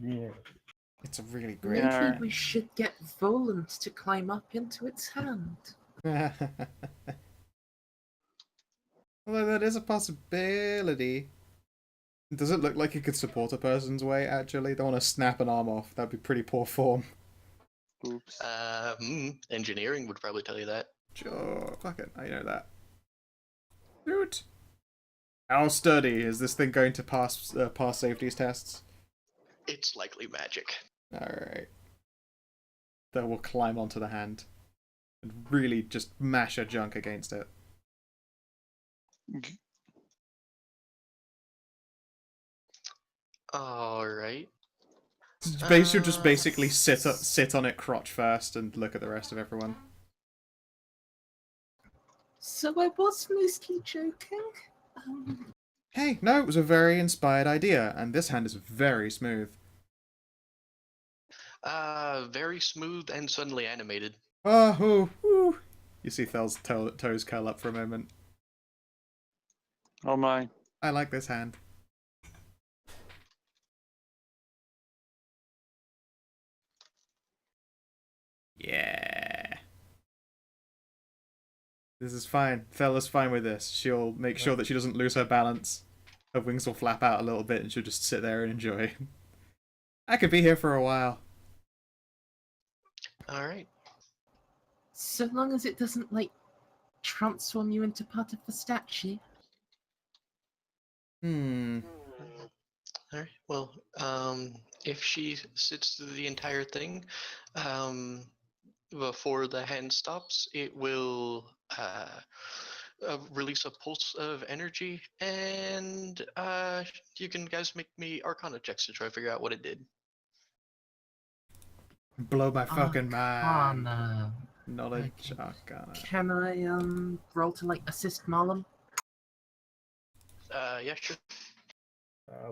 Yeah. It's a really great. Maybe Yeah. we should get Voland to climb up into its hand. Although that is a possibility. Does it look like it could support a person's weight, actually? Don't want to snap an arm off. That'd be pretty poor form. Oops. Engineering would probably tell you that. Sure, fuck it. I know that. Dude. How sturdy is this thing going to pass safety's tests? It's likely magic. Alright. That will climb onto the hand and really just mash her junk against it. All right. She'll just basically sit on it crotch first and look at the rest of everyone. So I was mostly joking. Hey, no, it was a very inspired idea, and this hand is very smooth. Very smooth and suddenly animated. Oh, ooh. You see Thel's toes curl up for a moment. Oh my. I like this hand. Yeah. This is fine. Fella's fine with this. She'll make sure that she doesn't lose her balance. Her wings will flap out a little bit and she'll just sit there and enjoy. I could be here for a while. All right. So long as it doesn't, like, transform you into part of the statue. Hmm. All right. Well, if she sits through the entire thing, before the hand stops, it will release a pulse of energy, and you can guys make me Arcana checks to try to figure out what it did. Blow my fucking mind. Arcana. Knowledge Okay. Arcana. Can I roll to, like, assist Marlem? Yeah, sure.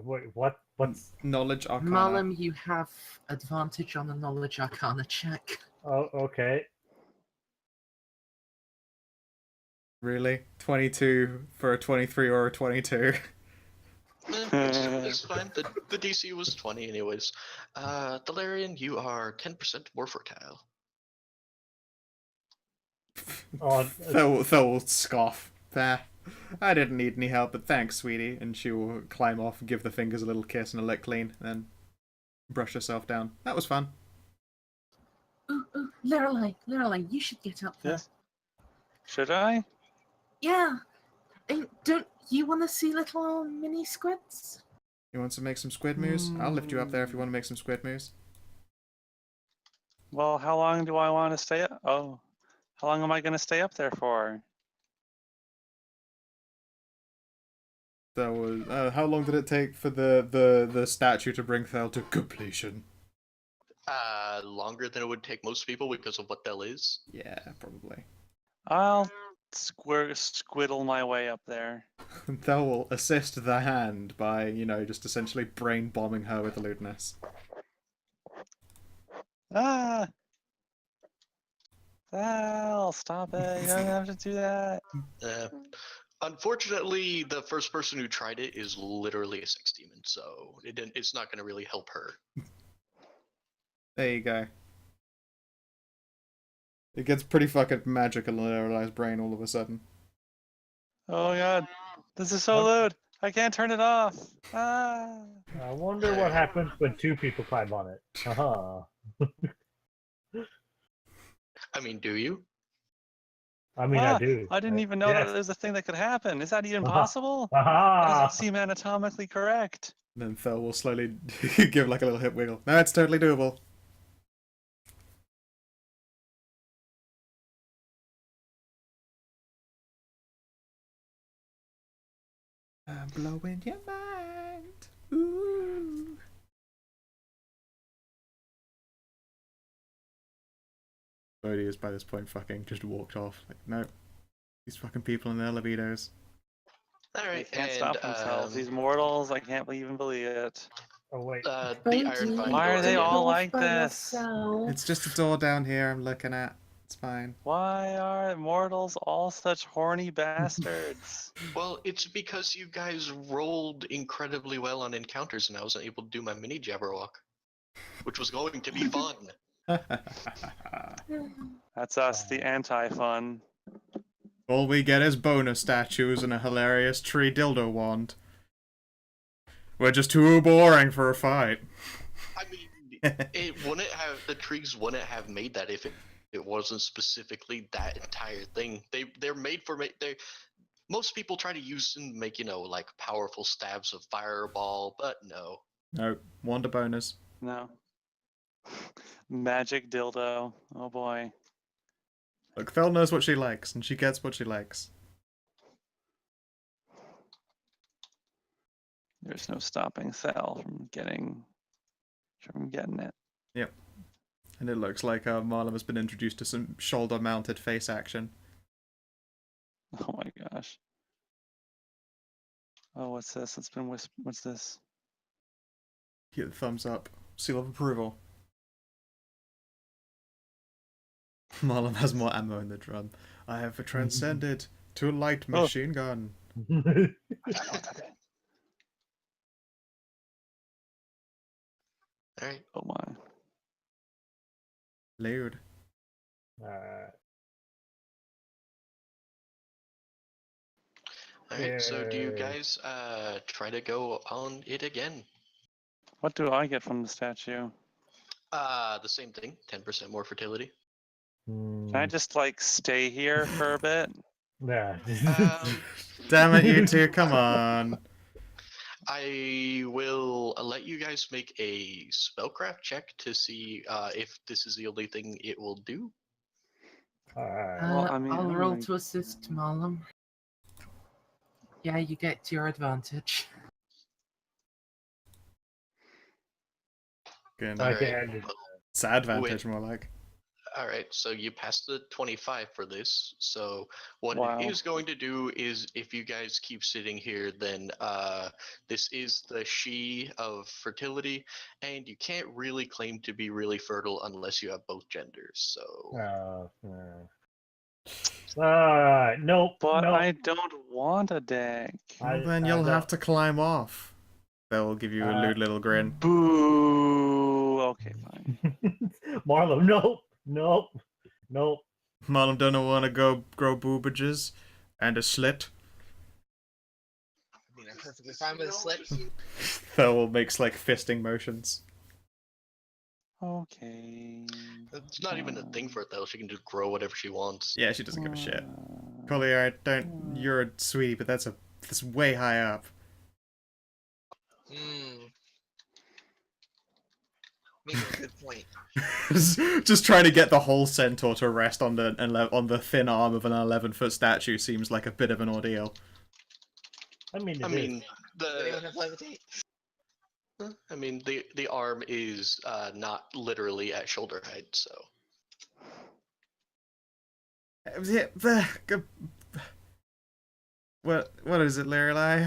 Wait, what? What's? Knowledge Arcana. Marlem, you have advantage on the knowledge Arcana check. Oh, okay. Really? 22 for a 23 or a 22? It's fine. The DC was 20 anyways. Delarian, you are 10% more fertile. Oh, Thel will scoff. There. I didn't need any help, but thanks, sweetie. And she will climb off, give the fingers a little kiss and a lick clean, and then brush herself down. That was fun. Ooh, Lorelei, you should get up there. Yes. Should I? Yeah. And don't you want to see little mini squids? You want to make some squid moves? I'll lift you up there if you want to make some squid moves. Well, how long do I want to stay up? Oh, how long am I going to stay up there for? That was. How long did it take for the statue to bring Thel to completion? Longer than it would take most people because of what Thel is. Yeah, probably. I'll squiddle my way up there. Thel will assist the hand by, just essentially brain bombing her with lewdness. Ah! Val, stop it. You don't have to do that. Unfortunately, the first person who tried it is literally a sex demon, so it's not going to really help her. There you go. It gets pretty fucking magical in Lorelei's brain all of a sudden. Oh god. This is so loud. I can't turn it off. Ah. I wonder what happens when two people climb on it. Haha. I mean, do you? I mean, I do. I didn't even know that Yes. there's a thing that could happen. Is that even Aha. possible? That Haha. doesn't seem anatomically correct. Then Phil will slowly give like a little hip wiggle. No, it's totally doable. I'm blowing your mind. Ooh. Bodhi is by this point fucking just walked off. Like, no. These fucking people in their libidos. All They right, can't and stop themselves. These mortals, I can't even believe it. Oh wait. the Iron Vine Why are door they again. all like this? It's just a door down here I'm looking at. It's fine. Why are mortals all such horny bastards? Well, it's because you guys rolled incredibly well on encounters, and I wasn't able to do my mini Jabberwock, which was going to be fun. That's us, the anti-fun. All we get is bonus statues and a hilarious tree dildo wand. We're just too boring for a fight. I mean, the trees wouldn't have made that if it wasn't specifically that entire thing. They're made for most people try to use and make, like powerful stabs of fireball, but no. No, wand a bonus. No. Magic dildo. Oh boy. Look, Fel knows what she likes, and she gets what she likes. There's no stopping Thel from getting it. Yep. And it looks like Marlon has been introduced to some shoulder-mounted face action. Oh my gosh. Oh, what's this? It's been what's this? Get the thumbs up. Seal of approval. Marlon has more ammo in the drum. I have transcended to a light machine gun. I don't know what that is. All right. Oh my. Loud. All right. So do you Yay. guys try to go on it again? What do I get from the statue? The same thing. 10% more fertility. Can I just like stay here for a bit? Nah. Damn it, you two, come on. I will let you guys make a spellcraft check to see if this is the only thing it will do. Alright. Well, I mean, I'll I'm roll gonna- to assist Marlon. Yeah, you get your advantage. Good. All right. Okay. It's advantage, more like. All right, so you passed the 25 for this. So what Wow. it is going to do is, if you guys keep sitting here, then this is the she of fertility, and you can't really claim to be really fertile unless you have both genders. So Alright, nope. But nope. I don't want a deck. Well, then you'll have to climb off. They'll give you a lewd little grin. Boo. Okay, fine. Marlo, nope. Marlon don't want to go grow boobages and a slit. I mean, I'm perfectly fine with a slit. Thel makes like fisting motions. Okay. it's not even a thing for it though. She can just grow whatever she wants. Yeah, she doesn't give a shit. Collier, you're a sweetie, but that's way high up. Make a good point. Just trying to get the whole centaur to rest on the thin arm of an 11-foot statue seems like a bit of an ordeal. I mean, Does anyone have levitate? I mean, the arm is not literally at shoulder height, so. What is it, Lorelei?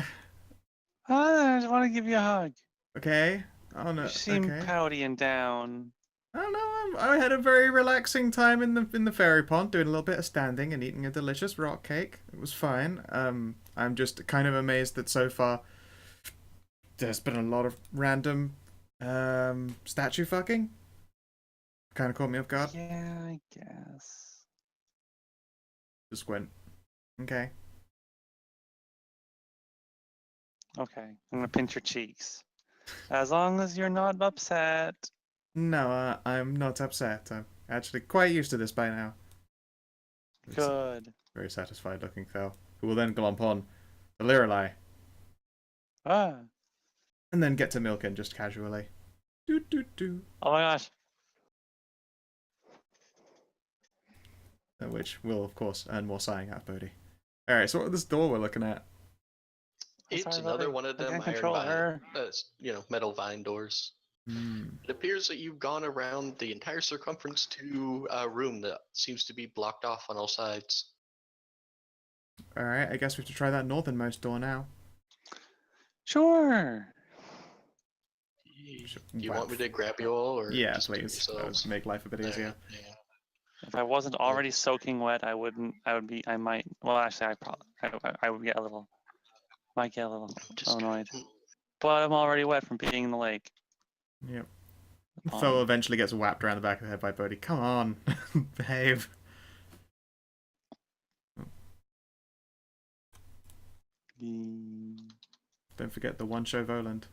I just want to give you a hug. Okay. Oh no. You seem okay. pouty and down. I don't know. I had a very relaxing time in the fairy pond, doing a little bit of standing and eating a delicious rock cake. It was fine. I'm just kind of amazed that so far there's been a lot of random statue fucking. Kind of caught me off guard. Yeah, I guess. Just went. Okay. Okay, I'm gonna pinch your cheeks. As long as you're not upset. No, I'm not upset. I'm actually quite used to this by now. Good. Very satisfied looking Fel, who will then glomp on the Lorelei. Ah. and then get to Milken just casually. Do do do. Oh my gosh. Which will, of course, earn more sighing out of Bodhi. Alright, so what this door we're looking at? It's Sorry, another buddy. one of I them can't iron control vine, her. metal vine doors. It appears that you've gone around the entire circumference to a room that seems to be blocked off on all sides. Alright, I guess we have to try that northernmost door now. Sure. Do you want me to grab you all, or Yeah, just do it please. That would yourselves? make life a bit easier. Yeah. If I wasn't already soaking wet, I wouldn't. I would be. I might. Well, actually, I would get a little. Might get a little Just annoyed. But I'm already wet from being in the lake. Yep. Um, Tho eventually gets whapped around the back of the head by Bodhi. Come on, behave. Don't forget the one show Voland.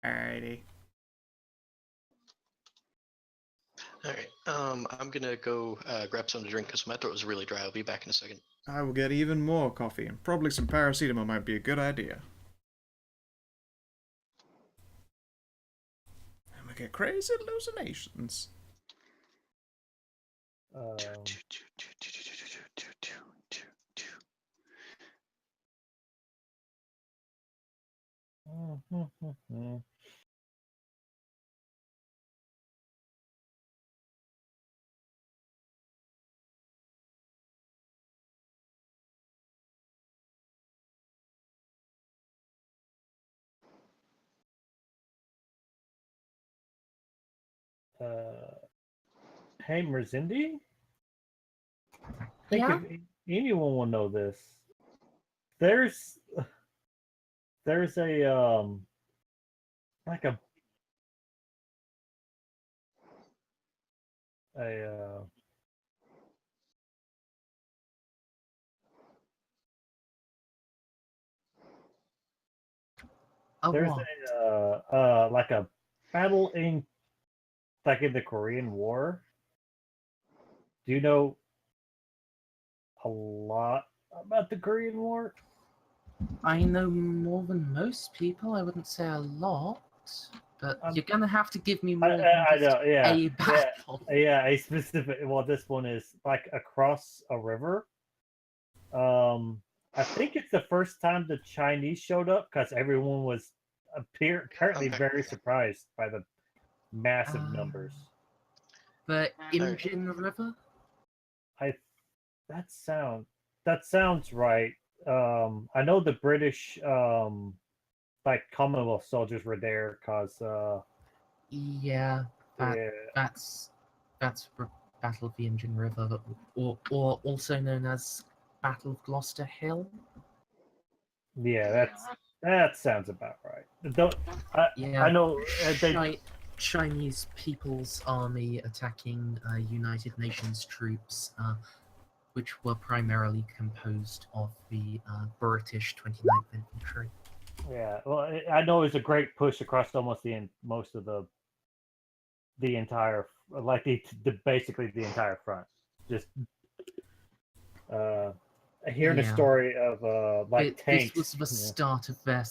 Alrighty. Alright, I'm gonna go grab something to drink because my throat is really dry. I'll be back in a second. I will get even more coffee, and probably some paracetamol might be a good idea. And we get crazy hallucinations. Hey, Merzindi? I think Yeah? if anyone will know this, there's a like a there's what? a like a battle in like in the Korean War. Do you know a lot about the Korean War? I know more than most people. I wouldn't say a lot, but you're gonna have to give me more than I just know, yeah, a battle. yeah, a specific. Well, this one is like across a river. I think it's the first time the Chinese showed up because everyone was apparently very surprised by the massive numbers. The Imjin River? That sounds right. I know the British like Commonwealth soldiers were there because Yeah, that's Battle of the Imjin River, or also known as Battle of Gloucester Hill. yeah, that sounds about right. Yeah, I know Chinese People's Army attacking United Nations troops, which were primarily composed of the British 29th Infantry. Yeah, well, I know it was a great push across almost most of the entire, like basically the entire front. Just hearing a story of like tanks. This was the start of their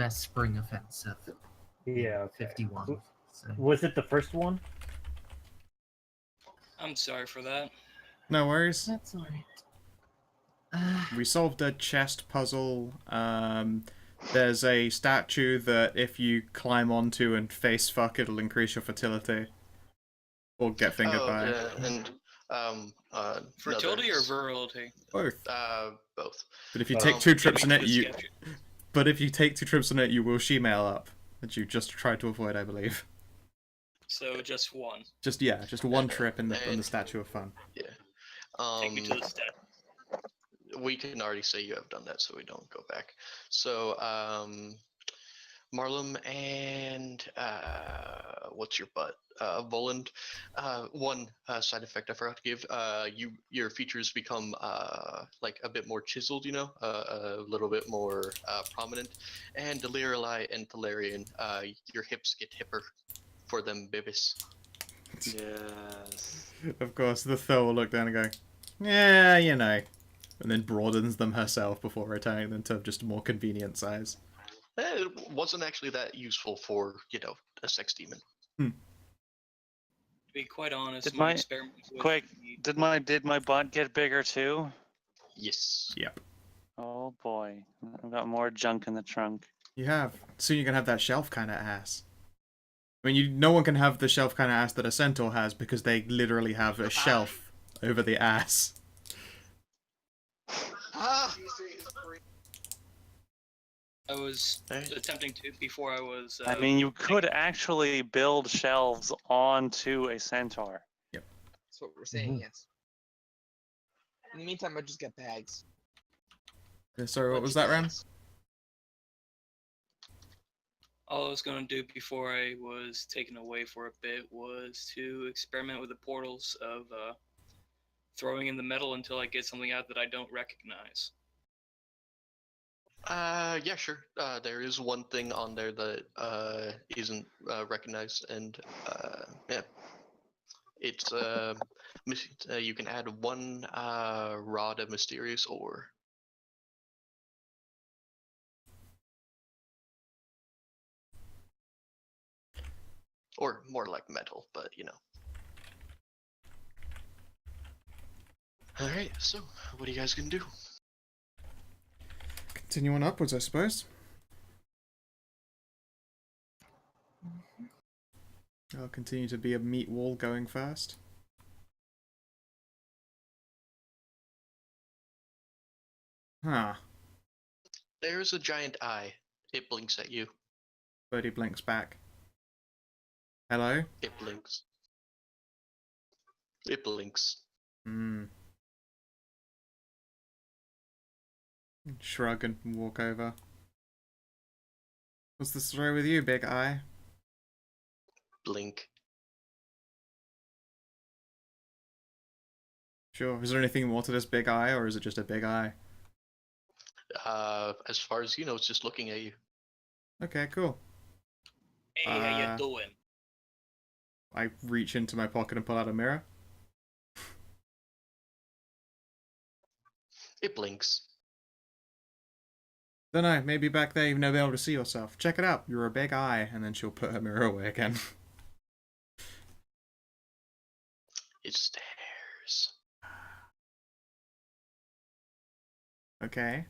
spring offensive. Yeah, okay. 51. So. Was it the first one? I'm sorry for that. No worries. That's alright. We solved a chest puzzle. There's a statue that if you climb onto and face fuck, it'll increase your fertility. Or get fingered by. And fertility or virility? Both. Both. But if you take 2 trips in it, you. Sketchy. But if you take 2 trips in it, you will shemale up, that you just tried to avoid, I believe. So just one. Just one trip in the Statue of Fun. Yeah. Take me to the step. We can already say you have done that, so we don't go back. So, Marlum and what's your butt? Voland. One side effect I forgot to give. Your features become like a bit more chiseled, a little bit more prominent. And Delirili and Thalarian, your hips get hipper for them bibis. Yes. Of course, the Thor will look down and go, yeah, you know, and then broadens them herself before returning them to just a more convenient size. It wasn't actually that useful for, a sex demon. To be quite honest, Did my my- experiment with Quick, the- did my butt get bigger too? Yes. Yep. Oh boy, I've got more junk in the trunk. You have. Soon you're gonna have that shelf kind of ass. I mean, no one can have the shelf kind of ass that a centaur has because they literally have a shelf over the ass. Ah! I was attempting to before I was. I mean, you could actually build shelves onto a centaur. That's what we're saying, yes. In the meantime, I just get bags. Sorry, what was that, Ram? All I was going to do before I was taken away for a bit was to experiment with the portals of throwing in the metal until I get something out that I don't recognize. Yeah, sure. There is one thing on there that isn't recognized, and yeah, it's you can add one rod of mysterious ore. Or more like metal, but Alright, so what are you guys gonna do? Continue on upwards, I suppose. I'll continue to be a meat wall going first. Huh. There's a giant eye. It blinks at you. Birdie blinks back. Hello? It blinks. It blinks. Hmm. Shrug and walk over. What's the story with you, big eye? Blink. Sure. Is there anything more to this big eye, or is it just a big eye? As far as you know, it's just looking at you. Okay, cool. Hey, how you doing? I reach into my pocket and pull out a mirror. It blinks. Dunno, maybe back there you've never been able to see yourself. Check it out, you're a big eye. And then she'll put her mirror away again. It stares. Okay.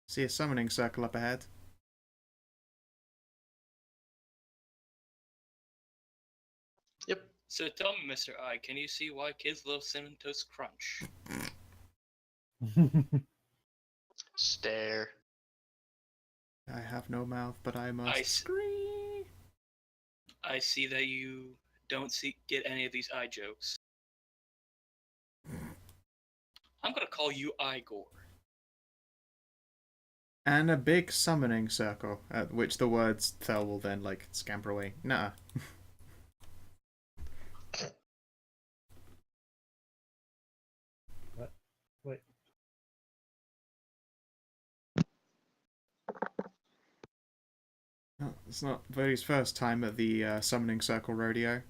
See a summoning circle up ahead. Yep. So tell me, Mr. I, can you see why kids love Cinnamon Toast Crunch? Stare. I have no mouth, but I must scream. I see that you don't get any of these eye jokes. I'm gonna call you Igor. And a big summoning circle, at which the words Thel will then, like, scamper away. Nah. Wait. Oh, it's not Bodhi's first time at the summoning circle rodeo.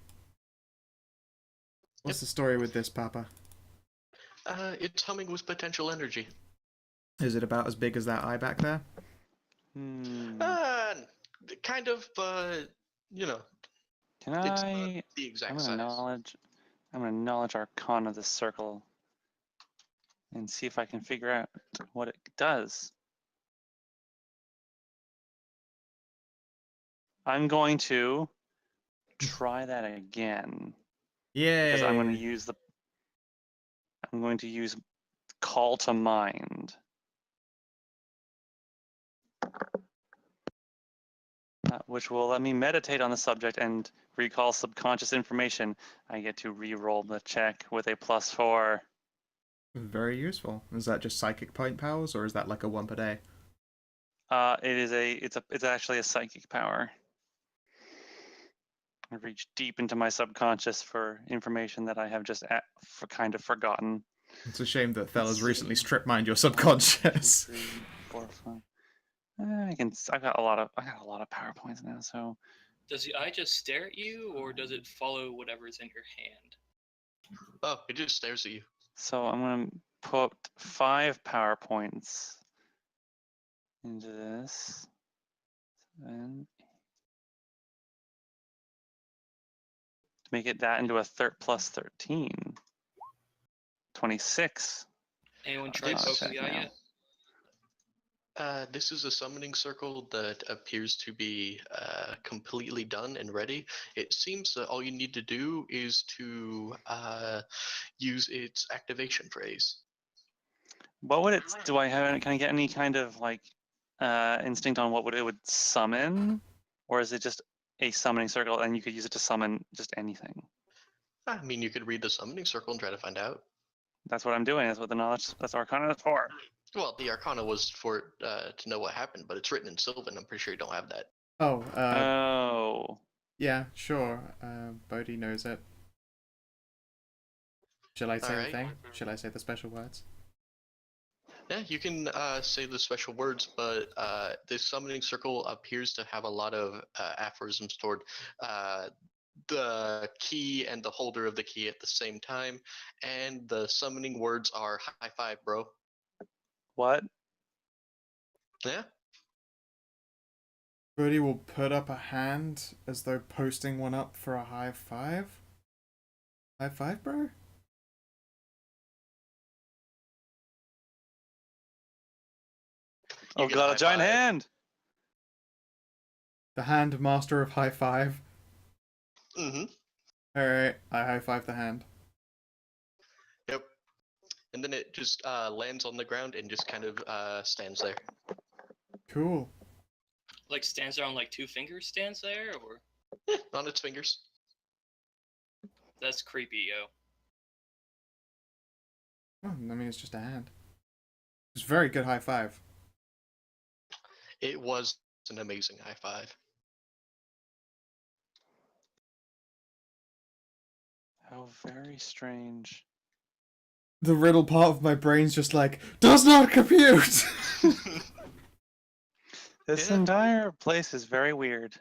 What's the story with this, Papa? It's humming with potential energy. Is it about as big as that eye back there? Kind of, Can it's I? not the exact I'm size. gonna knowledge Arcana of this circle and see if I can figure out what it does. I'm going to try that again. Yay! Because I'm going to use Call to Mind. Which will let me meditate on the subject and recall subconscious information. I get to re-roll the check with a +4. Very useful. Is that just psychic point powers, or is that like a one per day? It's actually a psychic power. I reach deep into my subconscious for information that I have just kind of forgotten. It's a shame that Thel has Let's recently see. strip mined your subconscious. 2, 3, 4, 5. I've got a lot of PowerPoints now, so Does the eye just stare at you, or does it follow whatever's in your hand? Oh, it just stares at you. So I'm going to put 5 power points into this. And to make it that into a plus 13. 26. Anyone tried This- poking the eye now. yet? This is a summoning circle that appears to be completely done and ready. It seems that all you need to do is to use its activation phrase. What would it? Do I have? Can I get any kind of like instinct on what it would summon, or is it just a summoning circle and you could use it to summon just anything? I mean, you could read the summoning circle and try to find out. That's what I'm doing. That's what the knowledge. That's Arcana is for. Well, the Arcana was for to know what happened, but it's written in Sylvan. I'm pretty sure you don't have that. Oh, Oh. yeah, sure. Bodhi knows it. Shall I say the Alright. thing? Shall I say the special words? Yeah, you can say the special words, but this summoning circle appears to have a lot of aphorisms toward the key and the holder of the key at the same time, and the summoning words are high five, bro. What? Yeah. Bodhi will put up a hand as though posting one up for a high five. High five, bro? You Oh get god, a high giant five. hand! The hand master of high five. Mm-hmm. Alright, I high five the hand. Yep. And then it just lands on the ground and just kind of stands there. Cool. Like stands there on like 2 fingers, stands there, or On its fingers. that's creepy, yo. Oh, I mean, it's just a hand. It's a very good high five. It was an amazing high five. How very strange. The riddle part of my brain's just like, does not compute! This Yeah. entire place is very weird.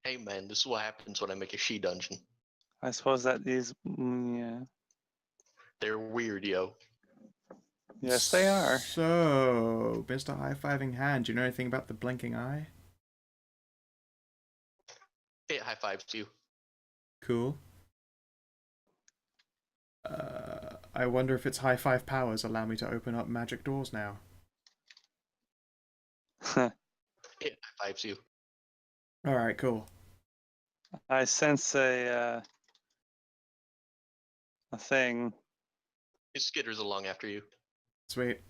Hey man, this is what happens when I make a she dungeon. I suppose that these, yeah. They're weird, yo. Yes, they are. So, Mr. High-Fiving Hand, do you know anything about the blinking eye? It high fives you. Cool. I wonder if its high five powers allow me to open up magic doors now. It high fives you. Alright, cool. I sense a thing. It skitters along after you. Sweet.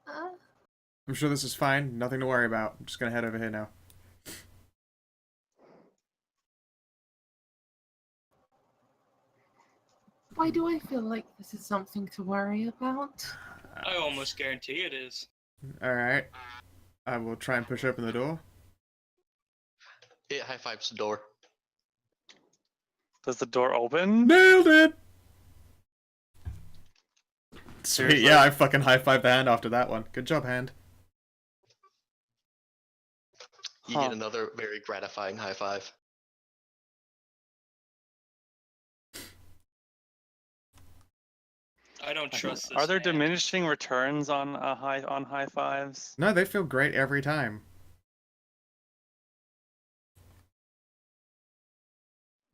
I'm sure this is fine. Nothing to worry about. I'm just gonna head over here now. Why do I feel like this is something to worry about? I almost guarantee it is. Alright. I will try and push open the door. It high fives the door. Does the door open? Nailed it! Sweet, Seriously? yeah, I fucking high-fived the hand after that one. Good job, hand. You Huh. get another very gratifying high five. I don't trust this. Are there hand. diminishing returns on high fives? No, they feel great every time.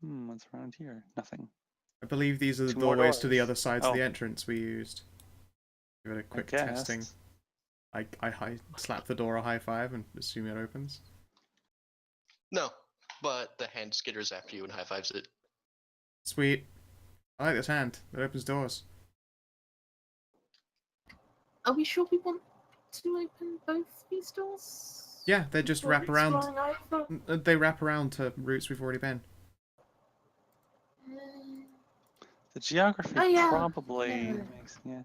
What's around here? Nothing. I believe these are the 2 more doorways to the doors. other sides of the Oh. entrance we used. Give it a quick guess. testing. I slap the door a high five and assume it opens. No, but the hand skitters after you and high fives it. Sweet. I like this hand. It opens doors. Are we sure we want to open both these doors? Yeah, they just Before wrap around. exploring either? They wrap around to routes we've already been. The geography Oh, yeah. probably Yeah. makes, yeah.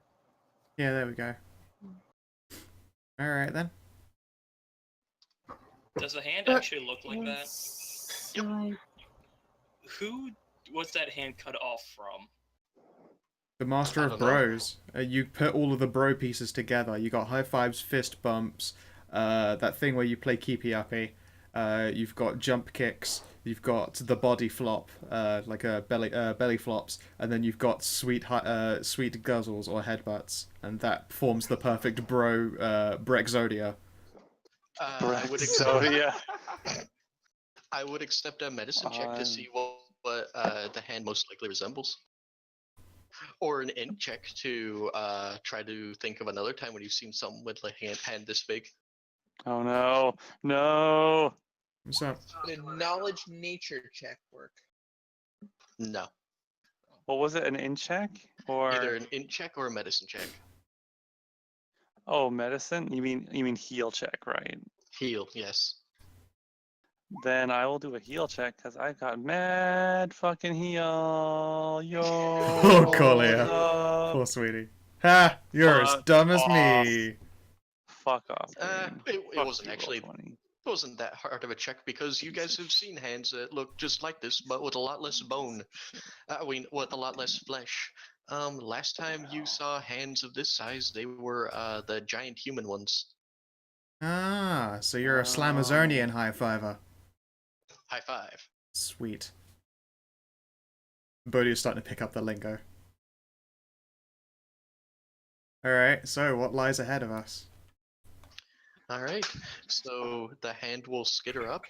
Yeah, there we go. Alright then. Does the hand But actually look like that? yes, Yep. I- Who was that hand cut off from? The Master I of don't know. Bros. You put all of the bro pieces together. You got high fives, fist bumps, that thing where you play keepy uppy. You've got jump kicks. You've got the body flop, like a belly flops, and then you've got sweet guzzles or headbutts, and that forms the perfect Brexodia. I would So accept. yeah. I would accept a medicine check to see what the hand most likely resembles, or an int check to try to think of another time when you've seen something with a hand this big. Oh no, no. What's up? Would a knowledge nature check work? No, What was it? An in check or either an int check or a medicine check. oh medicine? You mean heal check, right? Heal, yes. Then I will do a heal check because I've got mad fucking heal. Yo. Oh, Collier. up. Poor sweetie. Ha! You're as Fuck dumb as off. me. Fuck off. It Fuck wasn't you, actually. Roll20. It wasn't that hard of a check because you guys have seen hands that look just like this, but with a lot less bone. With a lot less flesh. Last time you saw hands of this size, they were the giant human ones. Ah, so you're a Slamazonian high fiver. High five. Sweet. Bodhi is starting to pick up the lingo. Alright, so what lies ahead of us? All right. So the hand will skitter up.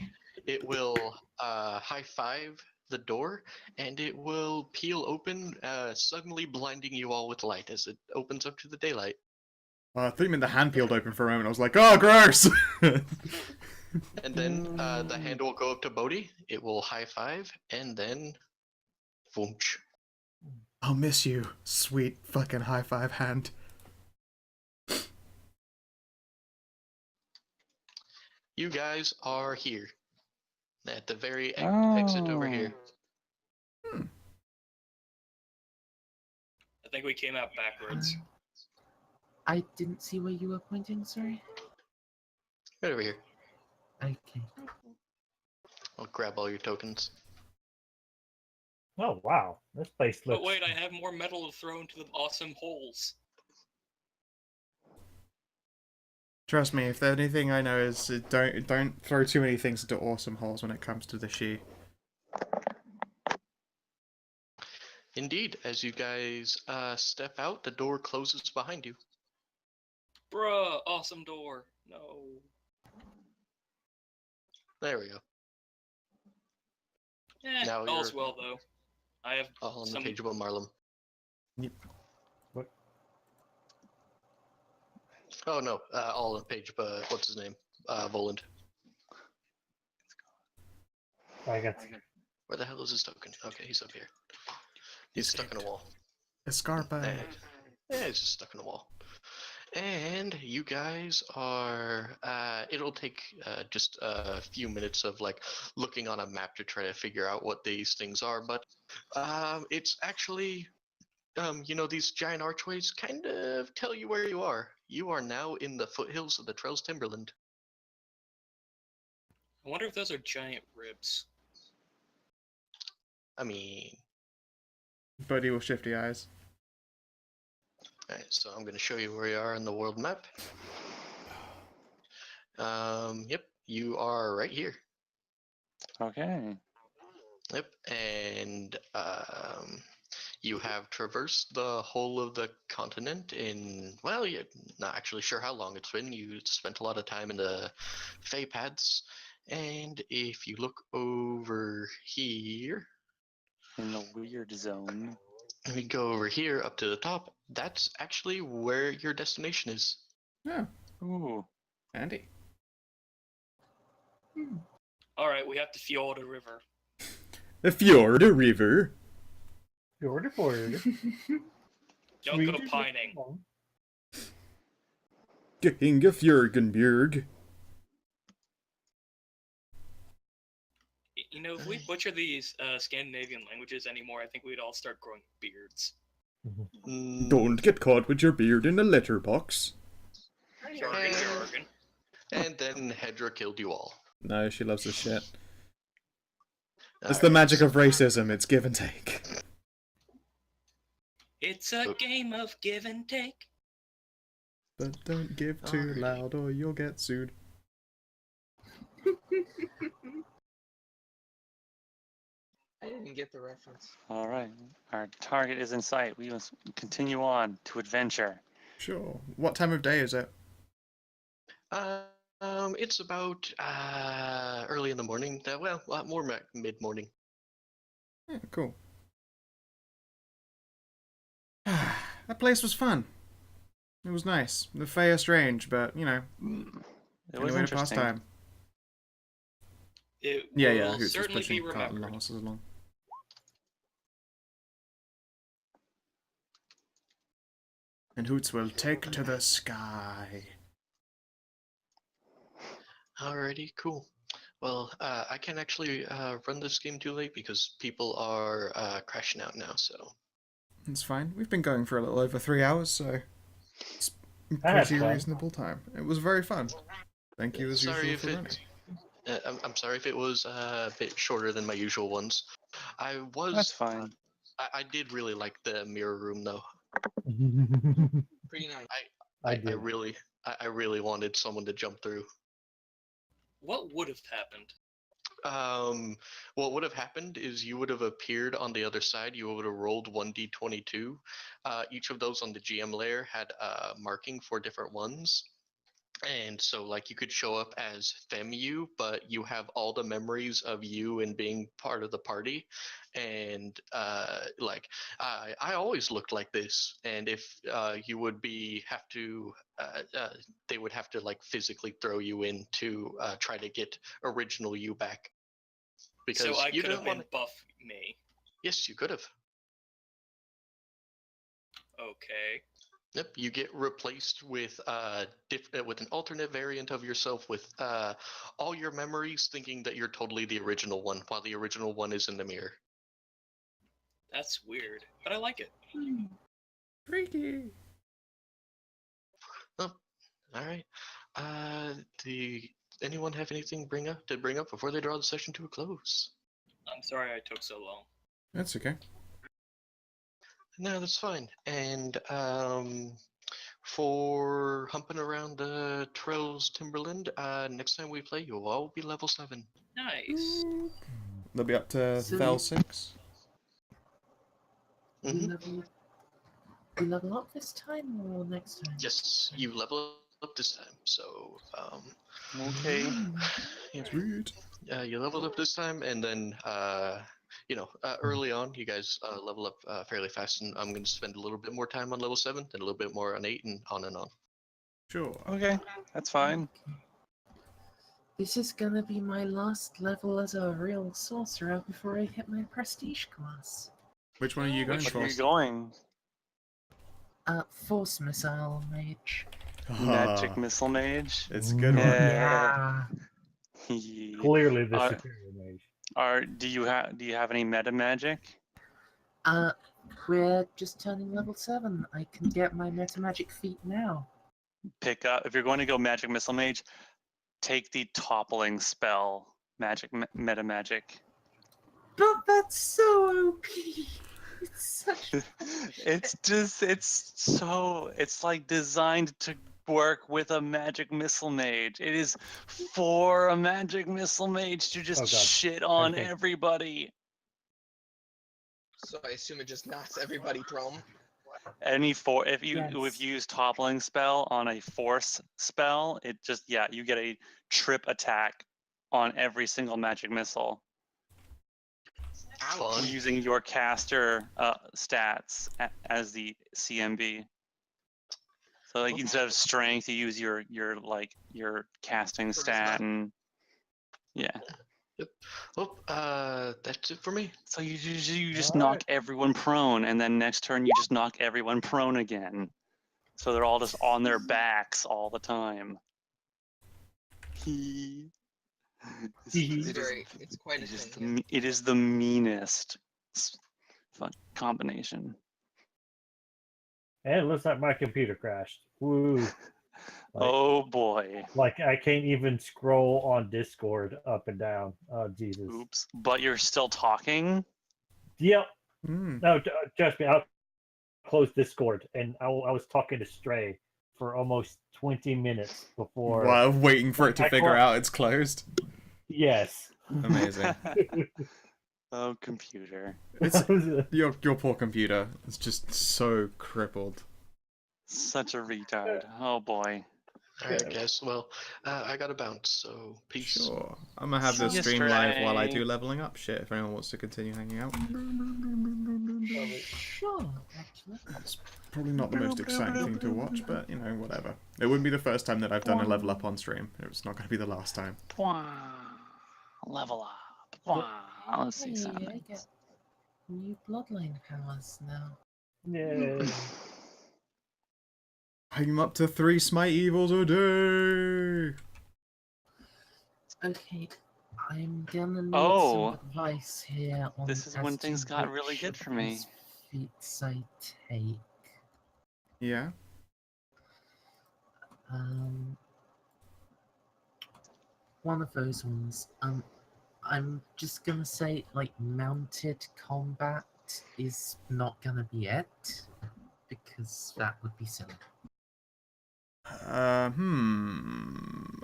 It will high five the door, and it will peel open, suddenly blinding you all with light as it opens up to the daylight. I thought you meant the hand peeled open for a moment. I was like, oh, gross! And then the hand will go up to Bodhi. It will high five, and then, voomch. I'll miss you, sweet fucking high five hand. You guys are here at the very exit over here. I think we came out backwards. I didn't see where you were pointing, sorry. Right over here. Okay. I'll grab all your tokens. Oh wow, this place looks. But wait, I have more metal to throw into the awesome holes. Trust me, if there's anything I know is don't throw too many things into awesome holes when it comes to the she. Indeed, as you guys step out, the door closes behind you. Bruh, awesome door. No. There we go. Now All's you're- well though. I have All on the some. page about Marlem. What? Oh no, all on the page, but what's his name? Voland. I got. Where the hell is his token? Okay, he's up here. He's stuck in a wall. Escarpa. Yeah, he's just stuck in a wall. And you guys are. It'll take just a few minutes of like looking on a map to try to figure out what these things are, but it's actually. These giant archways kind of tell you where you are. You are now in the foothills of the Trails Timberland. I wonder if those are giant ribs. I mean, Buddy will shifty eyes. alright, so I'm going to show you where you are on the world map. Yep, you are right here. Okay. Yep, and you have traversed the whole of the continent in, well, you're not actually sure how long it's been. You spent a lot of time in the Fey Paths, and if you look over here, In the weird zone. and we go over here up to the top, that's actually where your destination is. Yeah, Ooh. Andy. Alright, we have to fjord a river. The fjord, a river. Order for it. Don't go pining. King of Fjorgenbjörg. You know, if we butcher these Scandinavian languages anymore, I think we'd all start growing beards. Don't get caught with your beard in a letterbox. Jargon, jargon. And then Hedra killed you all. No, she loves this shit. It's Alright, the magic of racism, it's give and take. It's a Oh. game of give and take. But don't give too Alrighty. loud or you'll get sued. I didn't get the reference. All right. Our target is in sight. We must continue on to adventure. Sure. What time of day is it? It's about early in the morning. Well, more mid-morning. Yeah, cool. That place was fun. It was nice. The Fae are strange, but, you know, It any was way to pass interesting. time. It Yeah, will Hoots was certainly be pushing cart and remembered. horses along. And Hoots will take to the sky. Alrighty, cool. Well, I can't actually run this game too late because people are crashing out now. So It's fine. We've been going for a little over 3 hours, so it's I had pretty fun. reasonable time. It was very fun. Thank you as sorry usual if for running. I'm sorry if it was a bit shorter than my usual ones. I was. That's fine. I did really like the mirror room though. Pretty nice. I I did. I really wanted someone to jump through. What would have happened? What would have happened is you would have appeared on the other side. You would have rolled 1d22. Each of those on the GM layer had a marking for different ones. And so, like, you could show up as Femu, but you have all the memories of you and being part of the party. And, I always looked like this. And if you would have to, they would have to, like, physically throw you in to try to get original you back. Because So I you could have didn't been want. buff me. Yes, you could have. Okay. Yep, you get replaced with with an alternate variant of yourself with all your memories, thinking that you're totally the original one, while the original one is in the mirror. That's weird, but I like it. Freaky. Oh, all right. Do anyone have anything to bring up before they draw the session to a close? I'm sorry I took so long. That's okay. No, that's fine. And for humping around the trails, Timberland, next time we play, you'll all be level 7. Nice. They'll be up to So- Fel 6. Mhm. We level up this time or next time? Yes, you level up this time. So, Okay. yeah, Sweet. you leveled up this time, and then early on, you guys level up fairly fast, and I'm going to spend a little bit more time on level 7, then a little bit more on 8, and on and on. Sure. Okay. That's fine. This is gonna be my last level as a real sorcerer before I hit my prestige class. Which one are you going Which for? are you going? Force missile mage. Magic Missile Mage? It's a good one. Yeah. Clearly the Uh, superior mage. Do you have any meta magic? We're just turning level 7. I can get my meta magic feat now. Pick up if you're going to go Magic Missile Mage, take the toppling spell meta magic. But that's so OP. It's such. It's like designed to work with a Magic Missile Mage. It is for a Magic Missile Mage to just Oh, God. shit on Okay. everybody. So I assume it just knocks everybody prone. If you Yes. use toppling spell on a force spell, it just you get a trip attack on every single magic missile Fun. using your caster stats as the CMB. So like instead of strength, you use your casting stat, and Well, that's it for me. so you just All knock right. everyone prone, and then next turn you just knock everyone prone again. So they're all just on their backs all the time. It's quite a thing. Yeah. It is the meanest combination. And it looks like my computer crashed. Woo. Oh boy. Like I can't even scroll on Discord up and down. Oh Jesus. Oops. But you're still talking? Yep. Hmm. No, trust me. closed Discord, and I was talking to Stray for almost 20 minutes before. While waiting for it to I figure clo- out it's closed. Yes. Amazing. Oh, computer. It's your poor computer. It's just so crippled. Such a retard. Oh boy. Alright, guys. Well, I gotta bounce, so peace. Sure. I'm gonna have this See ya, stream live while I Stray. do leveling up shit if anyone wants to continue hanging out. Sure, actually. It's probably not the most exciting thing to watch, but you know, whatever. It wouldn't be the first time that I've done a level up on stream. It's not gonna be the last time. Level up. Let's see Hey, I something. get new bloodline powers now. Yeah. I'm up to 3 smite evils a day. Okay, I'm gonna need Oh. some advice here on This is as when to things got which really good of for me. these feats I take. Yeah. One of those ones. I'm just gonna say, like, mounted combat is not gonna be it, because that would be silly.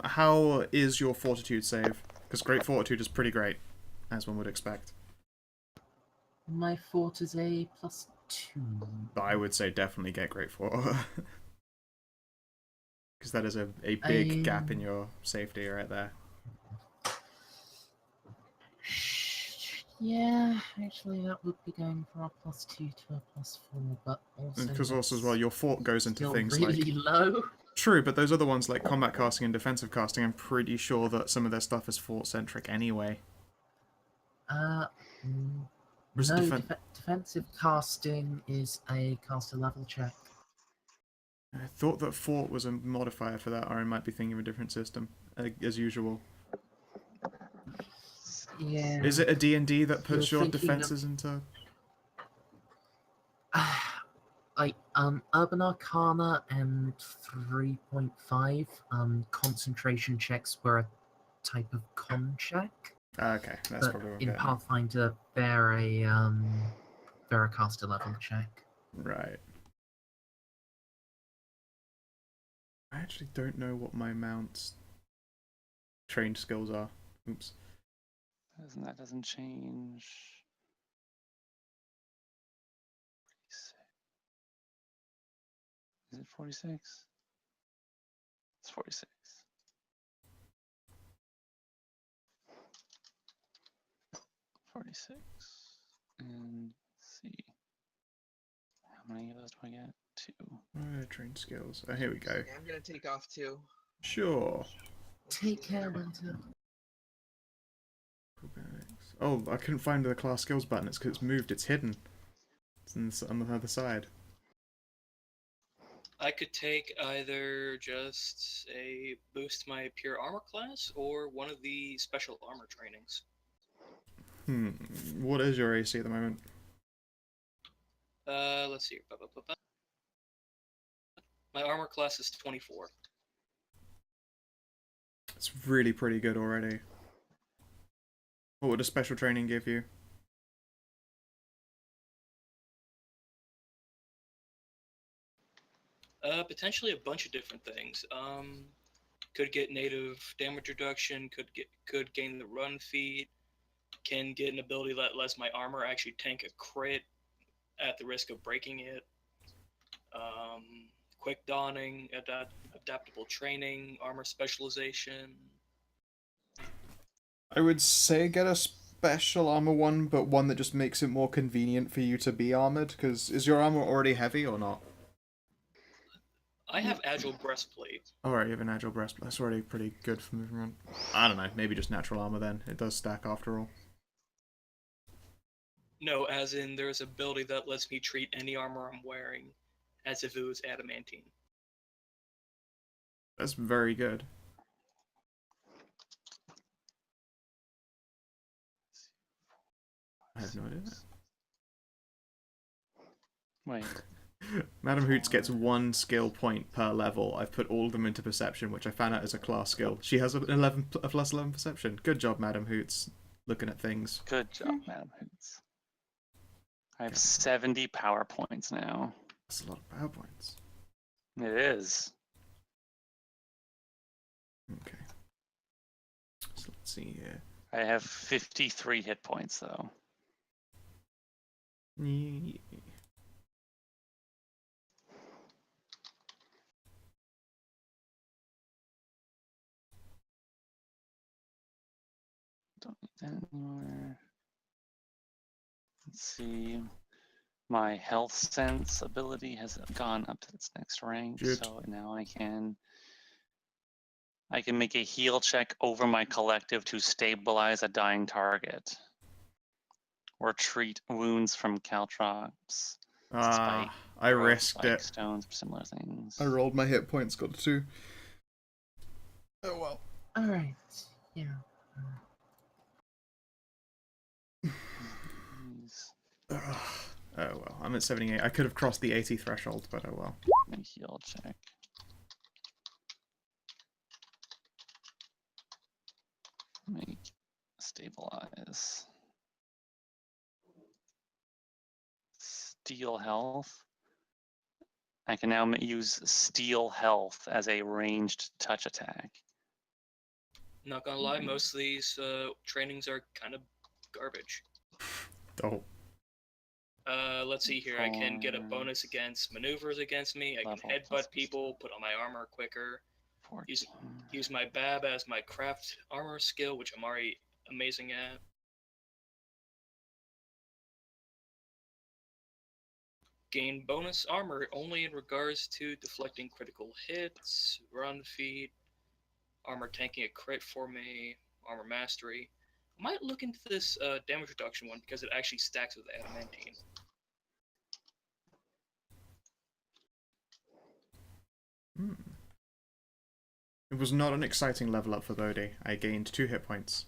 How is your fortitude save? Because great fortitude is pretty great, as one would expect. My fort is a +2. But I would say definitely get great fort. Because that is a big gap in your safety right there. Yeah, actually that would be going from a +2 to a +4, but also Because also as that's well, your fort goes into still things really like... low. True, but those other ones like combat casting and defensive casting, I'm pretty sure that some of their stuff is fort-centric anyway. No, defensive casting is a caster level check. I thought that fort was a modifier for that, or I might be thinking of a different system, as usual. Yeah. Is it a D&D that puts You're your thinking of- defenses into... Like, Urban Arcana and 3.5, concentration checks were a type of con check. Okay, that's But probably what I'm in getting. Pathfinder, they're a caster level check. Right. I actually don't know what my mount's trained skills are. Oops. That doesn't change. Is it 46? It's 46. And let's see. How many of those do I get? 2. Trained skills. Oh, here we go. Yeah, I'm gonna take off too. Sure. Take care, Winter. Oh, I couldn't find the class skills button. It's because it's moved. It's hidden. It's on the other side. I could take either just a boost my pure armor class or one of the special armor trainings. What is your AC at the moment? Let's see. My armor class is 24. It's really pretty good already. What would a special training give you? Potentially a bunch of different things. Could get native damage reduction. Could gain the run feat. Can get an ability that lets my armor actually tank a crit at the risk of breaking it. Quick donning, adaptable training, armor specialization. I would say get a special armor one, but one that just makes it more convenient for you to be armored, because is your armor already heavy or not? I have agile breastplate. Alright, you have an agile breastplate. That's already pretty good for moving around. I don't know, maybe just natural armor then. It does stack after all. No, as in there's an ability that lets me treat any armor I'm wearing as if it was adamantine. That's very good. I have no idea. Wait. Madam Hoots gets 1 skill point per level. I've put all of them into perception, which I found out is a class skill. She has a plus 11 perception. Good job, Madam Hoots. Looking at things. Good job, Madam Hoots. I have 70 power points now. That's a lot of power points. It is. Okay. So let's see here. I have 53 hit points though. Yeah. Don't need that anymore. Let's see. My health sense ability has gone up to its next rank, Good. so now I can make a heal check over my collective to stabilize a dying target. Or treat wounds from caltrops, spike, I growth, risked spike it. stones, or similar things. I rolled my hit points, got a 2. Oh well. Alright, yeah. Oh well, I'm at 78. I could have crossed the 80 threshold, but oh well. Make a heal check. Make stabilize. Steal health. I can now use steal health as a ranged touch attack. Not gonna lie, most of these trainings are kind of garbage. Oh. Let's see here. I can get a Four, bonus against maneuvers against me. I can level headbutt plus people, put on my armor quicker. 14. Use my BAB as my craft armor skill, which I'm already amazing at. Gain bonus armor only in regards to deflecting critical hits, run feed, armor tanking a crit for me, armor mastery. I might look into this damage reduction one because it actually stacks with adamantine. It was not an exciting level up for Bodhi. I gained 2 hit points.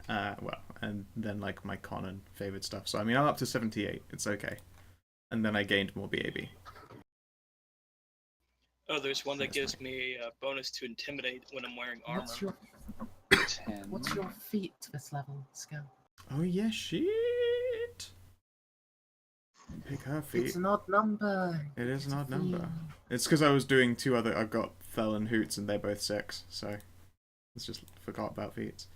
Well, and then like my con and favored stuff. So I mean, I'm up to 78. It's okay. And then I gained more BAB. Oh, there's one that That's gives me a bonus to intimidate when I'm wearing armor. What's your feat to this level, Scout? Oh yeah, shit. Pick her feet. It's an odd number. It is It's an a odd number. feat. It's because I was doing 2 other. I've got Fel and Hoots, and they're both 6. So let's just forgot about feats.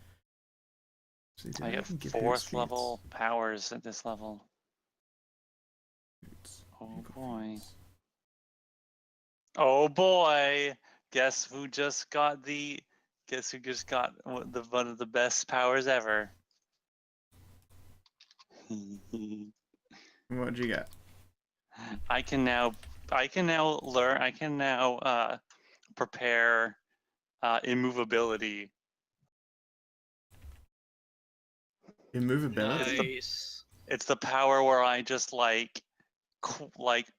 So I get even give 4th Hoots level powers at this level. feats? Oh Who got boy. feats? Oh boy! Guess who just got one of the best powers ever? What did you get? I can now prepare immovability. Immovability. Nice. It's the power where I just like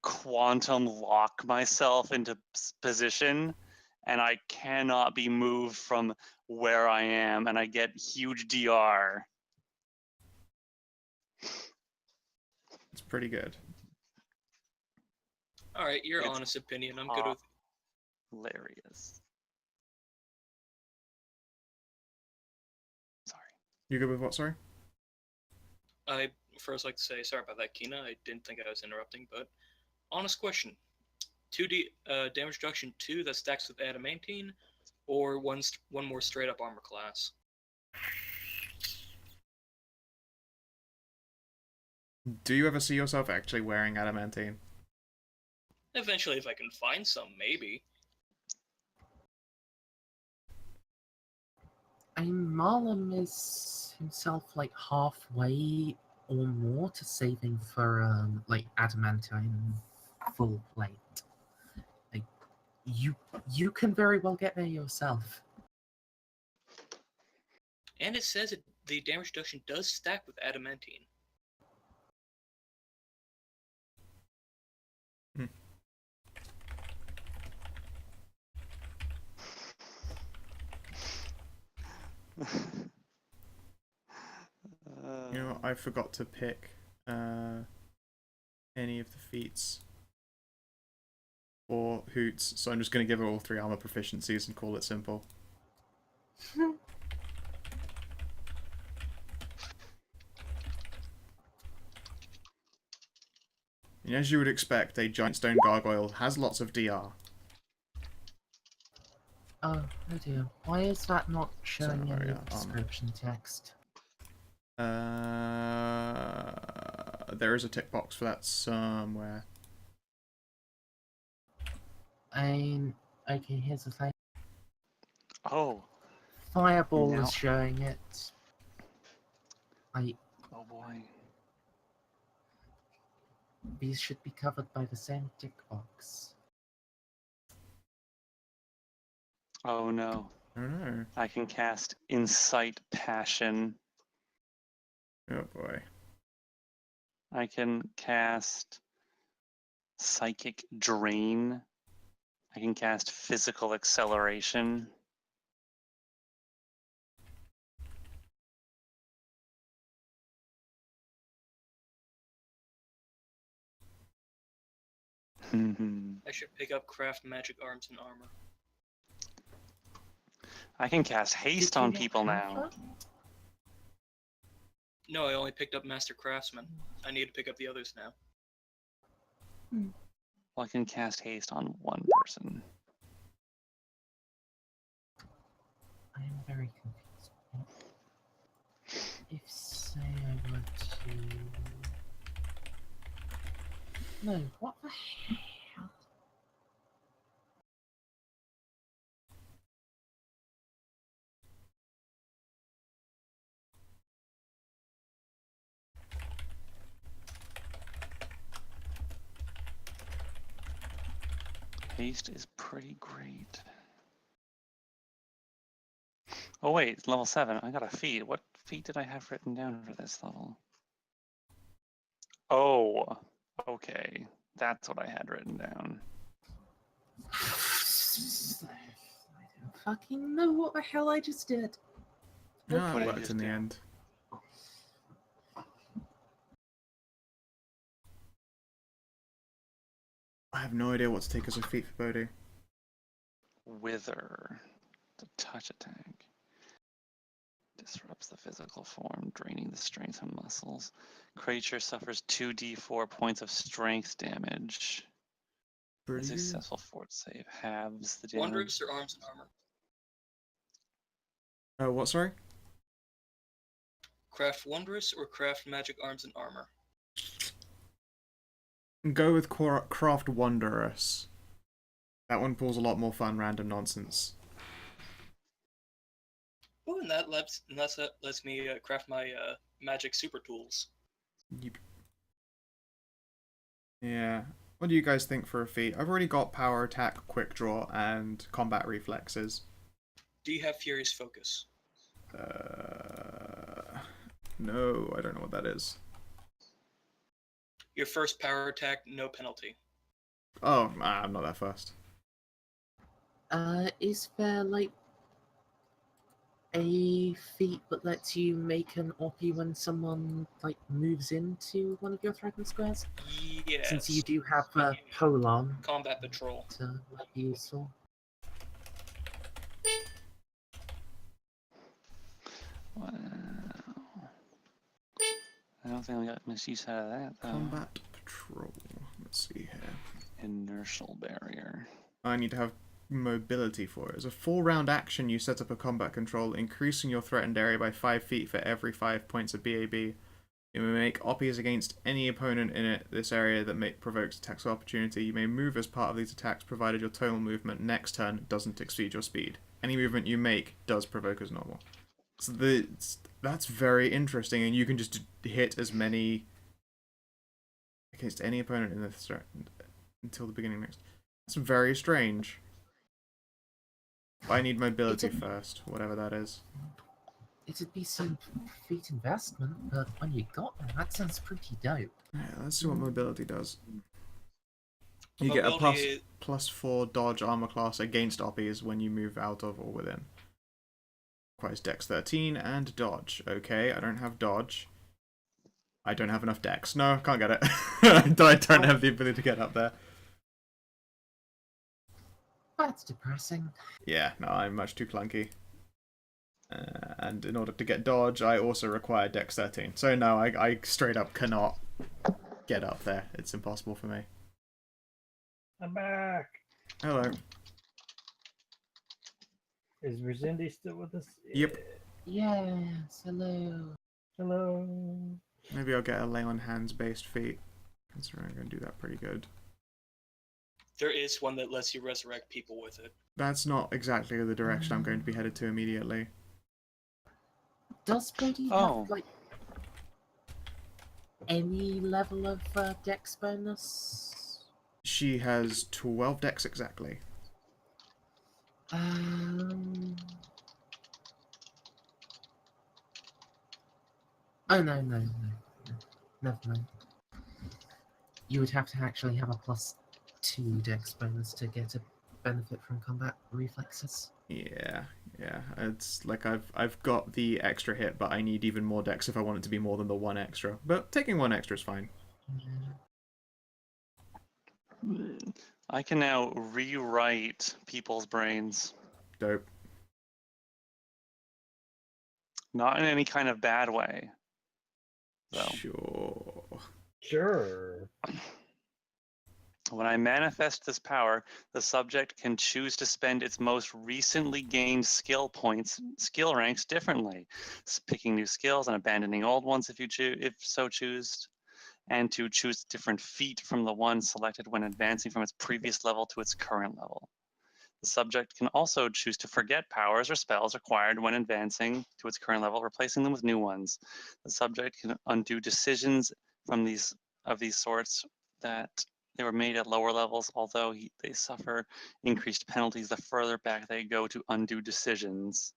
quantum lock myself into position, and I cannot be moved from where I am, and I get huge DR. It's pretty good. All right, your It's honest opinion. I'm good with. Hilarious. Sorry. You good with what? Sorry. I first like to say sorry about that, Kina. I didn't think I was interrupting, but honest question: 2D damage reduction 2 that stacks with adamantine, or one more straight up armor class. Do you ever see yourself actually wearing adamantine? Eventually, if I can find some, maybe. I mean, Marlon is himself like halfway or more to saving for like adamantine full plate. Like you can very well get there yourself. And it says the damage reduction does stack with adamantine. You know, I forgot to pick any of the feats or Hoots, so I'm just going to give her all 3 armor proficiencies and call it simple. And as you would expect, a giant stone gargoyle has lots of DR. Oh dear. Why is that not showing in the armor. description text? There is a tick box for that somewhere. Okay, here's the thing. Oh, Fireball Now- is showing it. oh boy. These should be covered by the same tick box. Oh no. Oh no. I can cast Incite Passion. Oh boy. I can cast Psychic Drain. I can cast Physical Acceleration. I should pick up craft magic arms and armor. I can cast Haste Did you on get people now. Alpha? No, I only picked up Master Craftsman. I need to pick up the others now. Well, I can cast Haste on one person. I am very confused. If, say, I were to... No, what the hell? Haste is pretty great. Oh wait, it's level 7. I got a feat. What feat did I have written down for this level? Oh, okay. That's what I had written down. I don't fucking know what the hell I just did. No, What it did you worked just in the do? end. I have no idea what to take as a feat for Bodhi. Wither. The touch attack. Disrupts the physical form, draining the strength and muscles. Creature suffers 2d4 points of strength damage. A Pretty good. successful fort save halves the damage. Wondrous or arms and armor? Oh, what, sorry? Craft wondrous or craft magic arms and armor? Go with Craft Wondrous. That one pulls a lot more fun random nonsense. Oh, and that lets me craft my magic super tools. Yep. Yeah. What do you guys think for a feat? I've already got Power Attack, Quick Draw, and Combat Reflexes. Do you have Furious Focus? No, I don't know what that is. Your first power attack, no penalty. Oh, I'm not that fast. Is there, like, a feat that lets you make an OP when someone, like, moves into one of your threatened squares? Yes. Since you do have Polon Combat Patrol. to be useful. Wow. I don't think I got much use out of that, though. Combat Patrol. Let's see here. Inertial barrier. I need to have mobility for it. As a 4-round action, you set up a combat control, increasing your threatened area by 5 feet for every 5 points of BAB. You may make OPPIs against any opponent in this area that provokes attacks of opportunity. You may move as part of these attacks, provided your total movement next turn doesn't exceed your speed. Any movement you make does provoke as normal. So that's very interesting, and you can just hit as many against any opponent in this until the beginning next. That's very strange. But I need mobility first, whatever that is. It'd be some feat investment, but when you got there, that sounds pretty dope. Yeah, let's see what mobility does. You get a +4 dodge armor class against OPPIs when you move out of or within. Requires Dex 13 and dodge. Okay, I don't have dodge. I don't have enough Dex. No, can't get it. I don't have the ability to get up there. That's depressing. Yeah, no, I'm much too clunky. And in order to get dodge, I also require Dex 13. So no, I straight up cannot get up there. It's impossible for me. I'm back. Hello. Is Rosindi still with us? Yep. Yes, hello. Hello. Maybe I'll get a lay on hands based feat. Considering I'm going to do that pretty good. There is one that lets you resurrect people with it. That's not exactly the direction I'm going to be headed to immediately. Does Bodhi Oh. have, like, any level of dex bonus? She has 12 dex exactly. Oh, no. Never mind. You would have to actually have a +2 dex bonus to get a benefit from combat reflexes. Yeah. It's like I've got the extra hit, but I need even more dex if I want it to be more than the 1 extra. But taking 1 extra is fine. I can now rewrite people's brains. Dope. Not in any kind of bad way. So, Sure. when I manifest this power, the subject can choose to spend its most recently gained skill points, skill ranks differently, picking new skills and abandoning old ones if so choose, and to choose different feat from the one selected when advancing from its previous level to its current level. The subject can also choose to forget powers or spells acquired when advancing to its current level, replacing them with new ones. The subject can undo decisions from these sorts that they were made at lower levels, although they suffer increased penalties the further back they go to undo decisions.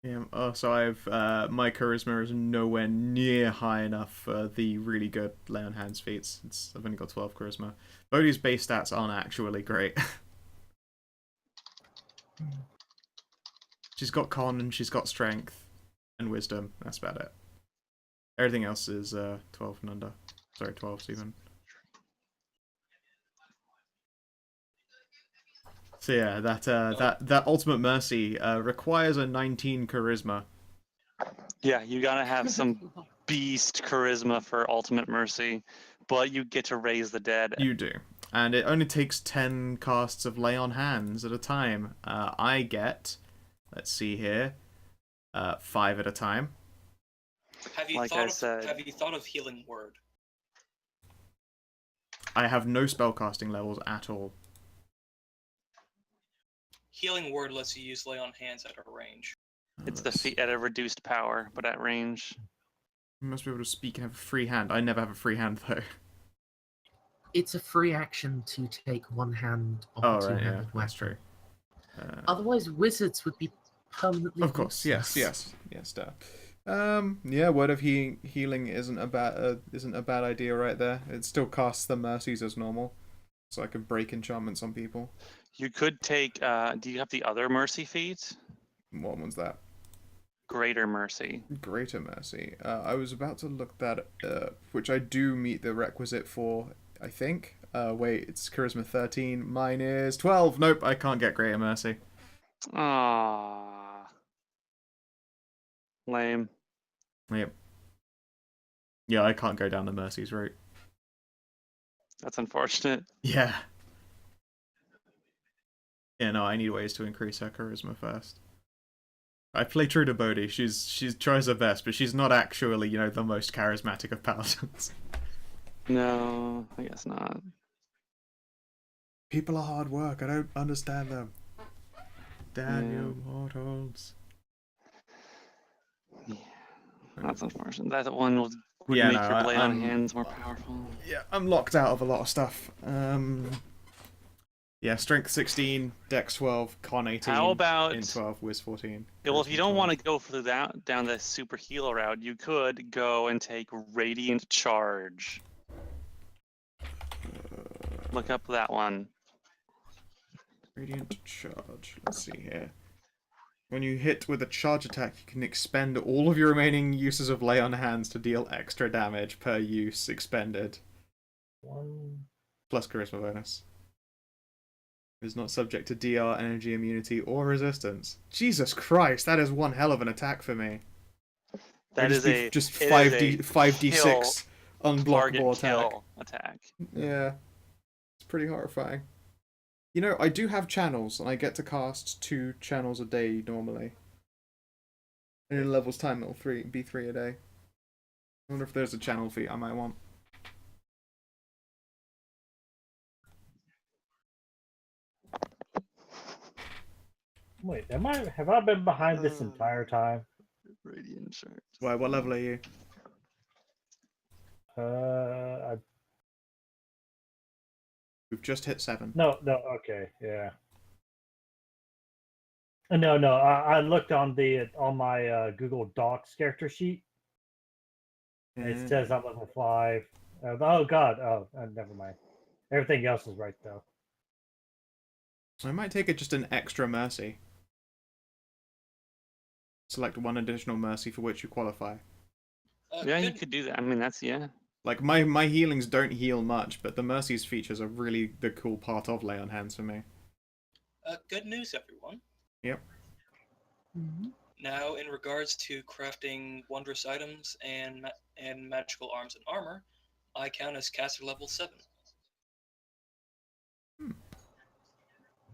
Yeah. So I've my charisma is nowhere near high enough for the really good lay on hands feats. I've only got 12 charisma. Bodhi's base stats aren't actually great. She's got con and she's got strength and wisdom. That's about it. Everything else is 12 and under. Sorry, 12s even. So yeah, that ultimate mercy requires a 19 charisma. Yeah, you gotta have some beast charisma for ultimate mercy, but you get to raise the dead. You do. And it only takes 10 casts of lay on hands at a time. I get, let's see here, 5 at a time. Have you thought of healing word? I have no spellcasting levels at all. Healing word lets you use lay on hands at a range. It's the feat at a reduced power, but at range. You must be able to speak and have a free hand. I never have a free hand though. It's a free action to take one hand off Oh a right, two-handed yeah, weapon. that's true. Otherwise, wizards would be permanently. Of course, useless. yes, duh. Yeah, word of healing isn't a bad idea right there. It still casts the mercies as normal, so I can break enchantments on people. You could take. Do you have the other mercy feat? What one's that? Greater mercy. Greater mercy. I was about to look that which I do meet the requisite for. I think. Wait, it's charisma 13. Mine is 12. Nope, I can't get greater mercy. Ah, lame. Yep. Yeah, I can't go down the mercies route. That's unfortunate. Yeah. Yeah, no, I need ways to increase her charisma first. I play true to Bodhi. She tries her best, but she's not actually, the most charismatic of paladins. No, I guess not. People are hard work. I don't understand them. Damn you mortals. Yeah, that's unfortunate. That one would Yeah, make no, your lay on I'm- hands more powerful. Yeah, I'm locked out of a lot of stuff. Yeah, strength 16, dex 12, con 18, How about int 12, whiz 14. Well, if you don't 12. want to go for down the super healer route, you could go and take Radiant Charge. Look up that one. Radiant charge. Let's see here. When you hit with a charge attack, you can expend all of your remaining uses of lay on hands to deal extra damage per use expended. 1. Plus charisma bonus. It is not subject to DR, energy immunity, or resistance. Jesus Christ, that is one hell of an attack for me. That Or is a just it is 5d6 target unblockable attack. kill attack. Yeah, it's pretty horrifying. You know, I do have channels, and I get to cast 2 channels a day normally. And in levels time, it'll be 3 a day. I wonder if there's a channel feat I might want. Wait, have I been behind this entire time? Radiant shards. Why? What level are you? We've just hit 7. No, okay, yeah. No, I looked on my Google Docs character sheet. And it says I'm level 5. Oh god, never mind. Everything else is right though. I might take it just an extra mercy. Select 1 additional mercy for which you qualify. Yeah, you could do that. I mean, that's Like, my healings don't heal much, but the mercies features are really the cool part of Lay on Hands for me. Good news, everyone. Yep. Mm-hmm. Now, in regards to crafting wondrous items and magical arms and armor, I count as caster level 7.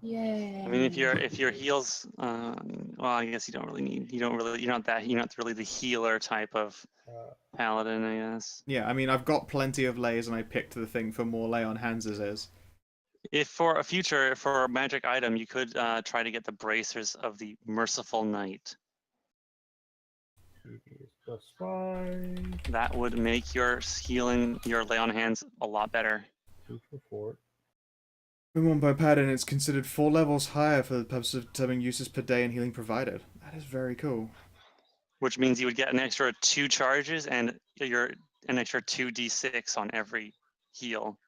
Yay. I mean, if your heals, well, I guess you're not really the healer type of paladin, I guess. Yeah, I mean, I've got plenty of lays, and I picked the thing for more Lay on Hands as is. If for a magic item, you could try to get the bracers of the Merciful Knight. +5. That would make your healing, your Lay on Hands, a lot better. 2 for 4. When worn by pattern, it's considered 4 levels higher for the purpose of determining uses per day and healing provided. That is very cool. Which means you would get an extra 2 charges and an extra 2d6 on every heal.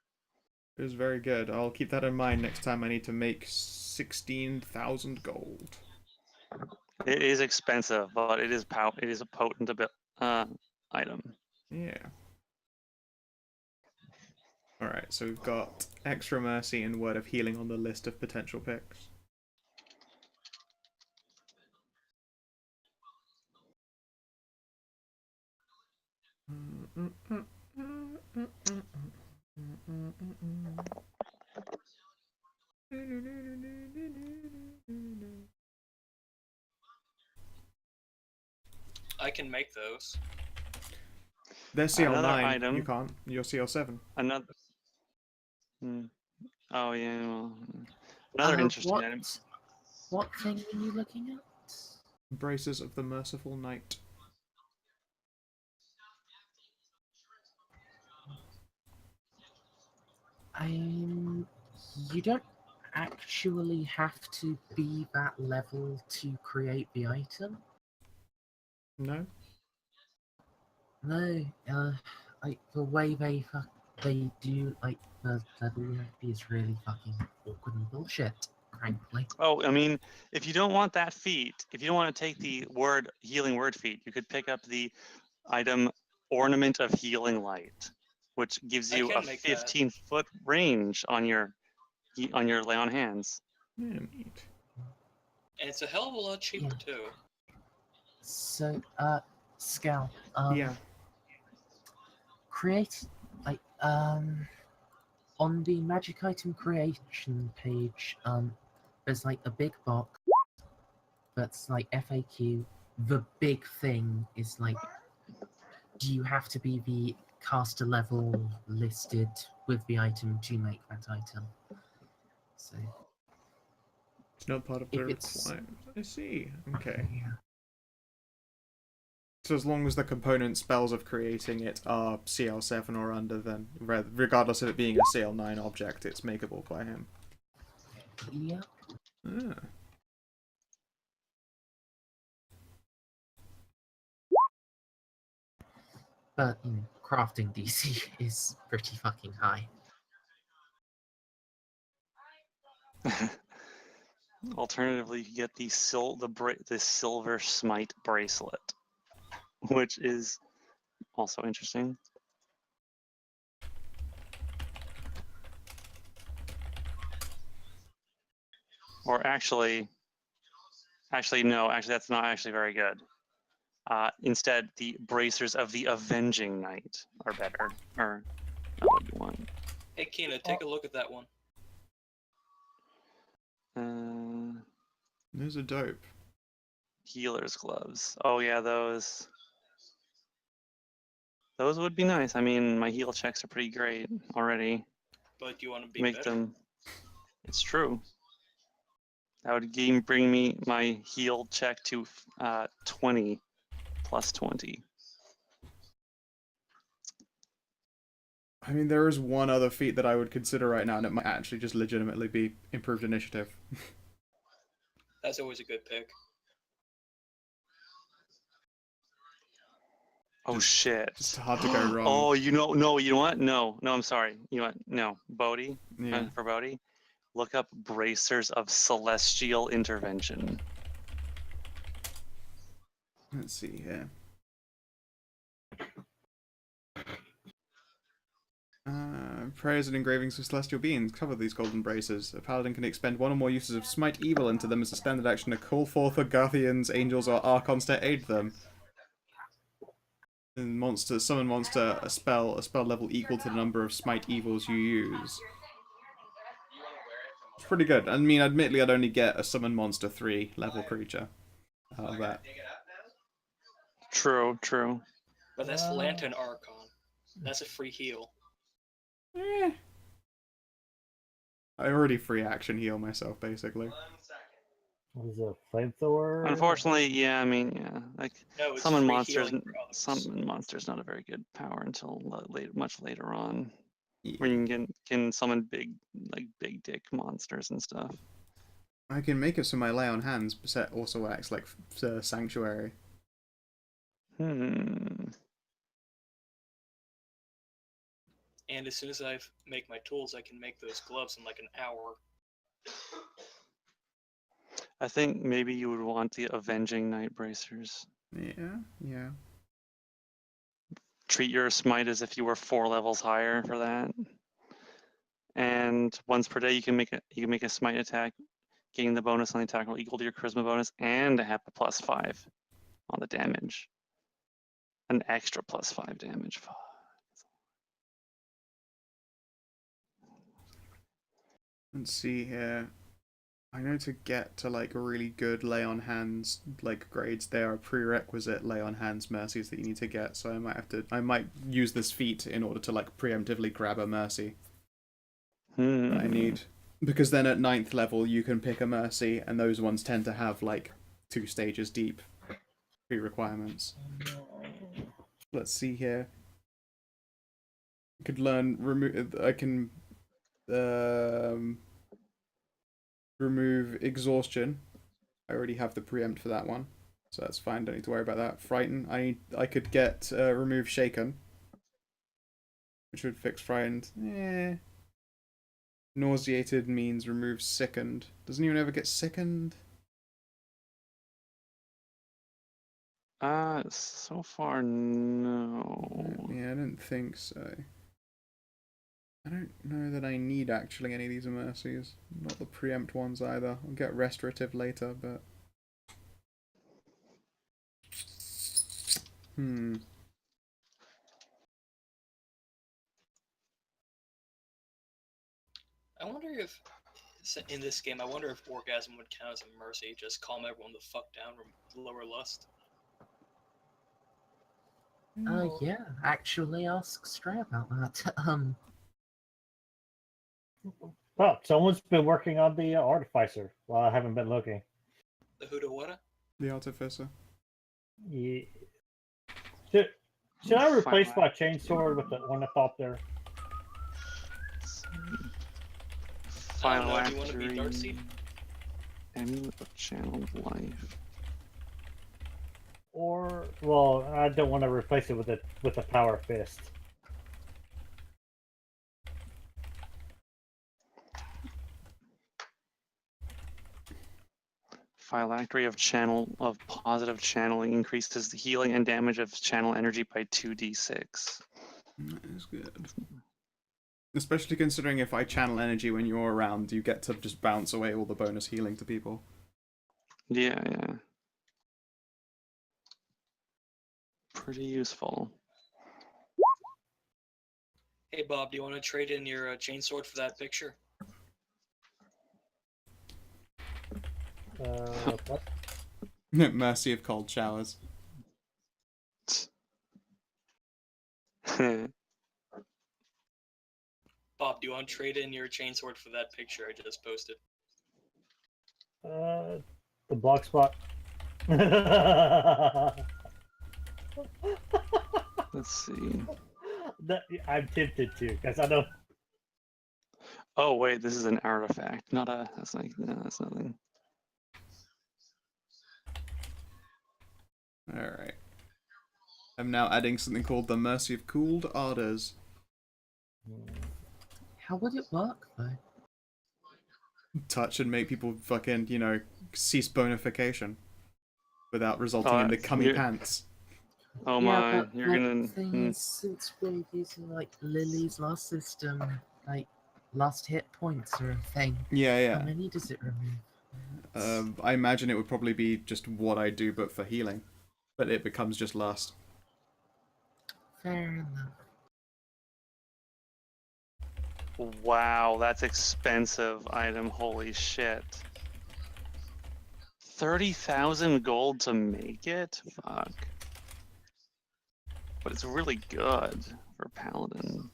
It is very good. I'll keep that in mind next time I need to make 16,000 gold. It is expensive, but it is a potent item. Yeah. Alright, so we've got Extra Mercy and Word of Healing on the list of potential picks. I can make those. They're CL9. Another item. You can't. You're CL7. Another. Oh yeah. Well, another interesting what, item. What thing are you looking at? Braces of the Merciful Knight. You don't actually have to be that level to create the item. No? No, like the way they do like the WFP is really fucking awkward and bullshit, frankly. Oh, I mean, if you don't want that feat, if you don't want to take the healing word feat, you could pick up the item Ornament of Healing Light, which gives you a 15-foot range on your Lay on Hands. Yeah, neat. And it's a hell of a lot cheaper too. So, Scal, Yeah. create like on the magic item creation page, there's like a big box that's like FAQ. The big thing is like, do you have to be the caster level listed with the item to make that item? So It's not part of the requirements. I see. Okay. yeah. So as long as the component spells of creating it are CL7 or under, then regardless of it being a CL9 object, it's makeable by him. Yeah. Ah. But crafting DC is pretty fucking high. Alternatively, you get the silver smite bracelet, which is also interesting. Or actually, no, that's not actually very good. Instead, the bracers of the Avenging Knight are better, or not what you want. Hey, Kina, take a look at that one. Those are dope. Healer's gloves. Oh yeah, those. Those would be nice. I mean, my heal checks are pretty great already. But do you want to be Make better? them. It's true. That would bring me my heal check to 20 plus 20. I mean, there is one other feat that I would consider right now, and it might actually just legitimately be improved initiative. That's always a good pick. Oh shit! Just hard to go wrong. Oh, you know what? No, I'm sorry. You know what? No, Bodhi. Yeah. For Bodhi, look up bracers of celestial intervention. Let's see here. Prayers and engravings of celestial beings cover these golden bracers. A paladin can expend one or more uses of Smite Evil into them as a standard action to call forth a guardians, angels, or archons to aid them. And summon monster, a spell level equal to the number of Smite Evils you use. It's pretty good. I mean, admittedly, I'd only get a summon monster 3 level creature out of that. True. But that's Lantern Archon. That's a free heal. I already free action heal myself, basically. What is it, flamethrower? Unfortunately, yeah. I mean, yeah. Like No, it's summon free monsters. healing for others. Summon monsters not a very good power until much later on, Yeah. where you can summon big dick monsters and stuff. I can make it so my lay on hands set also acts like sanctuary. And as soon as I make my tools, I can make those gloves in like an hour. I think maybe you would want the Avenging Knight bracers. Yeah. Treat your smite as if you were 4 levels higher for that. And once per day, you can make a smite attack, getting the bonus on the attack roll equal to your charisma bonus, and have a +5 on the damage. An extra +5 damage. Let's see here. I know to get to like really good lay on hands like grades, there are prerequisite lay on hands mercies that you need to get. So I might use this feat in order to like preemptively grab a mercy that I need, because then at 9th level you can pick a mercy, and those ones tend to have like 2 stages deep pre-requirements. Let's see here. I could learn I can remove exhaustion. I already have the preempt for that one, so that's fine. Don't need to worry about that. Frighten. I could get remove shaken, which would fix frightened. Nauseated means remove sickened. Doesn't anyone ever get sickened? So far, no. Yeah, I don't think so. I don't know that I need actually any of these mercies. Not the preempt ones either. I'll get restorative later, but... I wonder if, in this game, orgasm would count as a mercy. Just calm everyone the fuck down, lower lust. Yeah, actually ask Stray about that. Oh, someone's been working on the Artificer while I haven't been looking. The Hudawada? The Artificer. Yeah. Should I replace my chainsword with the one up top there? Final do you want to be Darcy? Amulet of Channeled Life. Or, well, I don't want to replace it with a Power Fist. Phylactery of positive channeling increases the healing and damage of channel energy by 2d6. That is good. Especially considering if I channel energy when you're around, you get to just bounce away all the bonus healing to people. Yeah. pretty useful. Hey Bob, do you want to trade in your chainsword for that picture? What? Mercy of cold showers. Bob, do you want to trade in your chainsword for that picture I just posted? The block spot. Let's see. I'm tempted to, because I know. Oh wait, this is an artifact, not a. That's like no, that's nothing. Alright. I'm now adding something called the Mercy of Cooled Ardors. How would it work, though? Touch and make people fucking, you know, cease bonification. Without resulting in the cummy you're- pants. Oh Yeah, my, but you're the gonna. thing is, since we're using like Lily's last system, like last hit points are a thing. Yeah, How yeah. many does it remove? I imagine it would probably be just what I do, but for healing. But it becomes just lust. Fair enough. Wow, that's expensive item. Holy shit. 30,000 gold to make it? Fuck. But it's really good for Paladin.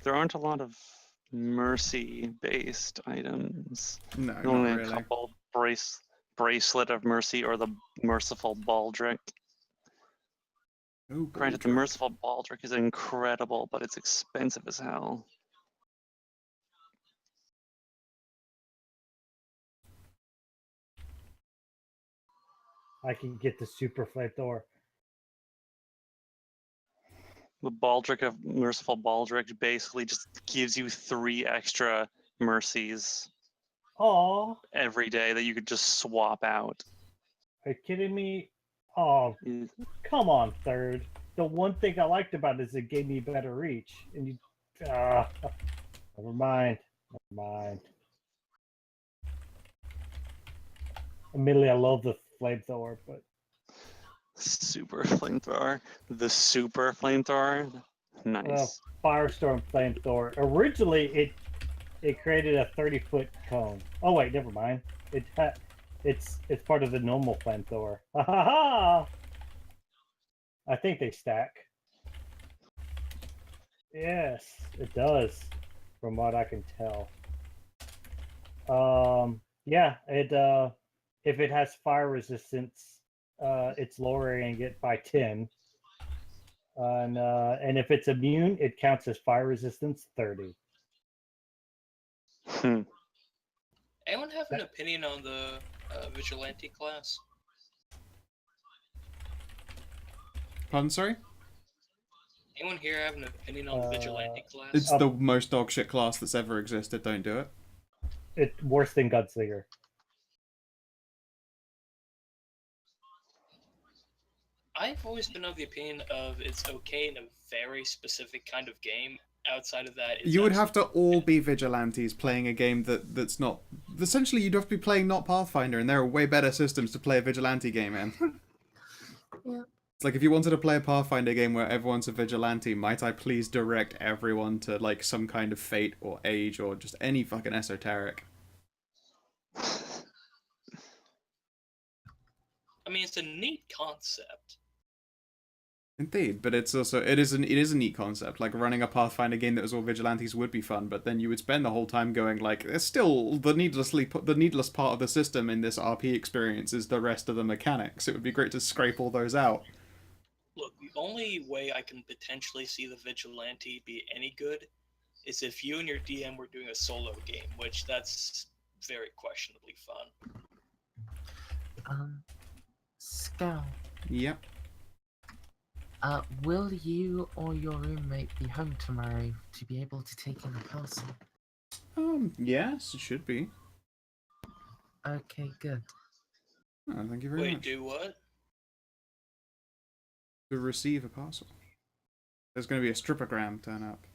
There aren't a lot of mercy-based items. No, Only not a really. couple. Bracelet of Mercy or the Merciful Baldric. Ooh, Granted, the Baldric. Merciful Baldric is incredible, but it's expensive as hell. I can get the super flamethrower. The Baldric of Merciful Baldric basically just gives you 3 extra mercies Oh, every day that you could just swap out. are you kidding me? Oh, It- come on, third. The one thing I liked about it is it gave me better reach, and you. Never mind. Never mind. Admittedly, I love the flamethrower, but Super flamethrower. The super flamethrower. Nice. Firestorm flamethrower. Originally, it created a 30-foot cone. Oh wait, never mind. It's part of the normal flamethrower. Ha ha ha! I think they stack. Yes, it does, from what I can tell. Yeah, if it has fire resistance, it's lowering it by 10. And if it's immune, it counts as fire resistance 30. Anyone have an opinion on the vigilante class? Pardon, sorry? Anyone here have an opinion on the vigilante class? It's the most dogshit class that's ever existed, don't do it. It's worse than Gunslinger. I've always been of the opinion of it's okay in a very specific kind of game. Outside of that, it's You would have to all be vigilantes playing a game that's not... Essentially, you'd have to be playing not Pathfinder, and there are way better systems to play a vigilante game in. Yeah. It's like, if you wanted to play a Pathfinder game where everyone's a vigilante, might I please direct everyone to, like, some kind of fate or age or just any fucking esoteric? I mean, it's a neat concept. Indeed, but it is a neat concept. Like, running a Pathfinder game that was all vigilantes would be fun, but then you would spend the whole time going like, there's still the needless part of the system in this RP experience is the rest of the mechanics. It would be great to scrape all those out. Look, the only way I can potentially see the vigilante be any good is if you and your DM were doing a solo game, which that's very questionably fun. Scout. Yep. Will you or your roommate be home tomorrow to be able to take in the parcel? Yes, it should be. Okay, good. Oh, thank you very Wait, much. do what? To receive a parcel. There's going to be a strippogram turn up.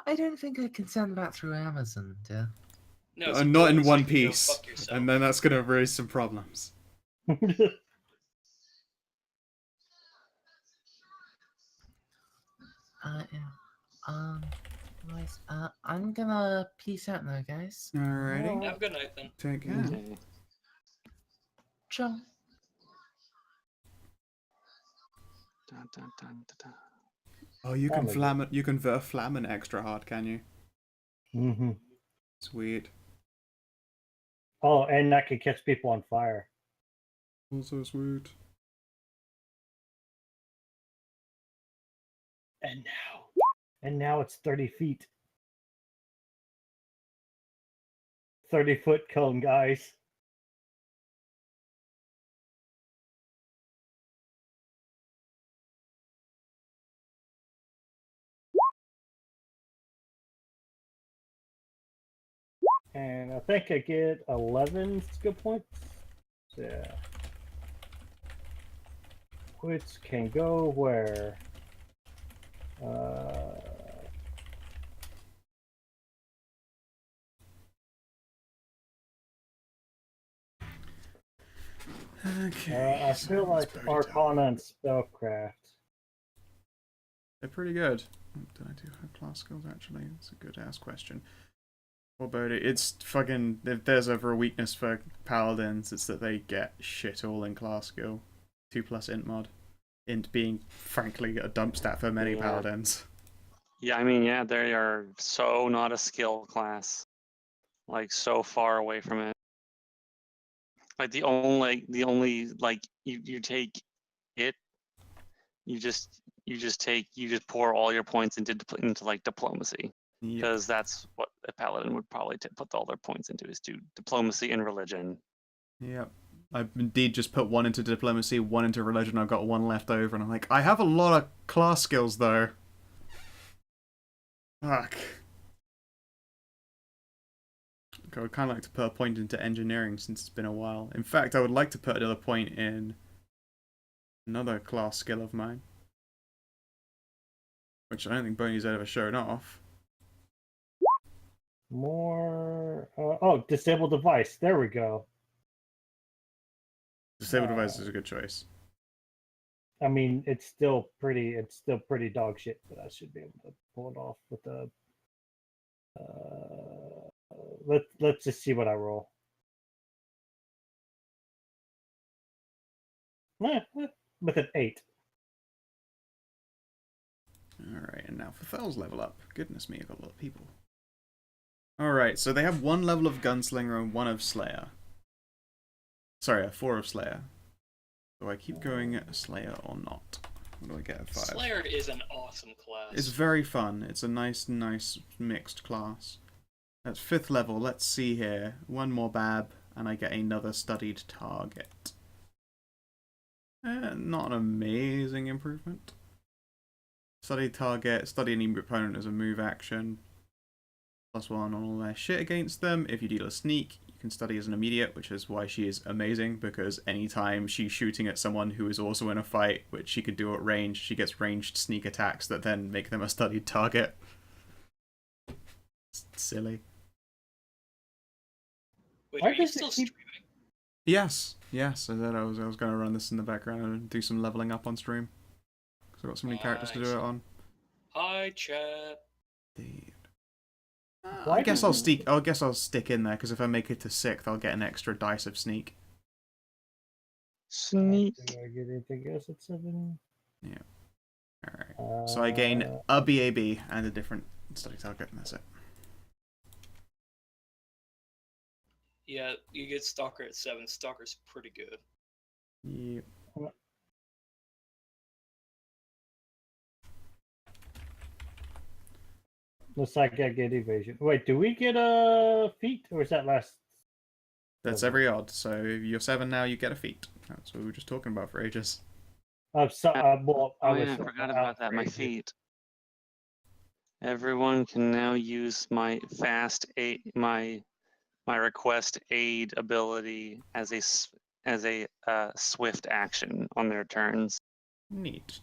I don't think I can send that through Amazon, dear. No, it's Not in important, so one you can go piece. fuck yourself. And then that's going to raise some problems. Yeah. Nice. I'm gonna peace out now, guys. Alrighty. Have a good night then. Take care. Okay. Ciao. Dun, dun, dun, dun, dun. Oh, you can Family. flam it. You can flamen extra hard, can you? Mm-hmm. Sweet. Oh, and that could catch people on fire. Also sweet. And now it's 30 feet. 30-foot cone, guys. And I think I get 11 skill points. Yeah. Which can go where? Okay. I so feel let's like bow down. Arcana and Spellcraft. They're pretty good. Did I do high class skills actually? That's a good ass question. What about it? It's fucking. If there's ever a weakness for paladins, it's that they get shit all in class skill. 2+ int mod. Int being, frankly, a dump stat for many Yeah. paladins. Yeah, I mean, yeah, they are so not a skill class. Like, so far away from it. Like, the only like, you take it, you just pour all your points into like diplomacy. Yep. Because that's what a paladin would probably put all their points into, is do diplomacy and religion. Yep. I've indeed just put one into diplomacy, one into religion. I've got one left over, and I'm like, I have a lot of class skills though. Fuck. I would kind of like to put a point into engineering since it's been a while. In fact, I would like to put another point in another class skill of mine, which I don't think Boney's ever shown off. More. Oh, disable device. There we go. Disable device is a good choice. I mean, it's still pretty dog shit, but I should be able to pull it off with the. Let's just see what I roll. With an 8. Alright, and now for Thel's level up. Goodness me, I've got a lot of people. Alright, so they have 1 level of Gunslinger and 1 of Slayer. Sorry, 4 of Slayer. Do I keep going Slayer or not? What do I get at 5? Slayer is an awesome class. It's very fun. It's a nice mixed class. That's 5th level. Let's see here. 1 more Bab, and I get another studied target. Not an amazing improvement. Studied target, study any opponent as a move action. +1 on all their shit against them. If you deal a sneak, you can study as an immediate, which is why she is amazing, because anytime she's shooting at someone who is also in a fight, which she could do at range, she gets ranged sneak attacks that then make them a studied target. It's silly. Wait, Why are you does it still keep- streaming? Yes, I said I was going to run this in the background and do some leveling up on stream. Because I've got so many characters to do it on. Hi, chat. Why I guess does I'll stick in there, because if I make it to 6th, I'll get an extra dice of sneak. Sneak. Do I get anything else at 7? Yeah. Alright. So I gain a BAB and a different study target, and that's it. Yeah, you get Stalker at 7. Stalker's pretty good. Yep. Looks like I get evasion. Wait, do we get a feat, or is that last? That's every odd. So if you're 7 now, you get a feat. That's what we were just talking about for ages. Well, Oh yeah, I forgot about that. My feat. Everyone can now use my my request aid ability as a swift action on their turns. Neat.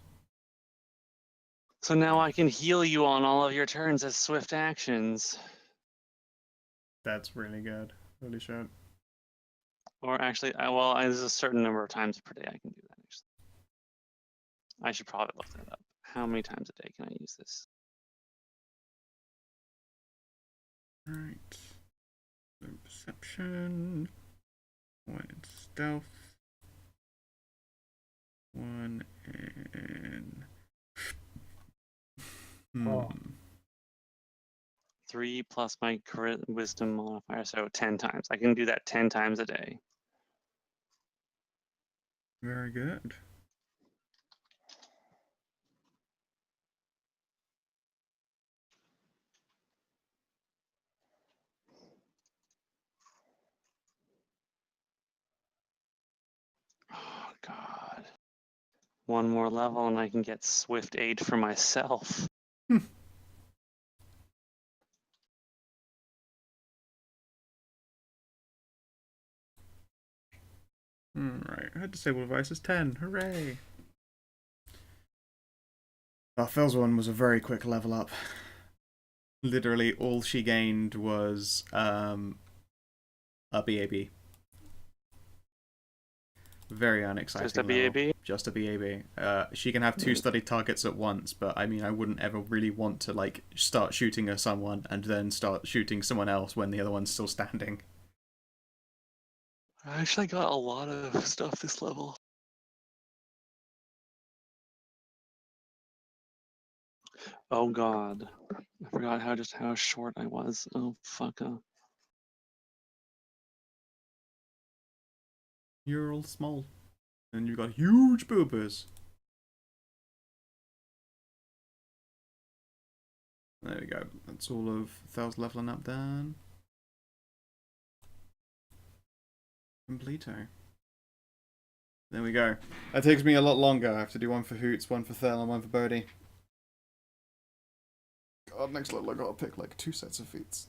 So now I can heal you on all of your turns as swift actions. That's really good. Holy shit. Or actually, there's a certain number of times per day I can do that. Actually, I should probably look that up. How many times a day can I use this? Alright. So perception. 1 in stealth. 1 in. Oh. 3 plus my wisdom modifier, so 10 times. I can do that 10 times a day. Very good. Oh, God. One more level and I can get swift aid for myself. Right, her disable device is 10. Hooray! Phil's one was a very quick level up. Literally, all she gained was a BAB. Very unexciting. Just a level. BAB? Just a BAB. She can have 2 study targets at once, but I mean, I wouldn't ever really want to like start shooting at someone and then start shooting someone else when the other one's still standing. I actually got a lot of stuff this level. Oh God, I forgot how short I was. Oh fucker. You're all small, and you got huge boobers. There we go. That's all of Thel's leveling up done. Completo. There we go. That takes me a lot longer. I have to do one for Hoots, one for Thel, and one for Bodhi. God, next level I gotta pick like 2 sets of feats.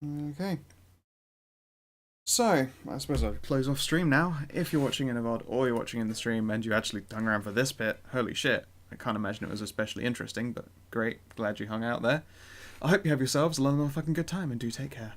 Okay. So, I suppose I'll close off stream now. If you're watching in a VOD or you're watching in the stream and you actually hung around for this bit, holy shit. I can't imagine it was especially interesting, but great. Glad you hung out there. I hope you have yourselves a long and fucking good time and do take care.